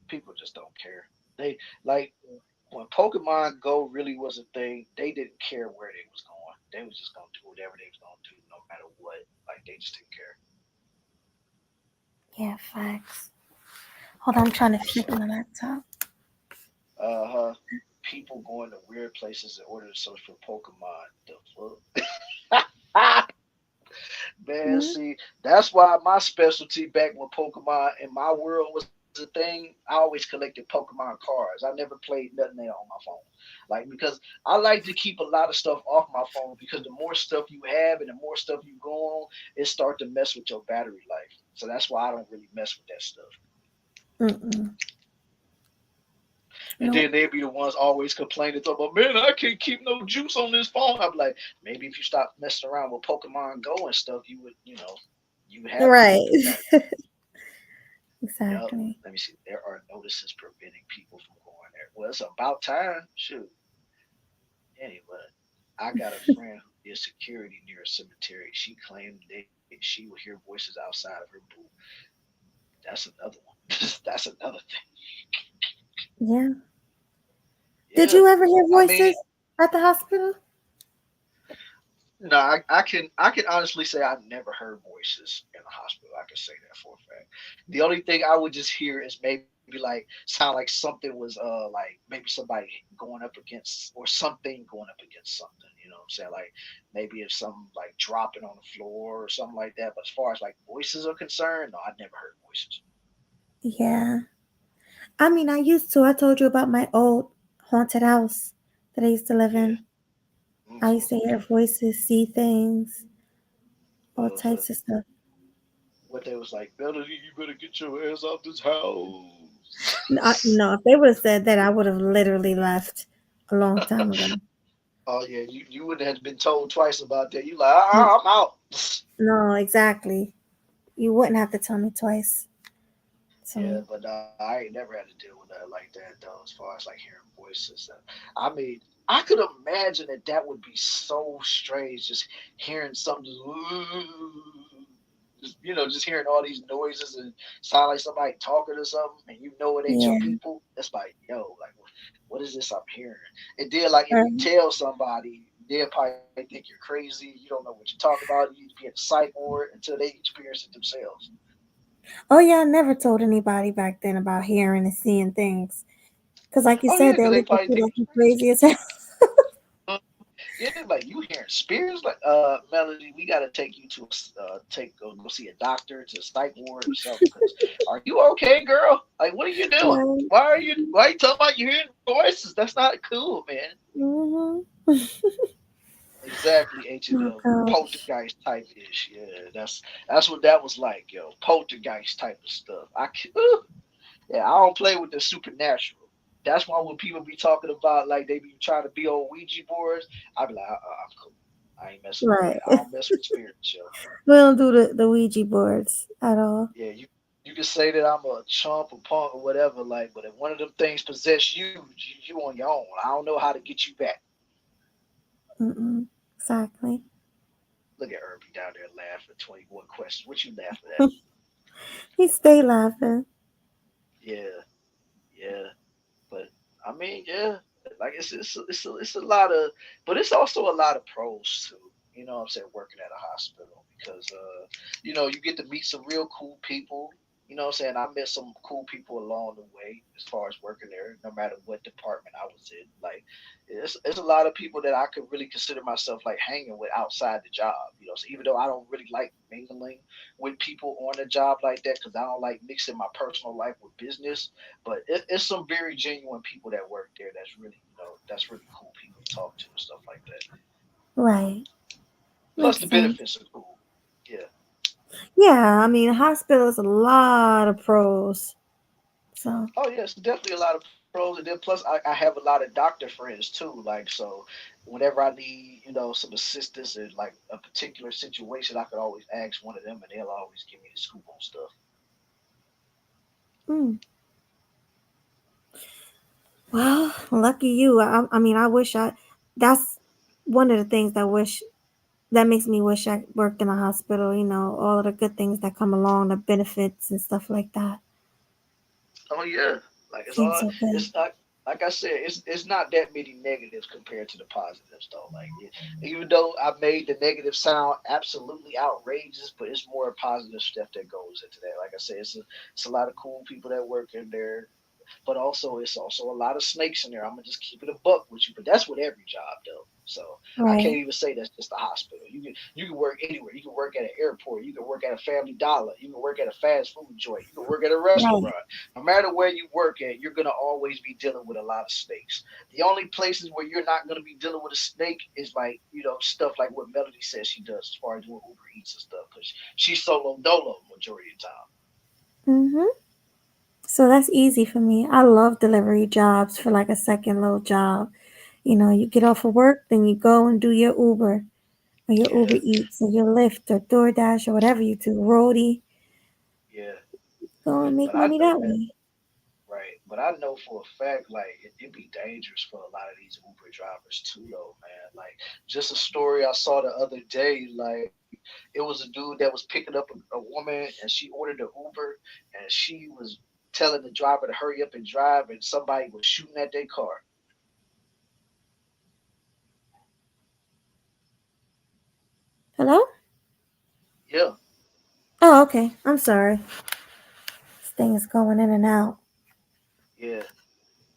Speaker 2: people just don't care. They like when Pokemon Go really was a thing. They didn't care where they was going. They was just gonna do whatever they was gonna do, no matter what. Like they just didn't care.
Speaker 3: Yeah, facts. Hold on, I'm trying to flip
Speaker 2: So,
Speaker 3: my laptop.
Speaker 2: huh. People going to weird places in order to search for Pokemon. The fuck? Man,
Speaker 3: Mhm.
Speaker 2: see, that's why my specialty back when Pokemon in my world was a thing. I always collected Pokemon cards. I never played nothing there on my phone. Like, because I like to keep a lot of stuff off my phone, because the more stuff you have and the more stuff you go on, it start to mess with your battery life. So that's why I don't really mess with that stuff.
Speaker 3: Mm-mm.
Speaker 2: And
Speaker 3: Nope.
Speaker 2: then they'd be the ones always complaining, talking about, man, I can't keep no juice on this phone. I'm like, maybe if you stop messing around with Pokemon Go and stuff, you would have more
Speaker 3: Right.
Speaker 2: battery. Yep.
Speaker 3: Exactly.
Speaker 2: Let me see. There are notices preventing people from going there. Well, it's about time. Shoot. Anyway, I got a friend who did security near a cemetery. She claimed that she would hear voices outside of her booth. That's another one. That's another thing.
Speaker 3: Yeah. Did
Speaker 2: Yeah.
Speaker 3: you ever hear
Speaker 2: I mean,
Speaker 3: voices at the hospital?
Speaker 2: no, I can honestly say I've never heard voices in a hospital. I can say that for a fact. The only thing I would just hear is maybe like sound like something was like maybe somebody going up against, or something going up against something. You know what I'm saying? Like maybe if something like dropping on the floor or something like that. But as far as like voices are concerned, no, I've never heard voices.
Speaker 3: Yeah. I mean, I used to. I told you about my old haunted house that I used to live
Speaker 2: Yeah.
Speaker 3: in. I
Speaker 2: Hmm.
Speaker 3: used to hear voices, see things, all
Speaker 2: Uh-huh.
Speaker 3: types of stuff.
Speaker 2: What they was like, Melody, you better get your ass out this house.
Speaker 3: No, if they would have said that, I would have literally left a long time ago.
Speaker 2: Oh yeah, you wouldn't have been told twice about that. You like,
Speaker 3: Mm,
Speaker 2: I'm out.
Speaker 3: no, exactly. You wouldn't have to tell me twice.
Speaker 2: Yeah,
Speaker 3: So,
Speaker 2: but I ain't never had to deal with that like that though. As far as like hearing voices, I mean, I could imagine that would be so strange, just hearing something, just hearing all these noises and sound like somebody talking or something, and you know it ain't your
Speaker 3: yeah.
Speaker 2: people. It's like, yo, like, what is this I'm hearing? And then like if you
Speaker 3: Um,
Speaker 2: tell somebody, They'll probably think you're crazy. You don't know what you're talking about. You need to be in a psych ward until they experience it themselves.
Speaker 3: Oh yeah, I never told anybody back then about hearing and seeing things. Cause like you
Speaker 2: Oh yeah,
Speaker 3: said,
Speaker 2: because
Speaker 3: they'll
Speaker 2: they
Speaker 3: look at
Speaker 2: probably
Speaker 3: you
Speaker 2: think
Speaker 3: like you
Speaker 2: you're crazy.
Speaker 3: crazy as hell.
Speaker 2: Yeah, like you hearing spirits, like Melody, we got to take you to go see a doctor to a psych ward or something. Because are you okay, girl? Like, what are you doing?
Speaker 3: Right.
Speaker 2: Why are you talking about you hearing voices? That's not cool, man.
Speaker 3: Mm-hmm.
Speaker 2: Exactly,
Speaker 3: Oh
Speaker 2: H&M
Speaker 3: gosh.
Speaker 2: poltergeist type ish. Yeah, that's what that was like, yo. Poltergeist type of stuff. Yeah, I don't play with the supernatural. That's why when people be talking about like they be trying to be on Ouija boards, I be like, I'm cool. I ain't messing with
Speaker 3: Right.
Speaker 2: that. I don't mess with spirits, yo.
Speaker 3: We don't do the Ouija boards at all.
Speaker 2: Yeah, you can say that I'm a chump or punk or whatever, like, but if one of them things possess you, you on your own. I don't know how to get you back.
Speaker 3: Mm-mm. Exactly.
Speaker 2: Look at Irby down there laughing. 21 questions. What you laughing at?
Speaker 3: He stay laughing.
Speaker 2: Yeah, yeah. But I mean, yeah, like it's a lot of, but it's also a lot of pros too. You know what I'm saying? Working at a hospital because you get to meet some real cool people. You know what I'm saying? I met some cool people along the way as far as working there, no matter what department I was in. Like, it's a lot of people that I could really consider myself like hanging with outside the job. So even though I don't really like mingling with people on a job like that because I don't like mixing my personal life with business, but it's some very genuine people that work there. That's really cool people to talk to and stuff like that.
Speaker 3: Right.
Speaker 2: Plus,
Speaker 3: Makes
Speaker 2: the
Speaker 3: sense.
Speaker 2: benefits are cool. Yeah.
Speaker 3: Yeah, I mean, hospitals a lot of pros. So
Speaker 2: Oh yeah, it's definitely a lot of pros, and then plus I have a lot of doctor friends too. Like so, whenever I need some assistance in like a particular situation, I could always ask one of them, and they'll always give me the scoop on stuff.
Speaker 3: mm, well, lucky you. I mean, I wish I. That's one of the things that wish that makes me wish I worked in a hospital. All of the good things that come along, the benefits and stuff like that.
Speaker 2: Oh yeah, like
Speaker 3: Seems so good.
Speaker 2: it's not like I said, it's not that many negatives compared to the positives though. Like even though I made the negative sound absolutely outrageous, but it's more positive stuff that goes into that. Like I said, it's a lot of cool people that work in there. But also it's also a lot of snakes in there. I'm gonna just keep it a buck with you. But that's with every job though. So I can't
Speaker 3: Right.
Speaker 2: even say that's just a hospital. You can work anywhere. You can work at an airport. You can work at a Family Dollar. You can work at a fast food joint. You can work at a
Speaker 3: Right.
Speaker 2: restaurant. No matter where you work at, you're gonna always be dealing with a lot of snakes. The only places where you're not gonna be dealing with a snake is like stuff like what Melody says she does as far as doing Uber Eats and stuff because she's solo dolo majority of the time.
Speaker 3: Mhm. So that's easy for me. I love delivery jobs for like a second little job. You get off of work, then you go and do your Uber or your Uber
Speaker 2: Yeah,
Speaker 3: Eats or your Lyft or DoorDash or whatever you do, Roadie.
Speaker 2: yeah.
Speaker 3: Go and make
Speaker 2: But I
Speaker 3: money
Speaker 2: know
Speaker 3: that
Speaker 2: that.
Speaker 3: way.
Speaker 2: Right. But I know for a fact, like, it'd be dangerous for a lot of these Uber drivers too, though, man. Like, just a story I saw the other day, like, it was a dude that was picking up a woman and she ordered an Uber and she was telling the driver to hurry up and drive and somebody was shooting at their car.
Speaker 3: Hello?
Speaker 2: Yeah.
Speaker 3: Oh, okay. I'm sorry. This thing is going in and out.
Speaker 2: Yeah.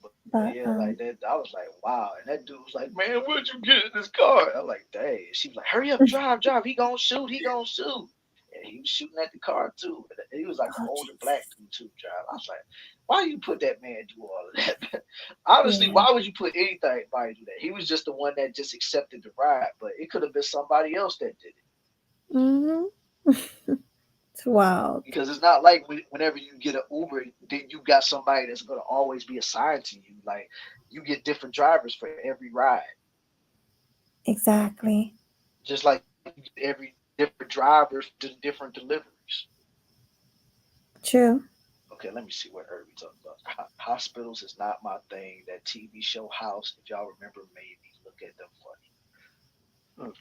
Speaker 2: But yeah,
Speaker 3: But
Speaker 2: like that, I was like, wow. And that dude was like, man, where'd you get in this car? I'm like, dang. She was like, hurry up, drive. He gonna shoot. He gonna shoot. And he was shooting at the car too. And he was like an
Speaker 3: oh
Speaker 2: older black
Speaker 3: Jesus.
Speaker 2: dude too, drive. I was like, why you put that man do all of that? Honestly,
Speaker 3: Yeah.
Speaker 2: why would you put anybody do that? He was just the one that just accepted the ride, but it could have been somebody else that did it.
Speaker 3: Mhm. It's wild.
Speaker 2: Because it's not like whenever you get an Uber, then you got somebody that's gonna always be assigned to you. Like you get different drivers for every ride.
Speaker 3: Exactly.
Speaker 2: Just like you get every different drivers to different deliveries.
Speaker 3: True.
Speaker 2: Okay, let me see what Irby talking about. Hospitals is not my thing. That TV show House, if y'all remember, made me look at them funny. Hmm.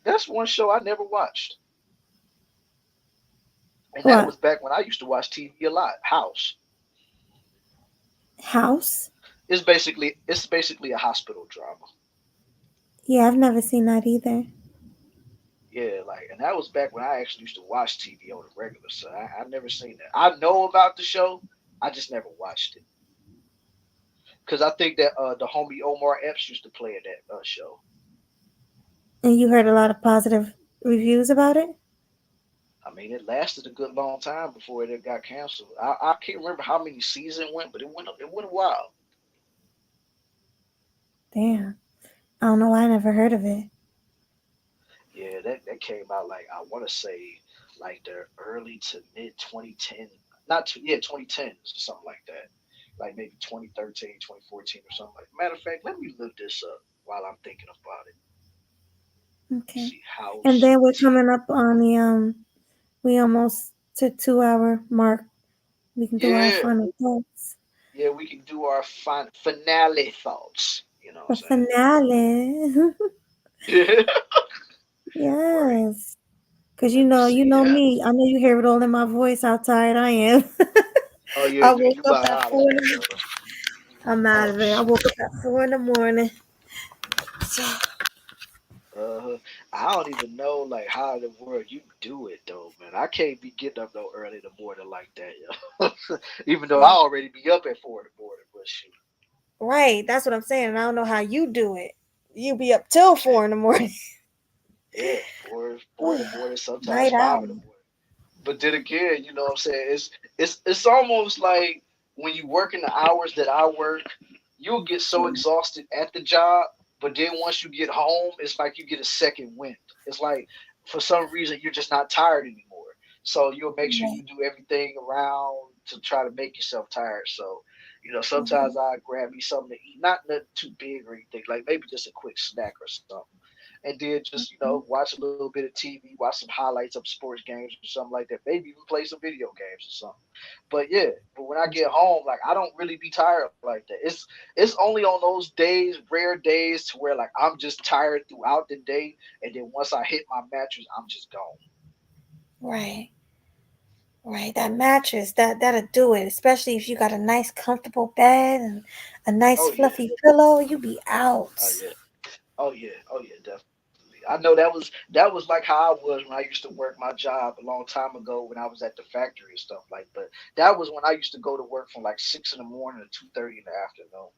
Speaker 2: That's one show I never watched, and that
Speaker 3: What?
Speaker 2: was back when I used to watch TV a lot. House.
Speaker 3: House?
Speaker 2: It's basically a hospital drama.
Speaker 3: Yeah, I've never seen that either.
Speaker 2: Yeah, like, and that was back when I actually used to watch TV on the regular. So I never seen that. I know about the show, I just never watched it because I think that the homie Omar Epps used to play in that show.
Speaker 3: And you heard a lot of positive reviews about it?
Speaker 2: I mean, it lasted a good long time before it got canceled. I can't remember how many seasons it went, but it went a while.
Speaker 3: Damn. I don't know why I never heard of it.
Speaker 2: Yeah, that came out like I want to say like the early to mid 2010, not too, yeah 2010s or something like that, like maybe 2013, 2014 or something like. Matter of fact, let me look this up while I'm thinking about it.
Speaker 3: Okay.
Speaker 2: See,
Speaker 3: And
Speaker 2: House
Speaker 3: then we're
Speaker 2: TV.
Speaker 3: coming up on the we almost to 2 hour mark. We can do our
Speaker 2: Yeah,
Speaker 3: final thoughts.
Speaker 2: yeah, we can do our finale thoughts. You know
Speaker 3: The
Speaker 2: what I'm
Speaker 3: finale.
Speaker 2: saying? Right.
Speaker 3: Yes. Cause
Speaker 2: Let me
Speaker 3: you
Speaker 2: see.
Speaker 3: know me. I know you hear it all in my voice how tired I am.
Speaker 2: Oh yeah,
Speaker 3: I
Speaker 2: you
Speaker 3: woke up
Speaker 2: about
Speaker 3: at
Speaker 2: out of
Speaker 3: 4.
Speaker 2: there, girl.
Speaker 3: I'm out
Speaker 2: Oh
Speaker 3: of it. I
Speaker 2: shit.
Speaker 3: woke up at 4 in the morning. So,
Speaker 2: Uh, I don't even know like how in the world you do it though, man. I can't be getting up no early in the morning like that, yo. Even though I already be up at 4 in the morning, but shoot,
Speaker 3: right. That's what I'm saying. I don't know how you do it. You be up till
Speaker 2: I can't.
Speaker 3: 4 in the morning.
Speaker 2: Yeah, four in the morning, sometimes
Speaker 3: Night
Speaker 2: 5 in the
Speaker 3: owl.
Speaker 2: morning. But then again, you know what I'm saying? It's almost like when you work in the hours that I work, you'll get so exhausted at the job, but then once you get home, it's like you get a second wind. It's like for some reason you're just not tired anymore. So you'll make sure
Speaker 3: Right.
Speaker 2: you do everything around to try to make yourself tired. So,
Speaker 3: Mhm.
Speaker 2: sometimes I grab me something to eat, not nothing too big or anything, like maybe just a quick snack or something. And then just, watch a little bit of TV, watch some highlights of sports games or something like that. Maybe even play some video games or something. But yeah, but when I get home, like I don't really be tired like that. It's only on those days, rare days, to where like I'm just tired throughout the day, and then once I hit my mattress, I'm just gone.
Speaker 3: Right. Right. That mattress, that'll do it. Especially if you got a nice comfortable bed and a nice
Speaker 2: Oh yeah,
Speaker 3: fluffy pillow, you be out.
Speaker 2: oh yeah. Oh yeah, definitely. I know that was like how I was when I used to work my job a long time ago when I was at the factory and stuff like. But that was when I used to go to work from like 6 in the morning to 2:30 in the afternoon.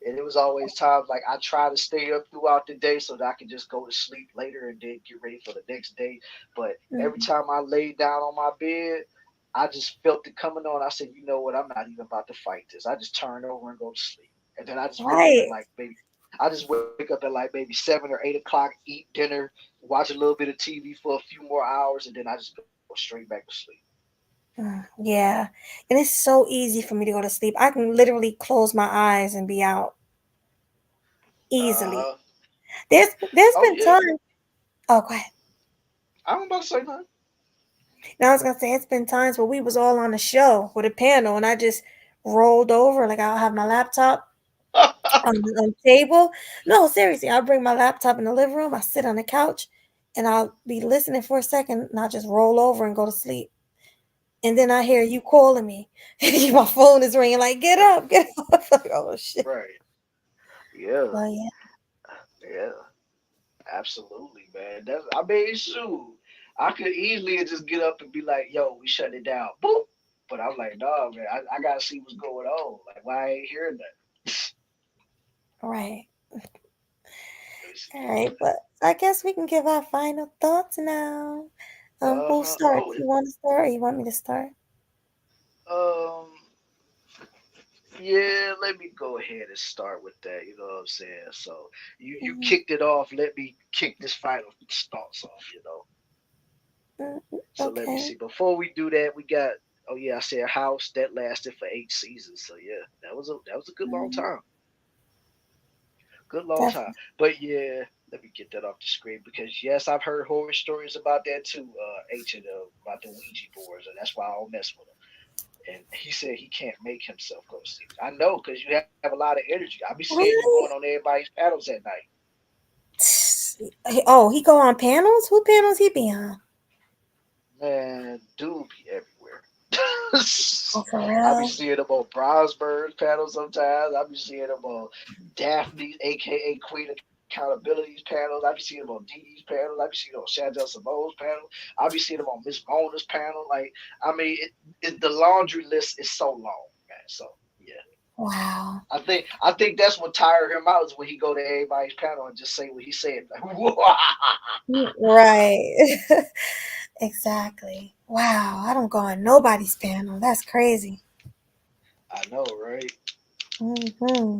Speaker 2: And it was always times like I try to stay up throughout the day so that I can just go to sleep later and then get ready for the next day. But every
Speaker 3: Mhm.
Speaker 2: time I laid down on my bed, I just felt it coming on. I said, you know what? I'm not even about to fight this. I just turn over and go to sleep. And then I just wake up at
Speaker 3: Right.
Speaker 2: like maybe I just wake up at like maybe 7 or 8 o'clock, eat dinner, watch a little bit of TV for a few more hours, and then I just go straight back to sleep.
Speaker 3: Yeah. And it's so easy for me to go to sleep. I can literally close my eyes and be out easily.
Speaker 2: Uh,
Speaker 3: There's
Speaker 2: oh
Speaker 3: been
Speaker 2: yeah.
Speaker 3: times. Oh, go ahead.
Speaker 2: I don't about to say nothing.
Speaker 3: Now I was gonna say it's been times where we was all on a show with a panel and I just rolled over, like I'll have my laptop on the table. No, seriously, I'll bring my laptop in the living room, I sit on the couch and I'll be listening for a second and I'll just roll over and go to sleep. And then I hear you calling me. My phone is ringing like get up, get up. Like, oh shit.
Speaker 2: Right. Yeah.
Speaker 3: Well yeah.
Speaker 2: Yeah. Absolutely, man. I mean, shoot. I could easily just get up and be like, yo, we shut it down. Boop. But I'm like, nah, man, I gotta see what's going on. Like, why I ain't hearing that?
Speaker 3: Right.
Speaker 2: Let me see.
Speaker 3: All right, but I guess we can give our final thoughts now. Who
Speaker 2: Uh-huh.
Speaker 3: starts? You want to start or you want me to start?
Speaker 2: Um, yeah, let me go ahead and start with that. You know what I'm saying? So you
Speaker 3: Mhm.
Speaker 2: kicked it off. Let me kick this final thoughts off. So let me
Speaker 3: Okay.
Speaker 2: see. Before we do that, we got. Oh yeah, I said House that lasted for 8 seasons. So yeah, that was a good long
Speaker 3: Mhm.
Speaker 2: time. Good long time.
Speaker 3: Definitely.
Speaker 2: But yeah, let me get that off the screen because yes, I've heard horror stories about that too. Ancient about the Ouija boards, and that's why I don't mess with them. And he said he can't make himself go to sleep. I know because you have a lot of energy. I be seeing you going on
Speaker 3: Really?
Speaker 2: everybody's panels at night.
Speaker 3: Oh, he go on panels? Who panels he be on?
Speaker 2: Man, dude be everywhere.
Speaker 3: Oh, for
Speaker 2: I be
Speaker 3: real?
Speaker 2: seeing them on Brownsburg panels sometimes. I be seeing them on Daphne, aka Queen of accountabilities panels. I be seeing them on Dee Dee's panel. I be seeing them on Chantel Simone's panel. I be seeing them on Miss Mona's panel. Like, I mean, the laundry list is so long, man. So yeah,
Speaker 3: Wow.
Speaker 2: I think that's what tired him out is when he go to everybody's panel and just say what he said. Like,
Speaker 3: Right. Exactly. Wow. I don't go on nobody's panel. That's crazy.
Speaker 2: I know, right?
Speaker 3: Hmm.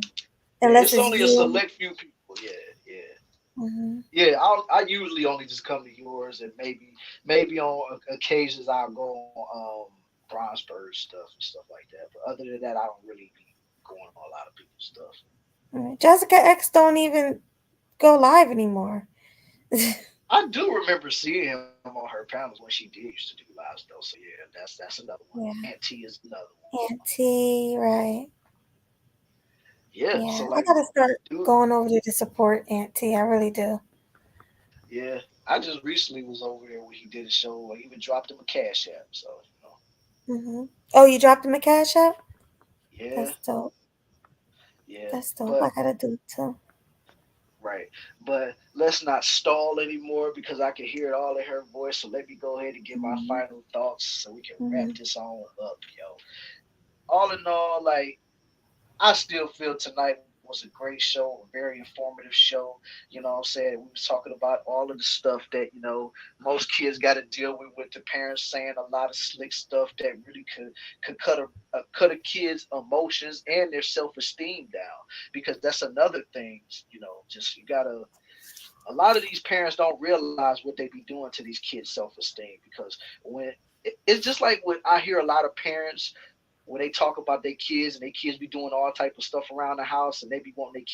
Speaker 2: Yeah,
Speaker 3: Unless
Speaker 2: it's
Speaker 3: it's
Speaker 2: only a
Speaker 3: you.
Speaker 2: select few people. Yeah, yeah.
Speaker 3: Hmm.
Speaker 2: Yeah, I usually only just come to yours, and maybe on occasions I'll go on Bronzeberg stuff and stuff like that. But other than that, I don't really be going on a lot of people's stuff.
Speaker 3: Jessica X don't even go live anymore.
Speaker 2: I do remember seeing him on her panels when she did used to do live stuff. So yeah, that's another one.
Speaker 3: Yeah.
Speaker 2: Aunt T is another one.
Speaker 3: Auntie, right.
Speaker 2: Yeah,
Speaker 3: Yeah.
Speaker 2: so
Speaker 3: I
Speaker 2: like,
Speaker 3: gotta start
Speaker 2: dude,
Speaker 3: going over there to support Auntie. I really do.
Speaker 2: yeah, I just recently was over there when he did a show. I even dropped him a cash app. So
Speaker 3: Hmm. Oh, you dropped him a cash app?
Speaker 2: yeah,
Speaker 3: That's dope.
Speaker 2: yeah.
Speaker 3: That's dope. I
Speaker 2: But
Speaker 3: gotta do it too.
Speaker 2: right. But let's not stall anymore because I can hear it all in her voice. So let me go ahead and get my
Speaker 3: Hmm.
Speaker 2: final thoughts so we can wrap
Speaker 3: Hmm.
Speaker 2: this on up, yo. All in all, like, I still feel tonight was a great show, a very informative show. You know what I'm saying? We was talking about all of the stuff that, most kids got to deal with the parents saying a lot of slick stuff that really could cut a kid's emotions and their self-esteem down, because that's another thing, just you got to a lot of these parents don't realize what they be doing to these kids' self-esteem, because it's just like what I hear a lot of parents when they talk about their kids and their kids be doing all type of stuff around the house, and they be wanting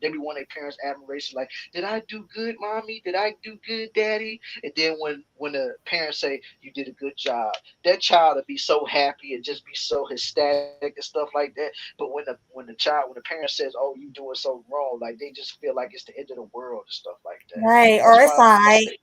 Speaker 2: they be wanting their parents admiration, like, did I do good, mommy? Did I do good, daddy? And then when the parents say you did a good job, that child would be so happy and just be so ecstatic and stuff like that. But when the parent says, oh, you doing so wrong, like, they just feel like it's the end of the world and stuff like that.
Speaker 3: Right. Or
Speaker 2: That's
Speaker 3: it's
Speaker 2: why I
Speaker 3: alright.
Speaker 2: say,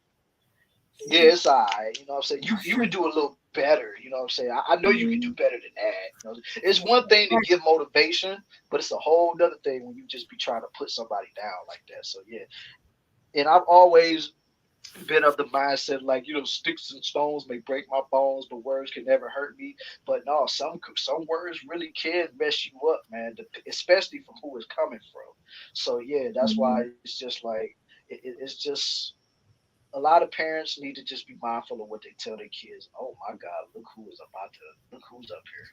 Speaker 2: yeah, it's all right. You know what I'm saying? You can do a little better. You know what I'm saying? I know you can do
Speaker 3: Mhm.
Speaker 2: better than that. It's one thing to
Speaker 3: Right.
Speaker 2: give motivation, but it's a whole other thing when you just be trying to put somebody down like that. So yeah, and I've always been of the mindset, like, sticks and stones may break my bones, but words can never hurt me. But no, some words really can mess you up, man, especially from who it's coming from. So yeah, that's why
Speaker 3: Mhm.
Speaker 2: it's just like it's just a lot of parents need to just be mindful of what they tell their kids. Oh my God, look who's up here.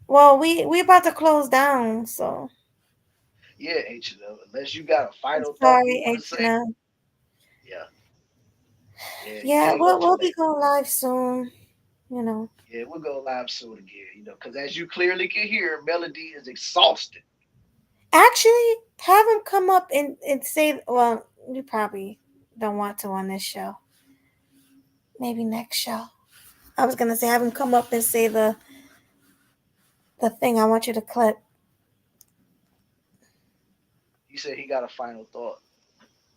Speaker 3: Well, we about to close down, so
Speaker 2: Yeah, H&M. Unless you got a
Speaker 3: I'm
Speaker 2: final thought you
Speaker 3: sorry,
Speaker 2: want to say.
Speaker 3: H&M.
Speaker 2: Yeah, yeah, you
Speaker 3: Yeah,
Speaker 2: can't go
Speaker 3: we'll
Speaker 2: too
Speaker 3: be
Speaker 2: late.
Speaker 3: going live soon. You know.
Speaker 2: Yeah, we'll go live soon again. Because as you clearly can hear, Melody is exhausted.
Speaker 3: Actually, have him come up and say. Well, you probably don't want to on this show. Maybe next show. I was gonna say have him come up and say the thing I want you to clip.
Speaker 2: He said he got a final thought.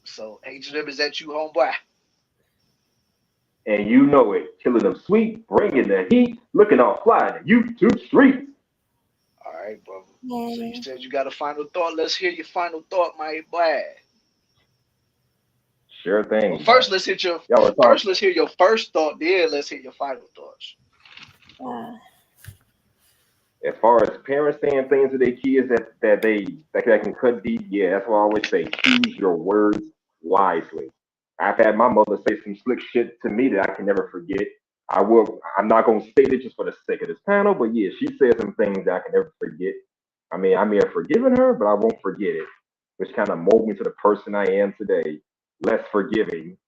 Speaker 2: So H&M, is that you, homeboy?
Speaker 4: And you know it. Killing them sweet, bringing the heat, looking all fly in the YouTube streets.
Speaker 2: All right, brother. So you
Speaker 3: Yeah.
Speaker 2: said you got a final thought. Let's hear your final thought, my boy.
Speaker 4: Sure
Speaker 2: Well,
Speaker 4: thing, man.
Speaker 2: first let's hit your
Speaker 4: Y'all were talking.
Speaker 2: first. Let's hear your first thought. Then let's hear your final thoughts.
Speaker 3: Uh,
Speaker 4: As far as parents saying things to their kids that can cut deep, yeah, that's what I always say. Choose your words wisely. I've had my mother say some slick shit to me that I can never forget. I'm not gonna state it just for the sake of this panel, but yeah, she said some things that I can never forget. I mean, I may have forgiven her, but I won't forget it, which kind of molded me to the person I am today. Less forgiving,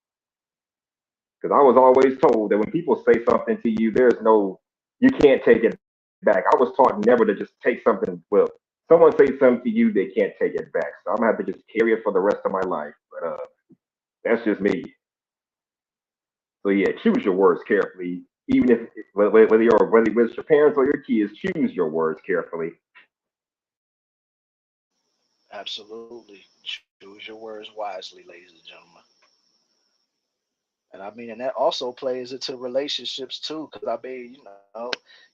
Speaker 4: because I was always told that when people say something to you, you can't take it back. I was taught never to just take something, well, someone say something to you, they can't take it back. So I'm gonna have to just carry it for the rest of my life. But that's just me. So yeah, choose your words carefully. Even if whether it's your parents or your kids, choose your words carefully.
Speaker 2: Absolutely. Choose your words wisely, ladies and gentlemen. And I mean, and that also plays into relationships too, because I mean,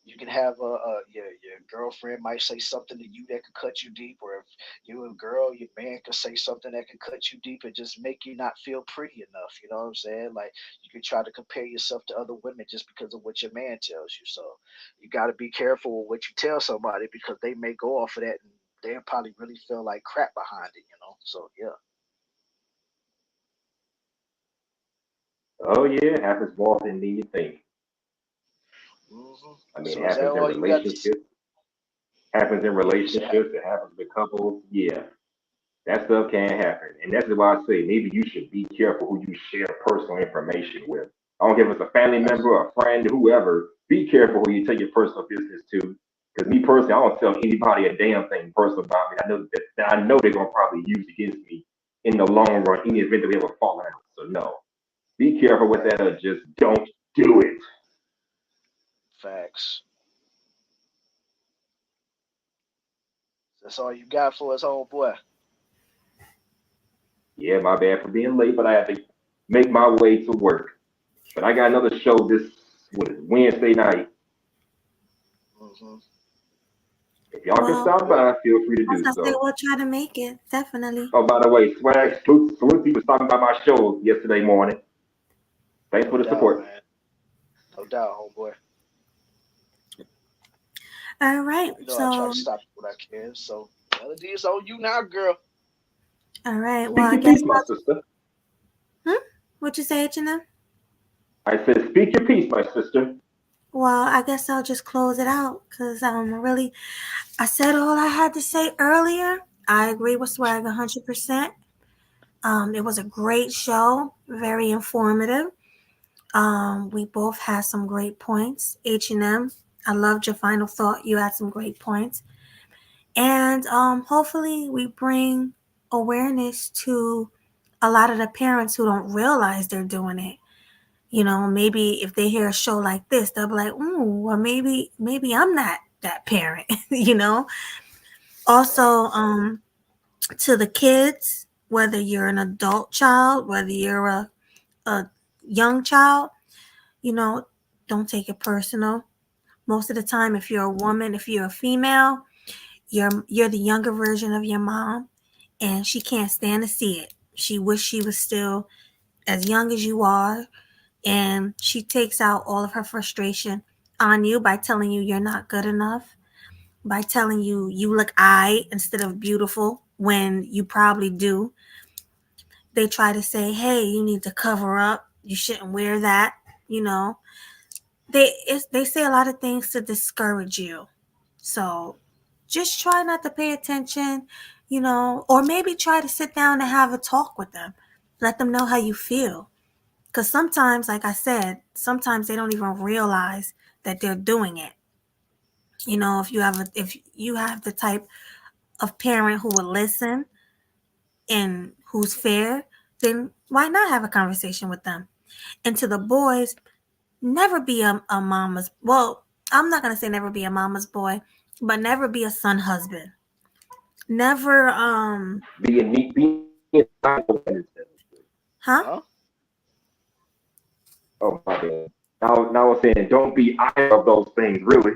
Speaker 2: you can have your girlfriend might say something to you that could cut you deep, or if you a girl, your man could say something that could cut you deep and just make you not feel pretty enough. You know what I'm saying? Like you could try to compare yourself to other women just because of what your man tells you. So you got to be careful with what you tell somebody because they may go off of that and they'll probably really feel like crap behind it. You know? So yeah.
Speaker 4: Oh yeah, it happens more often than you think. I mean, it
Speaker 2: So is that
Speaker 4: happens in
Speaker 2: all you got to?
Speaker 4: relationships. Happens in
Speaker 2: Yeah, you said.
Speaker 4: relationships. It happens with couples. Yeah, that stuff can happen, and that's why I say maybe you should be careful who you share personal information with. I don't care if it's a family member, a friend, whoever. Be careful who you tell your personal business to. Because me personally, I don't tell anybody a damn thing personal about me. I know that I know they're gonna probably use against me in the long run, in the event that we ever fall out. So no, be careful with that, or just don't do it.
Speaker 2: Facts. That's all you got for us, homeboy.
Speaker 4: Yeah, my bad for being late, but I had to make my way to work. But I got another show this what is it, Wednesday night.
Speaker 2: Hmm.
Speaker 4: If y'all can
Speaker 3: Well,
Speaker 4: stop by, feel free to
Speaker 3: as
Speaker 4: do
Speaker 3: I say,
Speaker 4: so.
Speaker 3: we'll try to make it. Definitely.
Speaker 4: Oh, by the way, Swag Salute was stopping by my show yesterday morning. Thanks
Speaker 2: No
Speaker 4: for the
Speaker 2: doubt,
Speaker 4: support.
Speaker 2: man. No doubt, homeboy.
Speaker 3: All right.
Speaker 2: You know I try to
Speaker 3: So,
Speaker 2: stop when I can. So Melody is on you now, girl.
Speaker 3: all right. Well,
Speaker 4: Speak
Speaker 3: I
Speaker 4: your
Speaker 3: guess
Speaker 4: piece, my sister.
Speaker 3: what you say, Janelle?
Speaker 4: I said, speak your piece, my sister.
Speaker 3: Well, I guess I'll just close it out because really, I said all I had to say earlier. I agree with Swag 100%. It was a great show, very informative. We both had some great points. H&M, I loved your final thought. You had some great points. And hopefully we bring awareness to a lot of the parents who don't realize they're doing it. You know, maybe if they hear a show like this, they'll be like, "Ooh, well, maybe I'm not that parent." You know. Also,
Speaker 2: Right.
Speaker 3: to the kids, whether you're an adult child, whether you're a young child, you know, don't take it personal. Most of the time, if you're a woman, if you're a female, you're the younger version of your mom, and she can't stand to see it. She wish she was still as young as you are, and she takes out all of her frustration on you by telling you you're not good enough, by telling you you look eye instead of beautiful when you probably do. They try to say, "Hey, you need to cover up. You shouldn't wear that." You know, they say a lot of things to discourage you. So just try not to pay attention, or maybe try to sit down and have a talk with them. Let them know how you feel. Because sometimes, like I said, sometimes they don't even realize that they're doing it. If you have the type of parent who will listen and who's fair, then why not have a conversation with them? And to the boys, never be a mama's. Well, I'm not gonna say never be a mama's boy, but never be a son husband. Never.
Speaker 4: Being
Speaker 3: Huh?
Speaker 2: Huh?
Speaker 4: oh my bad. Now I'm saying don't be either of those things, really.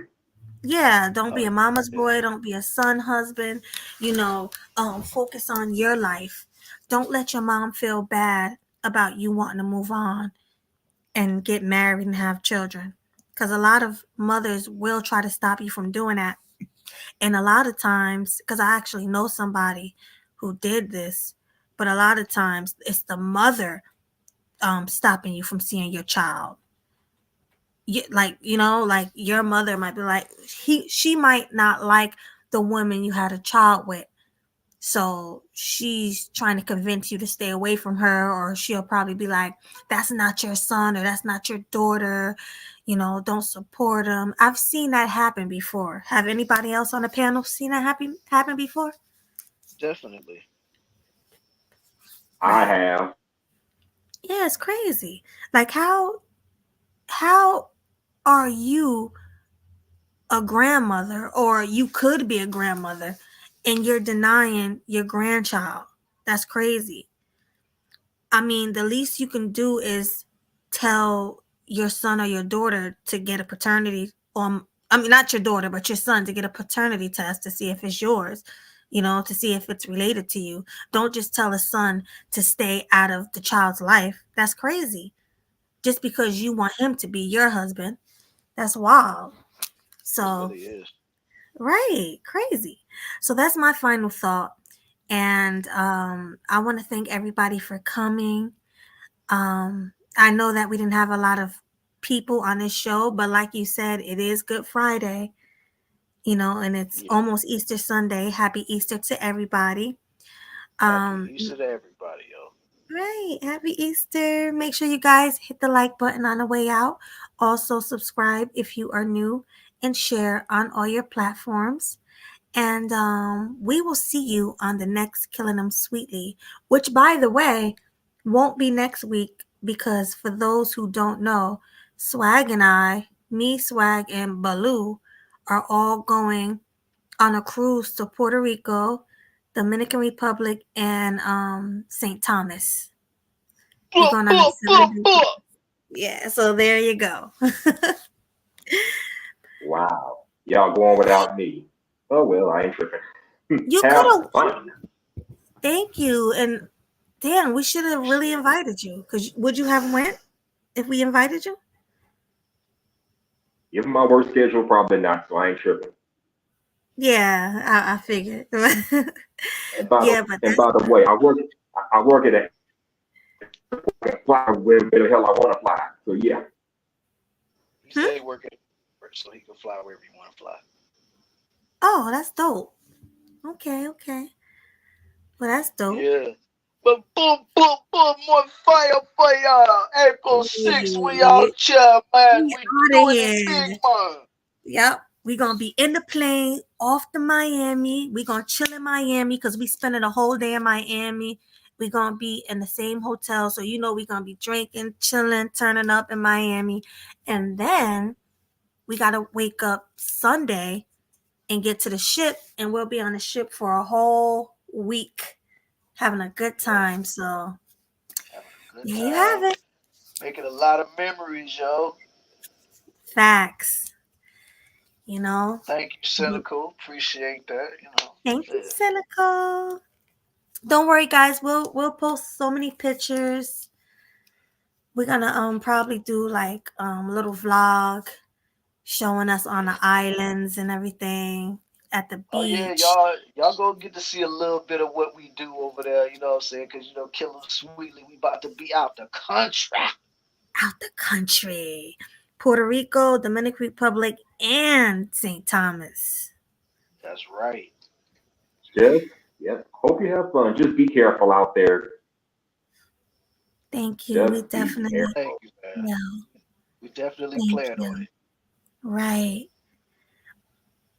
Speaker 3: Yeah, don't be
Speaker 2: Oh
Speaker 3: a mama's
Speaker 2: yeah.
Speaker 3: boy. Don't be a son husband. Focus on your life. Don't let your mom feel bad about you wanting to move on and get married and have children. Because a lot of mothers will try to stop you from doing that. And a lot of times, because I actually know somebody who did this, but a lot of times it's the mother stopping you from seeing your child. Like your mother might be like, she might not like the woman you had a child with. So she's trying to convince you to stay away from her, or she'll probably be like, that's not your son or that's not your daughter. Don't support them. I've seen that happen before. Have anybody else on the panel seen that happen before?
Speaker 2: Definitely.
Speaker 4: I
Speaker 3: Right.
Speaker 4: have.
Speaker 3: Yeah, it's crazy. Like how are you a grandmother, or you could be a grandmother, and you're denying your grandchild? That's crazy. I mean, the least you can do is tell your son or your daughter to get a paternity, I mean, not your daughter, but your son to get a paternity test to see if it's yours. to see if it's related to you. Don't just tell a son to stay out of the child's life. That's crazy. Just because you want him to be your husband. That's wild.
Speaker 2: It
Speaker 3: So,
Speaker 2: really is.
Speaker 3: right, crazy. So that's my final thought. And I want to thank everybody for coming. I know that we didn't have a lot of people on this show, but like you said, it is Good Friday, and it's
Speaker 2: Yeah.
Speaker 3: almost Easter Sunday. Happy Easter to everybody.
Speaker 2: Happy Easter to everybody, yo.
Speaker 3: Right, happy Easter. Make sure you guys hit the like button on the way out. Also, subscribe if you are new and share on all your platforms. And we will see you on the next Killing Them Sweetly, which, by the way, won't be next week because for those who don't know, Swag and I, me, Swag, and Baloo are all going on a cruise to Puerto Rico, Dominican Republic, and St. Thomas. We're going on a 7-day. Yeah, so there you go.
Speaker 4: Wow. Y'all going without me. Oh well, I ain't tripping.
Speaker 3: You could
Speaker 4: Have
Speaker 3: have.
Speaker 4: fun.
Speaker 3: Thank you. And Dan, we should have really invited you. Because would you have went if we invited you?
Speaker 4: Given my work schedule, probably not, so I ain't tripping.
Speaker 3: Yeah, I figured.
Speaker 4: And by
Speaker 3: Yeah,
Speaker 4: the
Speaker 3: but
Speaker 4: and
Speaker 3: that's
Speaker 4: by the way, I work at a fly where the hell I want to fly. So yeah.
Speaker 2: He said he work at work so he can fly wherever he want to fly.
Speaker 3: oh, that's dope. Okay. Well, that's dope.
Speaker 2: Yeah. But boom, boom, boom, more fire for y'all. April 6th, we out here, man.
Speaker 3: We
Speaker 2: We
Speaker 3: out of
Speaker 2: doing it big,
Speaker 3: here.
Speaker 2: man.
Speaker 3: Yep. We're going to be in the plane off to Miami. We're going to chill in Miami because we spending a whole day in Miami. We're going to be in the same hotel. So, we're going to be drinking, chilling, turning up in Miami. And then we got to wake up Sunday and get to the ship. And we'll be on the ship for a whole week having a good time. So,
Speaker 2: Having a good
Speaker 3: there you have
Speaker 2: time.
Speaker 3: it.
Speaker 2: Making a lot of memories, yo.
Speaker 3: Facts.
Speaker 2: Thank you, Cynical. Appreciate that.
Speaker 3: Thank you,
Speaker 2: Yeah.
Speaker 3: Cynical. Don't worry, guys. We'll post so many pictures. We're gonna probably do like a little vlog showing us on the islands and everything at the
Speaker 2: Oh yeah,
Speaker 3: beach.
Speaker 2: y'all gonna get to see a little bit of what we do over there. You know what I'm saying? Because Killing Sweetly, we about to be out the country.
Speaker 3: Out the country. Puerto Rico, Dominican Republic, and St. Thomas.
Speaker 2: That's right.
Speaker 4: Yep. Hope you have fun. Just be careful out there.
Speaker 3: Thank you. We
Speaker 4: Just be
Speaker 3: definitely
Speaker 2: Thank
Speaker 4: careful.
Speaker 2: you, man.
Speaker 3: know.
Speaker 2: We definitely
Speaker 3: Thank
Speaker 2: plan
Speaker 3: you.
Speaker 2: on it.
Speaker 3: Right.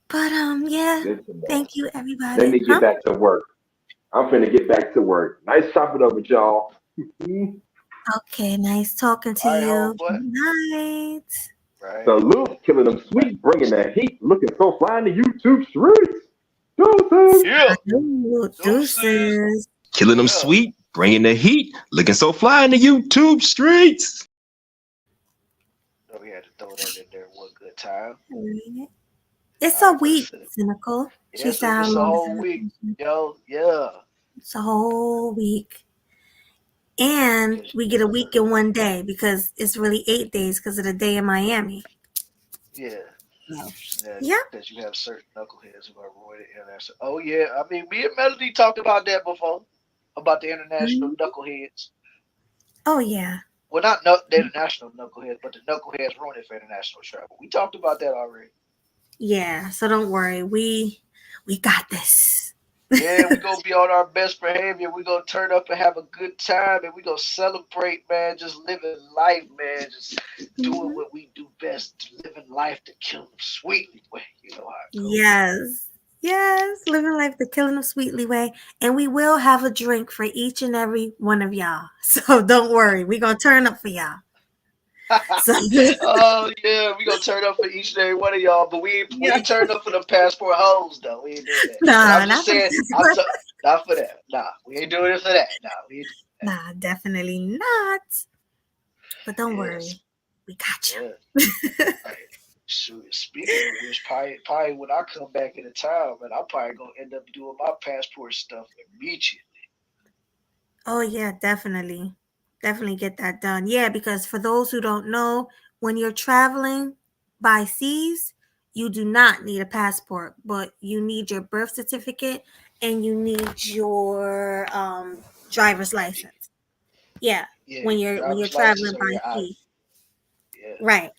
Speaker 3: But yeah.
Speaker 4: Listen, man.
Speaker 3: Thank you,
Speaker 4: Let
Speaker 3: everybody.
Speaker 4: me get back to work. I'm finna get back to work. Nice chopping up with y'all.
Speaker 3: Okay, nice talking to
Speaker 2: All right,
Speaker 3: you.
Speaker 2: homeboy.
Speaker 3: Good night.
Speaker 2: Right.
Speaker 4: Salute, killing them sweet, bringing the heat, looking so fly in the YouTube streets. Deuces.
Speaker 2: Yeah.
Speaker 3: Ooh,
Speaker 2: Deuces.
Speaker 3: deuces.
Speaker 9: Killing them
Speaker 2: Yeah.
Speaker 9: sweet, bringing the heat, looking so fly in the YouTube streets.
Speaker 2: We had to throw that in there one good time.
Speaker 3: It's
Speaker 2: All
Speaker 3: a
Speaker 2: right,
Speaker 3: week,
Speaker 2: listen.
Speaker 3: Cynical. She
Speaker 2: Yes,
Speaker 3: said how
Speaker 2: it's a
Speaker 3: long
Speaker 2: whole
Speaker 3: is
Speaker 2: week,
Speaker 3: it?
Speaker 2: yo. Yeah.
Speaker 3: It's a whole week. And
Speaker 2: Because,
Speaker 3: we get a week in one day because it's really 8 days because of the day in Miami.
Speaker 2: yeah.
Speaker 3: No.
Speaker 2: Yeah,
Speaker 3: Yeah.
Speaker 2: because you have certain knuckleheads who are ruining international. Oh yeah, I mean, me and Melody talked about that before, about the international knuckleheads.
Speaker 3: Oh, yeah.
Speaker 2: Well, not the international knuckleheads, but the knuckleheads ruining for international travel. We talked about that already.
Speaker 3: Yeah, so don't worry. We got this.
Speaker 2: Yeah, we gonna be on our best behavior. We gonna turn up and have a good time, and we gonna celebrate, man. Just living life, man. Just doing what we do best, living life to kill them sweetly way. You know how it goes.
Speaker 3: Yes, living life the Killing Them Sweetly way. And we will have a drink for each and every one of y'all. So don't worry. We're going to turn up for y'all. So,
Speaker 2: Oh yeah, we gonna turn up for each and every one of y'all, but we ain't turning up for the passport hoes though. We ain't doing that.
Speaker 3: nah,
Speaker 2: I'm just saying, not for that. Nah, we ain't doing it for that. Nah, we ain't doing that.
Speaker 3: nah, definitely not. But don't
Speaker 2: Yes.
Speaker 3: worry. We got you.
Speaker 2: Yeah. Right. Shoot, speaking of which, probably when I come back into town, man, I'm probably gonna end up doing my passport stuff immediately.
Speaker 3: Oh yeah, definitely. Definitely get that done. Yeah, because for those who don't know, when you're traveling by seas, you do not need a passport, but you need your birth certificate and you need your driver's
Speaker 2: Your ID,
Speaker 3: license. Yeah,
Speaker 2: yeah,
Speaker 3: when you're
Speaker 2: driver's license
Speaker 3: traveling
Speaker 2: or
Speaker 3: by
Speaker 2: your ID.
Speaker 3: sea.
Speaker 2: Yeah.
Speaker 3: Right.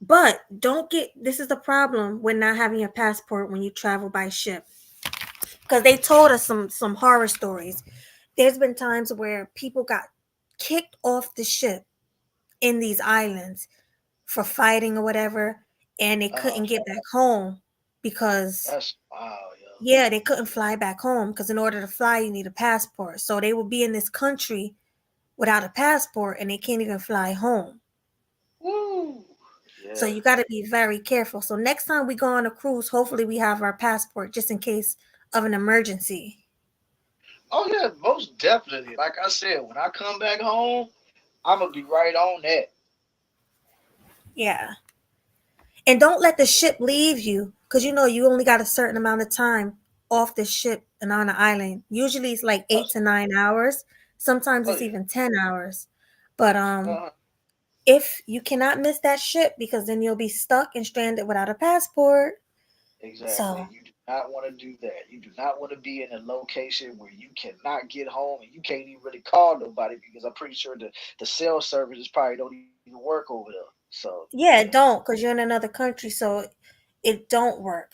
Speaker 3: But don't get this is the problem with not having a passport when you travel by ship. Because they told us some horror stories. There's been times where people got kicked off the ship in these islands for fighting or whatever, and they
Speaker 2: Uh,
Speaker 3: couldn't get back home because
Speaker 2: that's wow, yo.
Speaker 3: yeah, they couldn't fly back home because in order to fly you need a passport. So they will be in this country without a passport and they can't even fly home.
Speaker 2: Woo.
Speaker 3: So
Speaker 2: Yeah.
Speaker 3: you got to be very careful. So next time we go on a cruise, hopefully we have our passport just in case of an emergency.
Speaker 2: Oh yeah, most definitely. Like I said, when I come back home, I'm gonna be right on that.
Speaker 3: Yeah. And don't let the ship leave you because you know you only got a certain amount of time off the ship and on the island. Usually it's like
Speaker 2: Uh,
Speaker 3: 8 to 9 hours. Sometimes
Speaker 2: oh
Speaker 3: it's
Speaker 2: yeah.
Speaker 3: even 10 hours. But
Speaker 2: Uh,
Speaker 3: if you cannot miss that ship because then you'll be stuck and stranded without a passport.
Speaker 2: exactly.
Speaker 3: So
Speaker 2: You do not want to do that. You do not want to be in a location where you cannot get home and you can't even really call nobody because I'm pretty sure the cell services probably don't even work over there. So
Speaker 3: yeah,
Speaker 2: yeah,
Speaker 3: don't because you're in another country, so it don't work.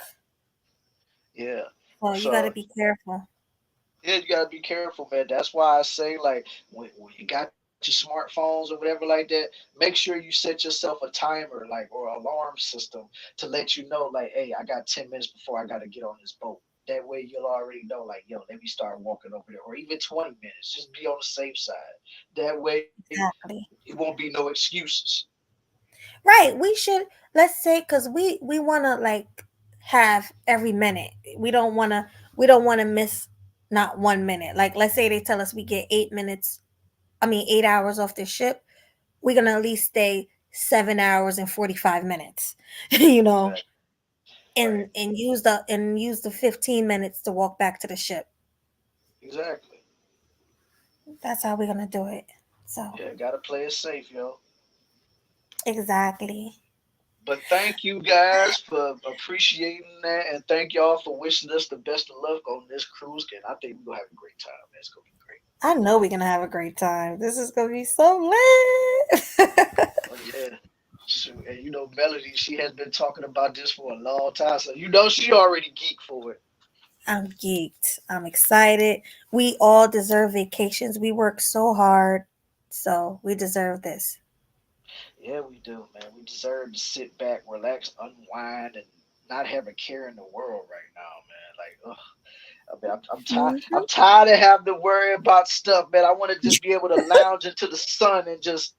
Speaker 2: yeah.
Speaker 3: So you got to
Speaker 2: So
Speaker 3: be careful.
Speaker 2: yeah, you gotta be careful, man. That's why I say like when you got your smartphones or whatever like that, make sure you set yourself a timer like or alarm system to let you know like, hey, I got 10 minutes before I gotta get on this boat. That way you'll already know like, yo, let me start walking over there, or even 20 minutes. Just be on the safe side. That way
Speaker 3: Exactly.
Speaker 2: it won't be no excuses.
Speaker 3: Right. We should let's say because we want to like have every minute. We don't want to miss not 1 minute. Like let's say they tell us we get 8 minutes. I mean 8 hours off the ship. We're gonna at least stay 7 hours and 45 minutes. You know,
Speaker 2: Right.
Speaker 3: and
Speaker 2: Right.
Speaker 3: use the 15 minutes to walk back to the ship.
Speaker 2: Exactly.
Speaker 3: That's how we're gonna do it. So
Speaker 2: Yeah, gotta play it safe, yo.
Speaker 3: exactly.
Speaker 2: But thank you guys for appreciating that, and thank y'all for wishing us the best of luck on this cruise. And I think we're gonna have a great time. Man. It's gonna be great.
Speaker 3: I know we're gonna have a great time. This is gonna be so lit.
Speaker 2: Oh yeah, shoot. And you know, Melody, she has been talking about this for a long time, so you know she already geek for it.
Speaker 3: I'm geeked. I'm excited. We all deserve vacations. We work so hard, so we deserve this.
Speaker 2: Yeah, we do, man. We deserve to sit back, relax, unwind, and not have a care in the world right now, man. Like, ugh. I mean, I'm tired.
Speaker 3: Mhm.
Speaker 2: I'm tired of having to worry about stuff, man. I want to just be able to lounge into the sun and just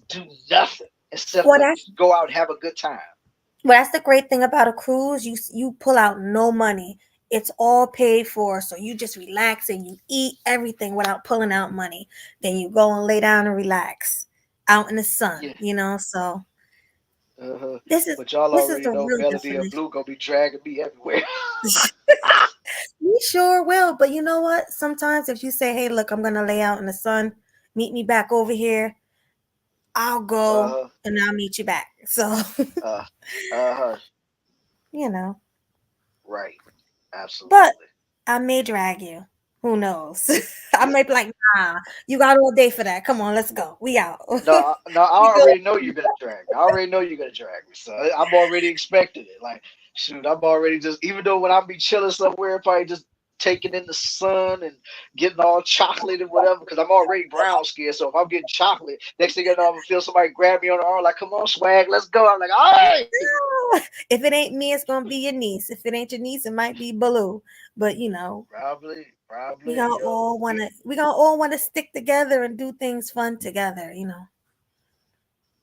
Speaker 2: do nothing except for
Speaker 3: Well, that's
Speaker 2: go out and have a good time.
Speaker 3: that's the great thing about a cruise. You pull out no money. It's all paid for, so you just relax and you eat everything without pulling out money. Then you go and lay down and relax out in the sun.
Speaker 2: Yeah.
Speaker 3: So
Speaker 2: Uh-huh.
Speaker 3: this is
Speaker 2: But y'all
Speaker 3: this is
Speaker 2: already
Speaker 3: the
Speaker 2: know
Speaker 3: real
Speaker 2: Melody and
Speaker 3: definition.
Speaker 2: Blue gonna be dragging me everywhere.
Speaker 3: We sure will. But you know what? Sometimes if you say, "Hey, look, I'm gonna lay out in the sun. Meet me back over here," I'll go
Speaker 2: Uh-huh.
Speaker 3: and I'll meet you back. So,
Speaker 2: Uh, uh-huh.
Speaker 3: you know,
Speaker 2: Right.
Speaker 3: but
Speaker 2: Absolutely.
Speaker 3: I may drag you. Who knows? I may be like, nah, you got all day for that. Come on, let's go. We out.
Speaker 2: No, no, I
Speaker 3: We good.
Speaker 2: already know you're gonna drag me. I already know you're gonna drag me. So I'm already expecting it. Like, shoot, I'm already just even though when I be chilling somewhere, probably just taking in the sun and getting all chocolate and whatever, because I'm already brown skinned. So if I'm getting chocolate, next thing you know, I'm gonna feel somebody grab me on the arm, like, come on, swag, let's go. I'm like, all right.
Speaker 3: If it ain't me, it's gonna be your niece. If it ain't your niece, it might be Baloo. But
Speaker 2: Probably, yo.
Speaker 3: we gonna all wanna stick together and do things fun together.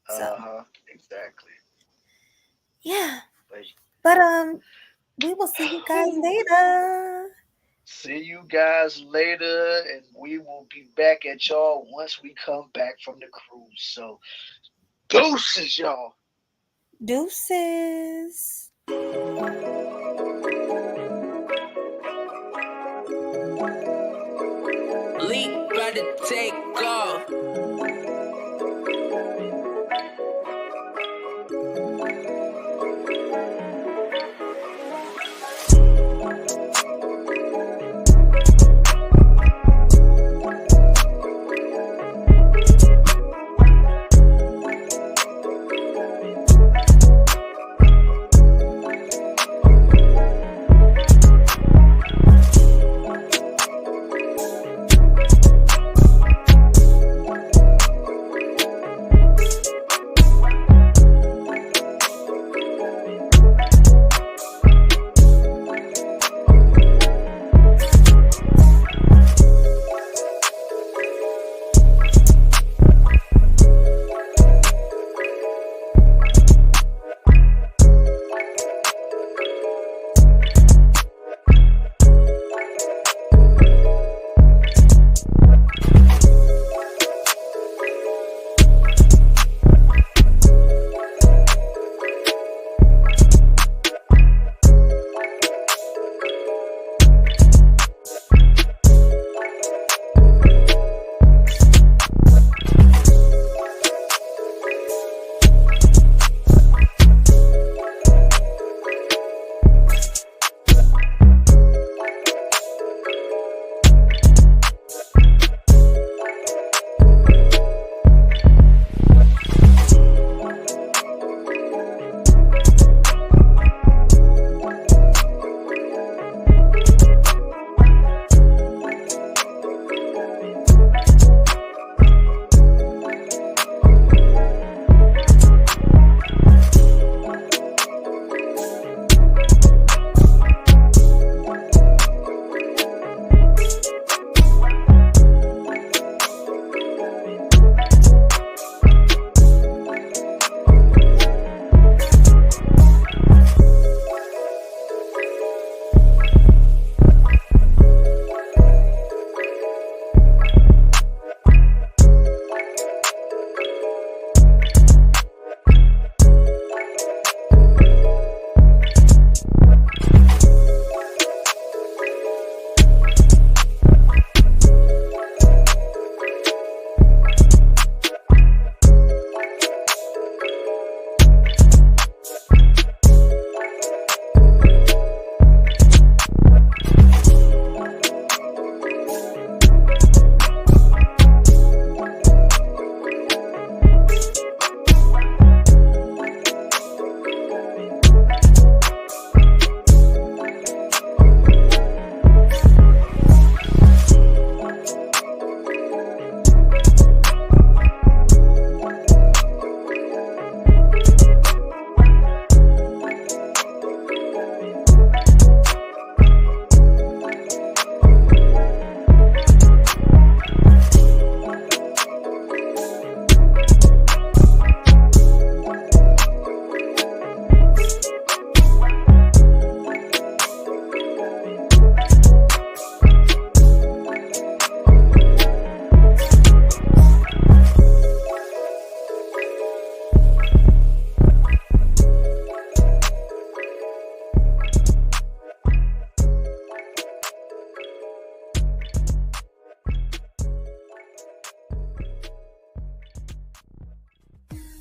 Speaker 3: So
Speaker 2: Uh-huh. Exactly.
Speaker 3: yeah.
Speaker 2: But
Speaker 3: But we will see you guys
Speaker 2: whew,
Speaker 3: later.
Speaker 2: see you guys later, and we will be back at y'all once we come back from the cruise. So deuces, y'all.
Speaker 3: Deuces.
Speaker 10: Leak about to take off.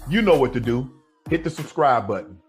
Speaker 11: You know what to do. Hit the subscribe button.